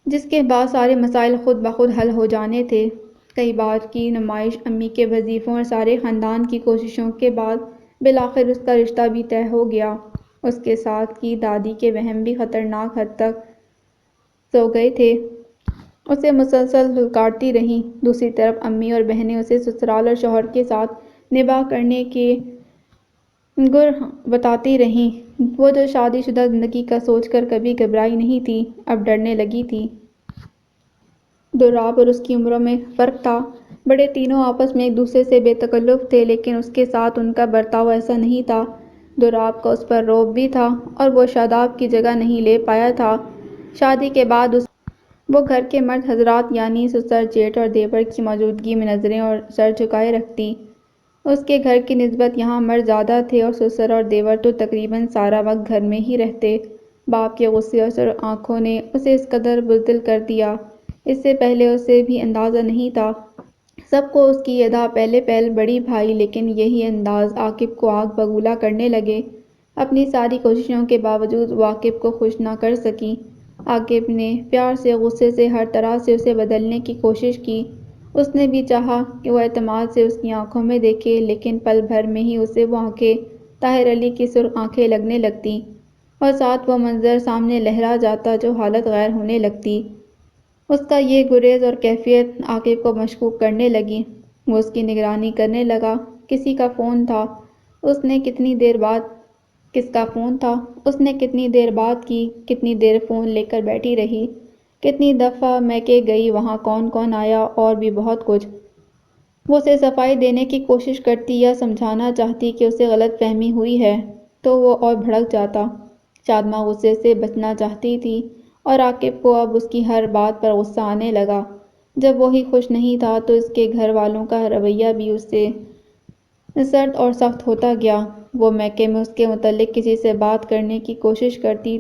جس کے بعد سارے مسائل خود بخود حل ہو جانے تھے۔ کئی بار کی نمائش، امی کے وظیفوں اور سارے خاندان کی کوششوں کے بعد بالآخر اس کا رشتہ بھی طے ہو گیا۔ اس کے ساتھ کی دادی کے وہم بھی خطرناک حد تک سو گئے تھے۔ اسے مسلسل دھلکارتی رہیں۔ دوسری طرف امی اور بہنیں اسے سسرال اور شوہر کے ساتھ نباہ کرنے کے گر بتاتی رہیں۔ وہ جو شادی شدہ زندگی کا سوچ کر کبھی گھبرائی نہیں تھی، اب ڈرنے لگی تھی۔ دوراب اور اس کی عمروں میں فرق تھا۔ بڑے تینوں آپس میں ایک دوسرے سے بے تکلف تھے، لیکن اس کے ساتھ ان کا برتاؤ ایسا نہیں تھا۔ دوراب کا اس پر رعب بھی تھا اور وہ شاداب کی جگہ نہیں لے پایا تھا۔ شادی کے بعد وہ گھر کے مرد حضرات یعنی سسر، جیٹھ اور دیور کی موجودگی میں نظریں اور سر جھکائے رکھتی۔ اس کے گھر کی نسبت یہاں مرد زیادہ تھے اور سسر اور دیور تو تقریباً سارا وقت گھر میں ہی رہتے۔ باپ کے غصے اور سرخ آنکھوں نے اسے اس قدر بزدل کر دیا، اس سے پہلے اسے بھی اندازہ نہیں تھا۔ سب کو اس کی ادا پہلے پہل بڑی بھائی، لیکن یہی انداز عاقب کو آگ بگولا کرنے لگے۔ اپنی ساری کوششوں کے باوجود وہ عاقب کو خوش نہ کر سکی۔ عاقب نے پیار سے، غصے سے، ہر طرح سے اسے بدلنے کی کوشش کی۔ اس نے بھی چاہا کہ وہ اعتماد سے اس کی آنکھوں میں دیکھے، لیکن پل بھر میں ہی اسے وہ آنکھیں طاہر علی کی سرخ آنکھیں لگنے لگتیں اور ساتھ وہ منظر سامنے لہرا جاتا جو حالت غیر ہونے لگتی۔ اس کا یہ گریز اور کیفیت عاقب کو مشکوک کرنے لگی۔ وہ اس کی نگرانی کرنے لگا۔ کسی کا فون تھا؟ اس نے کتنی دیر بعد کس کا فون تھا؟ اس نے کتنی دیر بات کی؟ کتنی دیر فون لے کر بیٹھی رہی؟ کتنی دفعہ میکے گئی؟ وہاں کون کون آیا؟ اور بھی بہت کچھ۔ وہ اسے صفائی دینے کی کوشش کرتی یا سمجھانا چاہتی کہ اسے غلط فہمی ہوئی ہے، تو وہ اور بھڑک جاتا۔ شادماں غصے سے بچنا چاہتی تھی اور عاقب کو اب اس کی ہر بات پر غصہ آنے لگا۔ جب وہی خوش نہیں تھا تو اس کے گھر والوں کا رویہ بھی اس سے سرد اور سخت ہوتا گیا۔ وہ میکے میں اس کے متعلق کسی سے بات کرنے کی کوشش کرتی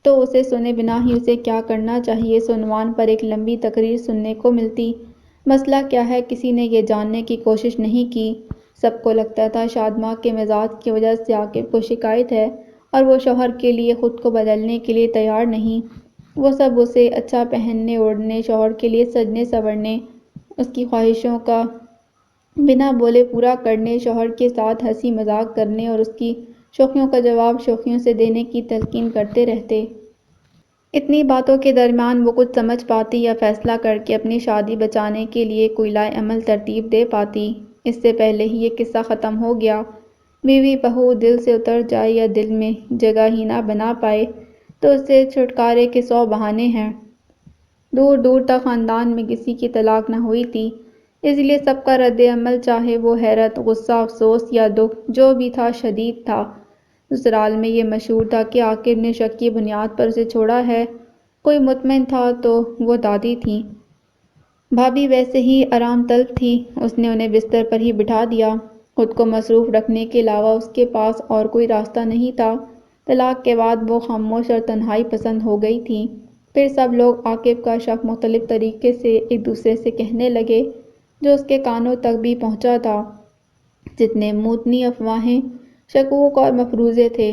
تو اسے سنے بنا ہی اسے کیا کرنا چاہیے اس عنوان پر ایک لمبی تقریر سننے کو ملتی۔ مسئلہ کیا ہے کسی نے یہ جاننے کی کوشش نہیں کی۔ سب کو لگتا تھا شادماں کے مزاج کی وجہ سے عاقب کو شکایت ہے اور وہ شوہر کے لیے خود کو بدلنے کے لیے تیار نہیں۔ وہ سب اسے اچھا پہننے اوڑھنے، شوہر کے لیے سجنے سنورنے، اس کی خواہشوں کا بنا بولے پورا کرنے، شوہر کے ساتھ ہنسی مذاق کرنے اور اس کی شوخیوں کا جواب شوخیوں سے دینے کی تلقین کرتے رہتے۔ اتنی باتوں کے درمیان وہ کچھ سمجھ پاتی یا فیصلہ کر کے اپنی شادی بچانے کے لیے کوئی لائے عمل ترتیب دے پاتی۔ اس سے پہلے ہی یہ قصہ ختم ہو گیا۔ بیوی بہو دل سے اتر جائے یا دل میں جگہ ہی نہ بنا پائے تو اس سے چھٹکارے کے 100 بہانے ہیں۔ دور دور تک خاندان میں کسی کی طلاق نہ ہوئی تھی۔ اس لیے سب کا رد عمل، چاہے وہ حیرت، غصہ، افسوس یا دکھ، جو بھی تھا شدید تھا۔ سسرال میں یہ مشہور تھا کہ عاقب نے شک کی بنیاد پر اسے چھوڑا ہے۔ کوئی مطمئن تھا تو وہ دادی تھیں۔ بھابھی ویسے ہی آرام طلب تھی، اس نے انہیں بستر پر ہی بٹھا دیا۔ خود کو مصروف رکھنے کے علاوہ اس کے پاس اور کوئی راستہ نہیں تھا۔ طلاق کے بعد وہ خاموش اور تنہائی پسند ہو گئی تھی۔ پھر سب لوگ عاقب کا شک مختلف طریقے سے ایک دوسرے سے کہنے لگے، جو اس کے کانوں تک بھی پہنچا تھا۔ جتنے موتنی افواہیں، شکوک اور مفروضے تھے۔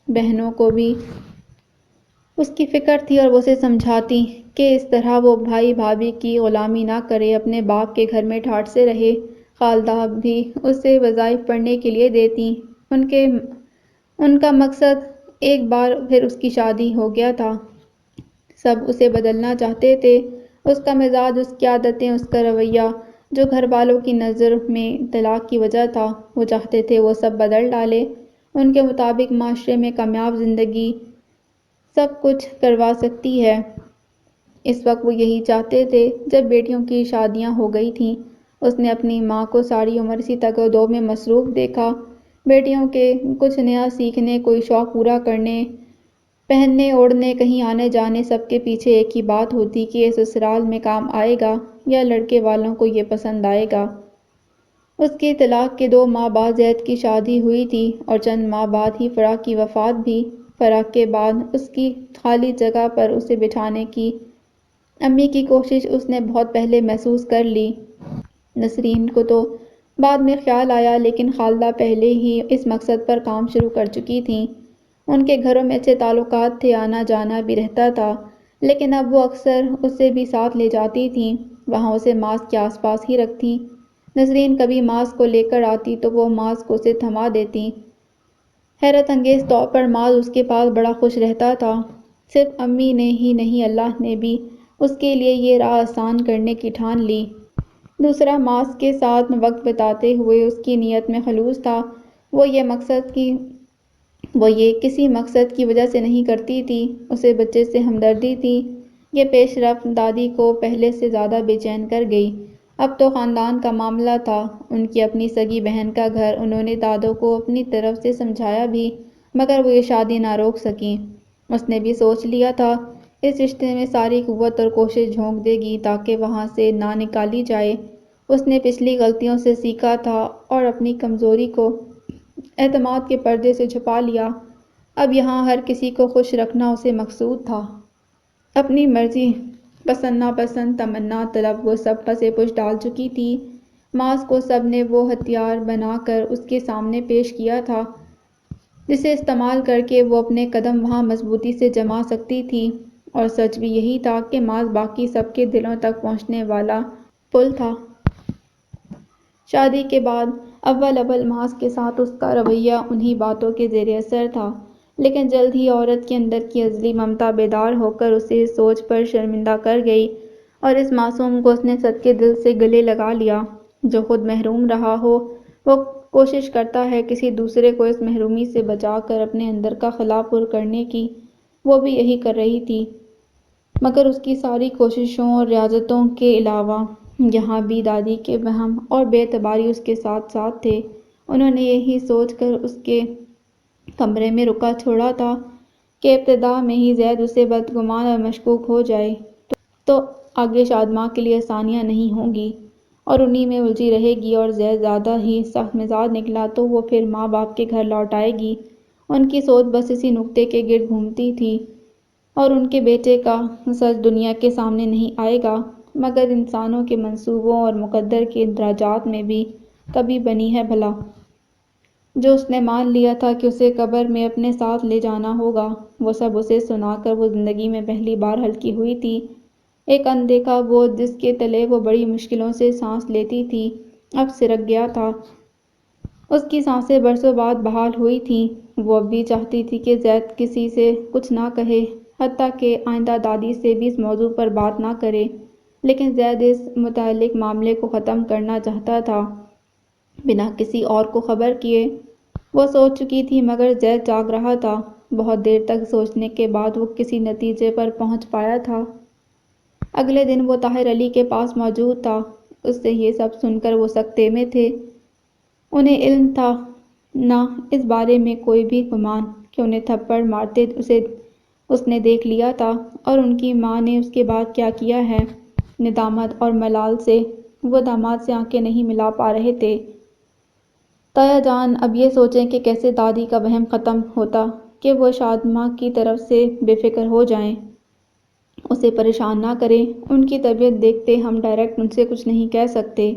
بہنوں کو بھی اس کی فکر تھی اور وہ اسے سمجھاتی کہ اس طرح وہ بھائی بھابھی کی غلامی نہ کرے، اپنے باپ کے گھر میں ٹھاٹھ سے رہے۔ خالدہ بھی اسے وظائف پڑھنے کے لیے دیتی۔ ان کا مقصد ایک بار پھر اس کی شادی ہو گیا تھا۔ سب اسے بدلنا چاہتے تھے، اس کا مزاج، اس کی عادتیں، اس کا رویہ، جو گھر والوں کی نظر میں طلاق کی وجہ تھا۔ وہ چاہتے تھے وہ سب بدل ڈالے، ان کے مطابق معاشرے میں کامیاب زندگی سب کچھ کروا سکتی ہے۔ اس وقت وہ یہی چاہتے تھے۔ جب بیٹیوں کی شادیاں ہو گئی تھیں، اس نے اپنی ماں کو ساری عمر اسی تگ-و-دو میں مصروف دیکھا۔ بیٹیوں کے کچھ نیا سیکھنے، کوئی شوق پورا کرنے، پہننے اوڑھنے، کہیں آنے جانے، سب کے پیچھے ایک ہی بات ہوتی کہ یہ سسرال میں کام آئے گا یا لڑکے والوں کو یہ پسند آئے گا۔ اس کی طلاق کے 2 ماہ بعد زید کی شادی ہوئی تھی اور چند ماہ بعد ہی فرح کی وفات بھی۔ فرح کے بعد اس کی خالی جگہ پر اسے بٹھانے کی امی کی کوشش اس نے بہت پہلے محسوس کر لی۔ نسرین کو تو بعد میں خیال آیا، لیکن خالدہ پہلے ہی اس مقصد پر کام شروع کر چکی تھیں۔ ان کے گھروں میں اچھے تعلقات تھے، آنا جانا بھی رہتا تھا، لیکن اب وہ اکثر اسے بھی ساتھ لے جاتی تھیں، وہاں اسے ماس کے آس پاس ہی رکھتیں۔ نسرین کبھی ماس کو لے کر آتی تو وہ ماس کو اسے تھما دیتی۔ حیرت انگیز طور پر ماس اس کے پاس بڑا خوش رہتا تھا۔ صرف امی نے ہی نہیں، اللہ نے بھی اس کے لیے یہ راہ آسان کرنے کی ٹھان لی۔ دوسرا، ماس کے ساتھ وقت بتاتے ہوئے اس کی نیت میں خلوص تھا۔ وہ یہ کسی مقصد کی وجہ سے نہیں کرتی تھی، اسے بچے سے ہمدردی تھی۔ یہ پیش رفت دادی کو پہلے سے زیادہ بے چین کر گئی۔ اب تو خاندان کا معاملہ تھا، ان کی اپنی سگی بہن کا گھر۔ انہوں نے دادو کو اپنی طرف سے سمجھایا بھی، مگر وہ یہ شادی نہ روک سکیں۔ اس نے بھی سوچ لیا تھا اس رشتے میں ساری قوت اور کوشش جھونک دے گی تاکہ وہاں سے نہ نکالی جائے۔ اس نے پچھلی غلطیوں سے سیکھا تھا اور اپنی کمزوری کو اعتماد کے پردے سے چھپا لیا۔ اب یہاں ہر کسی کو خوش رکھنا اسے مقصود تھا۔ اپنی مرضی، پسند ناپسند، تمنا طلب، وہ سب پسِ پش ڈال چکی تھی۔ ماس کو سب نے وہ ہتھیار بنا کر اس کے سامنے پیش کیا تھا جسے استعمال کر کے وہ اپنے قدم وہاں مضبوطی سے جما سکتی تھی، اور سچ بھی یہی تھا کہ ماس باقی سب کے دلوں تک پہنچنے والا پل تھا۔ شادی کے بعد اول ماس کے ساتھ اس کا رویہ انہی باتوں کے زیر اثر تھا، لیکن جلد ہی عورت کے اندر کی ازلی ممتا بیدار ہو کر اسے اس سوچ پر شرمندہ کر گئی، اور اس معصوم کو اس نے صدقے دل سے گلے لگا لیا۔ جو خود محروم رہا ہو، وہ کوشش کرتا ہے کسی دوسرے کو اس محرومی سے بچا کر اپنے اندر کا خلا پر کرنے کی۔ وہ بھی یہی کر رہی تھی، مگر اس کی ساری کوششوں اور ریاضتوں کے علاوہ یہاں بھی دادی کے وہم اور بے اعتباری اس کے ساتھ ساتھ تھے۔ انہوں نے یہی سوچ کر اس کے کمرے میں رکا چھوڑا تھا کہ ابتدا میں ہی زید اسے بدگمان اور مشکوک ہو جائے تو آگے شادماں کے لیے آسانیاں نہیں ہوں گی اور انہی میں الجھی رہے گی، اور زید زیادہ ہی سخت مزاج نکلا تو وہ پھر ماں باپ کے گھر لوٹ آئے گی۔ ان کی سوچ بس اسی نکتے کے گرد گھومتی تھی، اور ان کے بیٹے کا سچ دنیا کے سامنے نہیں آئے گا، مگر انسانوں کے منصوبوں اور مقدر کے اندراجات میں بھی کبھی بنی ہے بھلا؟ جو اس نے مان لیا تھا کہ اسے قبر میں اپنے ساتھ لے جانا ہوگا، وہ سب اسے سنا کر وہ زندگی میں پہلی بار ہلکی ہوئی تھی۔ ایک اندیکھا بوجھ جس کے تلے وہ بڑی مشکلوں سے سانس لیتی تھی، اب سرک گیا تھا۔ اس کی سانسیں برسوں بعد بحال ہوئی تھیں۔ وہ اب بھی چاہتی تھی کہ زید کسی سے کچھ نہ کہے، حتیٰ کہ آئندہ دادی سے بھی اس موضوع پر بات نہ کرے، لیکن زید اس متعلق معاملے کو ختم کرنا چاہتا تھا بنا کسی اور کو خبر کیے۔ وہ سوچ چکی تھی، مگر زید جاگ رہا تھا۔ بہت دیر تک سوچنے کے بعد وہ کسی نتیجے پر پہنچ پایا تھا۔ اگلے دن وہ طاہر علی کے پاس موجود تھا۔ اس سے یہ سب سن کر وہ سکتے میں تھے۔ انہیں علم تھا، نہ اس بارے میں کوئی بھی گمان کہ انہیں تھپڑ مارتے اس نے دیکھ لیا تھا، اور ان کی ماں نے اس کے بعد کیا کیا ہے۔ ندامت اور ملال سے وہ داماد سے آنکھیں نہیں ملا پا رہے تھے۔ تایا جان اب یہ سوچیں کہ کیسے دادی کا وہم ختم ہوتا کہ وہ شادماں کی طرف سے بے فکر ہو جائیں، اسے پریشان نہ کریں۔ ان کی طبیعت دیکھتے ہم ڈائریکٹ ان سے کچھ نہیں کہہ سکتے۔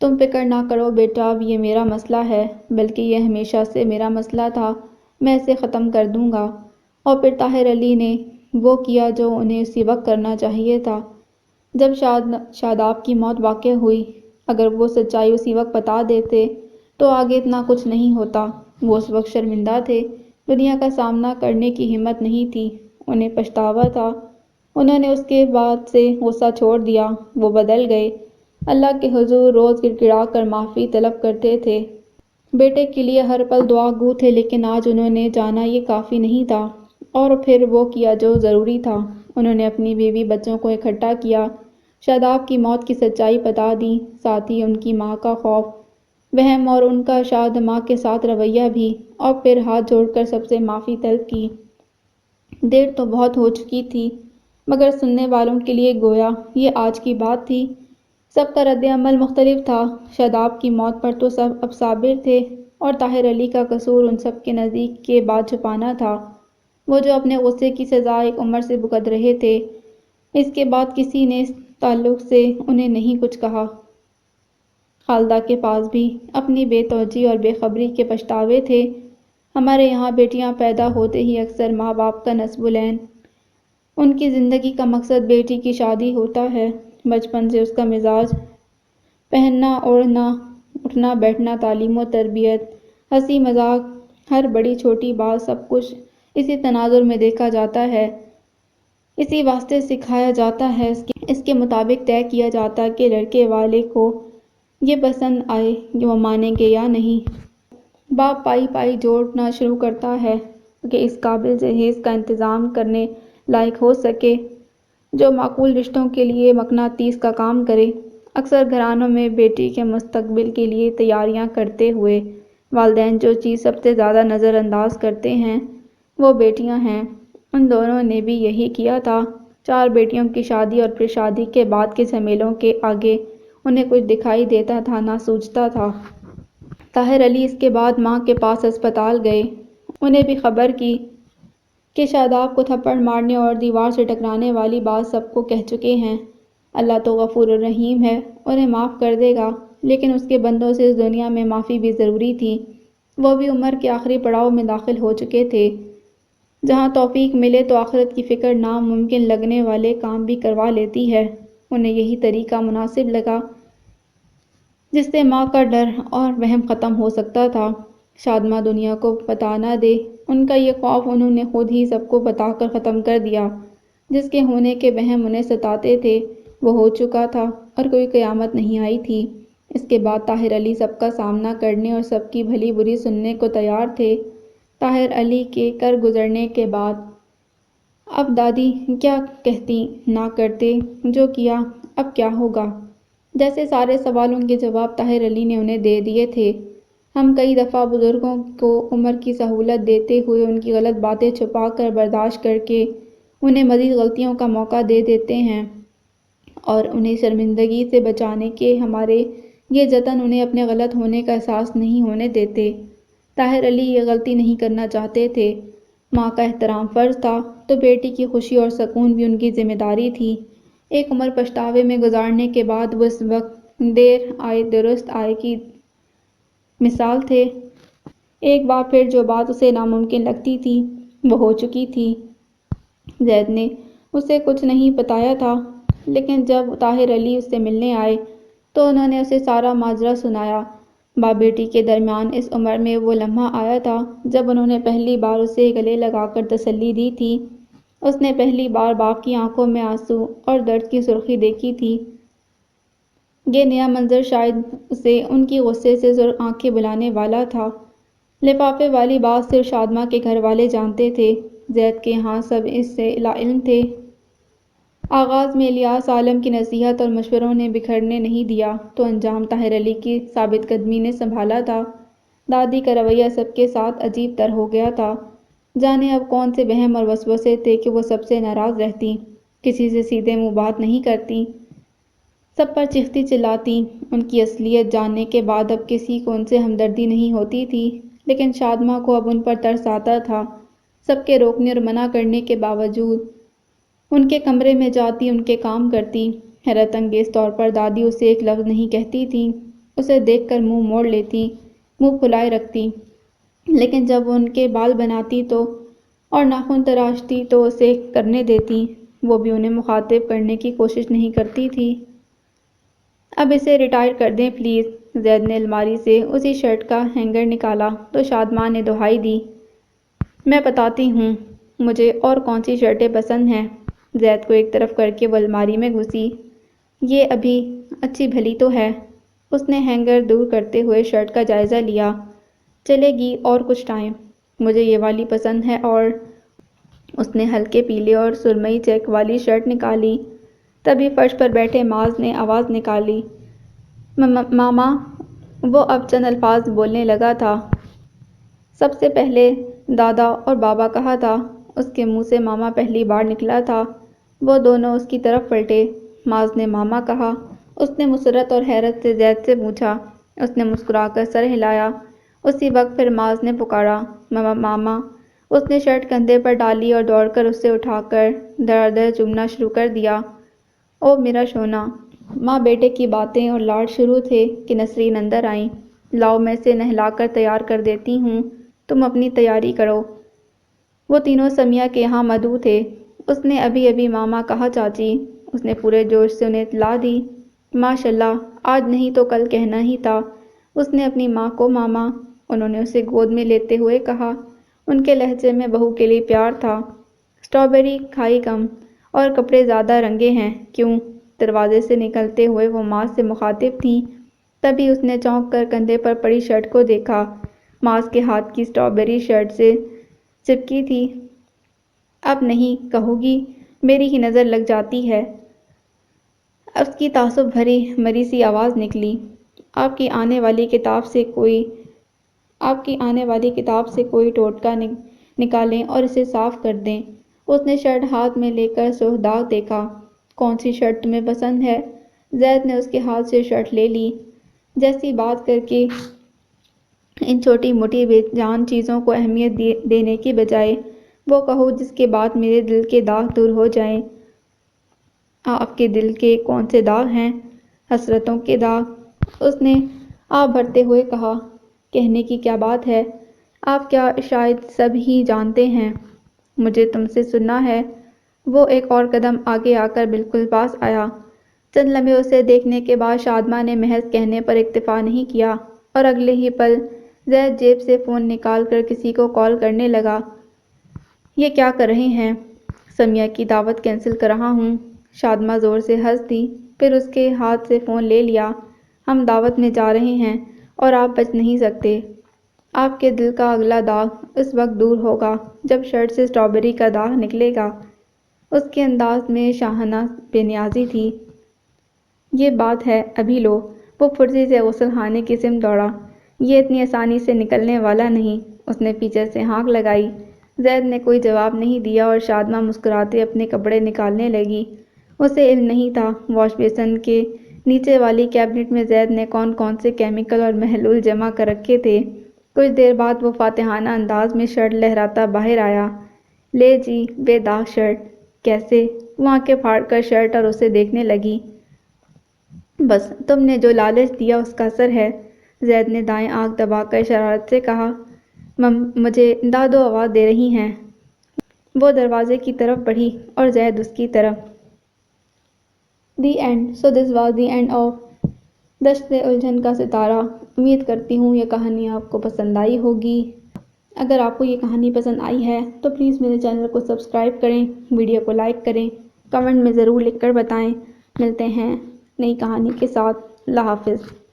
تم فکر نہ کرو بیٹا، اب یہ میرا مسئلہ ہے، بلکہ یہ ہمیشہ سے میرا مسئلہ تھا، میں اسے ختم کر دوں گا۔ اور پھر طاہر علی نے وہ کیا جو انہیں اسی وقت کرنا چاہیے تھا جب شاداب کی موت واقع ہوئی۔ اگر وہ سچائی اسی وقت بتا دیتے تو آگے اتنا کچھ نہیں ہوتا۔ وہ اس وقت شرمندہ تھے، دنیا کا سامنا کرنے کی ہمت نہیں تھی، انہیں پچھتاوا تھا۔ انہوں نے اس کے بعد سے غصہ چھوڑ دیا، وہ بدل گئے، اللہ کے حضور روز گڑ گڑا کر معافی طلب کرتے تھے۔ بیٹے کے لیے ہر پل دعا گو تھے، لیکن آج انہوں نے جانا یہ کافی نہیں تھا، اور پھر وہ کیا جو ضروری تھا۔ انہوں نے اپنی بیوی بچوں کو اکٹھا کیا، شاداب کی موت کی سچائی بتا دی، ساتھ ہی ان کی ماں کا خوف، وہم اور ان کا شادماں کے ساتھ رویہ بھی، اور پھر ہاتھ جوڑ کر سب سے معافی طلب کی۔ دیر تو بہت ہو چکی تھی، مگر سننے والوں کے لیے گویا یہ آج کی بات تھی۔ سب کا رد عمل مختلف تھا۔ شاداب کی موت پر تو سب اب صابر تھے، اور طاہر علی کا قصور ان سب کے نزدیک کے بعد چھپانا تھا، وہ جو اپنے غصے کی سزا ایک عمر سے بھگت رہے تھے۔ اس کے بعد کسی نے اس تعلق سے انہیں نہیں کچھ کہا۔ خالدہ کے پاس بھی اپنی بے توجہی اور بے خبری کے پچھتاوے تھے۔ ہمارے یہاں بیٹیاں پیدا ہوتے ہی اکثر ماں باپ کا نصب العین، ان کی زندگی کا مقصد بیٹی کی شادی ہوتا ہے۔ بچپن سے اس کا مزاج، پہننا اوڑھنا، اٹھنا بیٹھنا، تعلیم و تربیت، ہنسی مذاق، ہر بڑی چھوٹی بات، سب کچھ اسی تناظر میں دیکھا جاتا ہے، اسی واسطے سکھایا جاتا ہے، اس کے مطابق طے کیا جاتا کہ لڑکے والے کو یہ پسند آئے کہ وہ مانیں گے یا نہیں۔ باپ پائی پائی جوڑنا شروع کرتا ہے کہ اس قابل جہیز کا انتظام کرنے لائق ہو سکے جو معقول رشتوں کے لیے مقناطیس کا کام کرے۔ اکثر گھرانوں میں بیٹی کے مستقبل کے لیے تیاریاں کرتے ہوئے والدین جو چیز سب سے زیادہ نظر انداز کرتے ہیں وہ بیٹیاں ہیں۔ ان دونوں نے بھی یہی کیا تھا۔ 4 بیٹیوں کی شادی اور پھر شادی کے بعد کے جھمیلوں کے آگے انہیں کچھ دکھائی دیتا تھا نہ سوچتا تھا۔ طاہر علی اس کے بعد ماں کے پاس ہسپتال گئے، انہیں بھی خبر کی کہ شاداب کو تھپڑ مارنے اور دیوار سے ٹکرانے والی بات سب کو کہہ چکے ہیں۔ اللہ تو غفور الرحیم ہے، انہیں معاف کر دے گا، لیکن اس کے بندوں سے اس دنیا میں معافی بھی ضروری تھی۔ وہ بھی عمر کے آخری پڑاؤ میں داخل ہو چکے تھے، جہاں توفیق ملے تو آخرت کی فکر ناممکن لگنے والے کام بھی کروا لیتی ہے۔ انہیں یہی طریقہ مناسب لگا جس سے ماں کا ڈر اور وہم ختم ہو سکتا تھا۔ شادماں دنیا کو بتا نہ دے، ان کا یہ خوف انہوں نے خود ہی سب کو بتا کر ختم کر دیا۔ جس کے ہونے کے وہم انہیں ستاتے تھے وہ ہو چکا تھا، اور کوئی قیامت نہیں آئی تھی۔ اس کے بعد طاہر علی سب کا سامنا کرنے اور سب کی بھلی بری سننے کو تیار تھے۔ طاہر علی کے کر گزرنے کے بعد اب دادی کیا کہتی نہ کرتے، جو کیا اب کیا ہوگا، جیسے سارے سوالوں کے جواب طاہر علی نے انہیں دے دیے تھے۔ ہم کئی دفعہ بزرگوں کو عمر کی سہولت دیتے ہوئے ان کی غلط باتیں چھپا کر برداشت کر کے انہیں مزید غلطیوں کا موقع دے دیتے ہیں، اور انہیں شرمندگی سے بچانے کے ہمارے یہ جتن انہیں اپنے غلط ہونے کا احساس نہیں ہونے دیتے۔ طاہر علی یہ غلطی نہیں کرنا چاہتے تھے۔ ماں کا احترام فرض تھا تو بیٹی کی خوشی اور سکون بھی ان کی ذمہ داری تھی۔ ایک عمر پچھتاوے میں گزارنے کے بعد وہ اس وقت دیر آئے درست آئے کی مثال تھے۔ ایک بار پھر جو بات اسے ناممکن لگتی تھی وہ ہو چکی تھی۔ زید نے اسے کچھ نہیں بتایا تھا، لیکن جب طاہر علی اس سے ملنے آئے تو انہوں نے اسے سارا ماجرا سنایا۔ باپ بیٹی کے درمیان اس عمر میں وہ لمحہ آیا تھا جب انہوں نے پہلی بار اسے گلے لگا کر تسلی دی تھی۔ اس نے پہلی بار باپ کی آنکھوں میں آنسو اور درد کی سرخی دیکھی تھی۔ یہ نیا منظر شاید اسے ان کی غصے سے سرخ آنکھیں بلانے والا تھا۔ لفافے والی بات صرف شادماں کے گھر والے جانتے تھے، زید کے ہاں سب اس سے لاعلم تھے۔ آغاز میں الیاس عالم کی نصیحت اور مشوروں نے بکھرنے نہیں دیا تو انجام طاہر علی کی ثابت قدمی نے سنبھالا تھا۔ دادی کا رویہ سب کے ساتھ عجیب تر ہو گیا تھا۔ جانے اب کون سے وہم اور وسوسے تھے کہ وہ سب سے ناراض رہتی، کسی سے سیدھے منہ بات نہیں کرتی، سب پر چیختی چلاتی۔ ان کی اصلیت جاننے کے بعد اب کسی کو ان سے ہمدردی نہیں ہوتی تھی، لیکن شادماں کو اب ان پر ترس آتا تھا۔ سب کے روکنے اور منع کرنے کے باوجود ان کے کمرے میں جاتی، ان کے کام کرتی۔ حیرت انگیز طور پر دادی اسے ایک لفظ نہیں کہتی تھیں، اسے دیکھ کر منہ موڑ لیتی، منہ پھلائے رکھتی، لیکن جب وہ ان کے بال بناتی تو اور ناخن تراشتی تو اسے کرنے دیتی، وہ بھی انہیں مخاطب کرنے کی کوشش نہیں کرتی تھی۔ اب اسے ریٹائر کر دیں پلیز۔ زید نے الماری سے اسی شرٹ کا ہینگر نکالا تو شادماں نے دہائی دی، میں بتاتی ہوں مجھے اور کون سی شرٹیں پسند ہیں۔ زید کو ایک طرف کر کے وہ الماری میں گھسی۔ یہ ابھی اچھی بھلی تو ہے۔ اس نے ہینگر دور کرتے ہوئے شرٹ کا جائزہ لیا۔ چلے گی اور کچھ ٹائم، مجھے یہ والی پسند ہے اور اس نے ہلکے پیلے اور سرمئی چیک والی شرٹ نکالی۔ تبھی فرش پر بیٹھے معاذ نے آواز نکالی، ماما۔ وہ اب چند الفاظ بولنے لگا تھا۔ سب سے پہلے دادا اور بابا کہا تھا۔ اس کے منہ سے ماما پہلی بار نکلا تھا۔ وہ دونوں اس کی طرف پلٹے۔ معاذ نے ماما کہا۔ اس نے مسرت اور حیرت سے زید سے پوچھا۔ اس نے مسکرا کر سر ہلایا۔ اسی وقت پھر معاذ نے پکارا، ماما۔ اس نے شرٹ کندھے پر ڈالی اور دوڑ کر اسے اٹھا کر دھڑا دھڑ چومنا شروع کر دیا۔ او میرا سونا۔ ماں بیٹے کی باتیں اور لاڈ شروع تھے کہ نسرین اندر آئیں۔ لاؤ میں اسے نہلا کر تیار کر دیتی ہوں، تم اپنی تیاری کرو۔ وہ تینوں سمیہ کے یہاں مدعو تھے۔ اس نے ابھی ابھی ماما کہا چاچی۔ اس نے پورے جوش سے انہیں اطلاع دی۔ ماشاءاللہ، آج نہیں تو کل کہنا ہی تھا۔ اس نے اپنی ماں کو ماما، انہوں نے اسے گود میں لیتے ہوئے کہا۔ ان کے لہجے میں بہو کے لیے پیار تھا۔ اسٹرابیری کھائی کم اور کپڑے زیادہ رنگے ہیں کیوں؟ دروازے سے نکلتے ہوئے وہ معاذ سے مخاطب تھیں۔ تبھی اس نے چونک کر کندھے پر پڑی شرٹ کو دیکھا۔ معاذ کے ہاتھ کی اسٹرابیری شرٹ سے چپکی تھی۔ اب نہیں کہو گی، میری ہی نظر لگ جاتی ہے۔ اس کی تعصب بھری مری سی آواز نکلی، آپ کی آنے والی کتاب سے کوئی ٹوٹکا نکالیں اور اسے صاف کر دیں۔ اس نے شرٹ ہاتھ میں لے کر سرخ داغ دیکھا۔ کون سی شرٹ تمہیں پسند ہے؟ زید نے اس کے ہاتھ سے شرٹ لے لی۔ جیسی بات کر کے ان چھوٹی موٹی بے جان چیزوں کو اہمیت دینے کی بجائے وہ کہو جس کے بعد میرے دل کے داغ دور ہو جائیں۔ آپ کے دل کے کون سے داغ ہیں؟ حسرتوں کے داغ، اس نے آہ بھرتے ہوئے کہا۔ کہنے کی کیا بات ہے؟ آپ کیا شاید سب ہی جانتے ہیں۔ مجھے تم سے سننا ہے۔ وہ ایک اور قدم آگے آ کر بالکل پاس آیا۔ چند لمحے اسے دیکھنے کے بعد شادماں نے محض کہنے پر اکتفا نہیں کیا اور اگلے ہی پل زید جیب سے فون نکال کر کسی کو کال کرنے لگا۔ یہ کیا کر رہے ہیں؟ سمیہ کی دعوت کینسل کر رہا ہوں۔ شادماں زور سے ہنس دی، پھر اس کے ہاتھ سے فون لے لیا۔ ہم دعوت میں جا رہے ہیں اور آپ بچ نہیں سکتے۔ آپ کے دل کا اگلا داغ اس وقت دور ہوگا جب شرٹ سے اسٹرابیری کا داغ نکلے گا۔ اس کے انداز میں شاہانہ بے نیازی تھی۔ یہ بات ہے، ابھی لو۔ وہ پھرتی سے غسل خانے کی سمت دوڑا۔ یہ اتنی آسانی سے نکلنے والا نہیں۔ اس نے پیچھے سے ہانک لگائی۔ زید نے کوئی جواب نہیں دیا اور شادماں مسکراتے اپنے کپڑے نکالنے لگی۔ اسے علم نہیں تھا واش بیسن کے نیچے والی کیبنٹ میں زید نے کون کون سے کیمیکل اور محلول جمع کر رکھے تھے۔ کچھ دیر بعد وہ فاتحانہ انداز میں شرٹ لہراتا باہر آیا۔ لے جی، بے داغ شرٹ۔ کیسے؟ وہ آنکھیں پھاڑ کر شرٹ اور اسے دیکھنے لگی۔ بس تم نے جو لالچ دیا اس کا اثر ہے، زید نے دائیں آنکھ دبا کر شرارت سے کہا۔ مجھے دادو آواز دے رہی ہیں۔ وہ دروازے کی طرف بڑھی اور زید اس کی طرف۔ The end. So this was the end of دشت الجھن کا ستارہ۔ امید کرتی ہوں یہ کہانی آپ کو پسند آئی ہوگی۔ اگر آپ کو یہ کہانی پسند آئی ہے تو پلیز میرے چینل کو سبسکرائب کریں، ویڈیو کو لائک کریں، کمنٹ میں ضرور لکھ کر بتائیں۔ ملتے ہیں نئی کہانی کے ساتھ۔ اللہ حافظ۔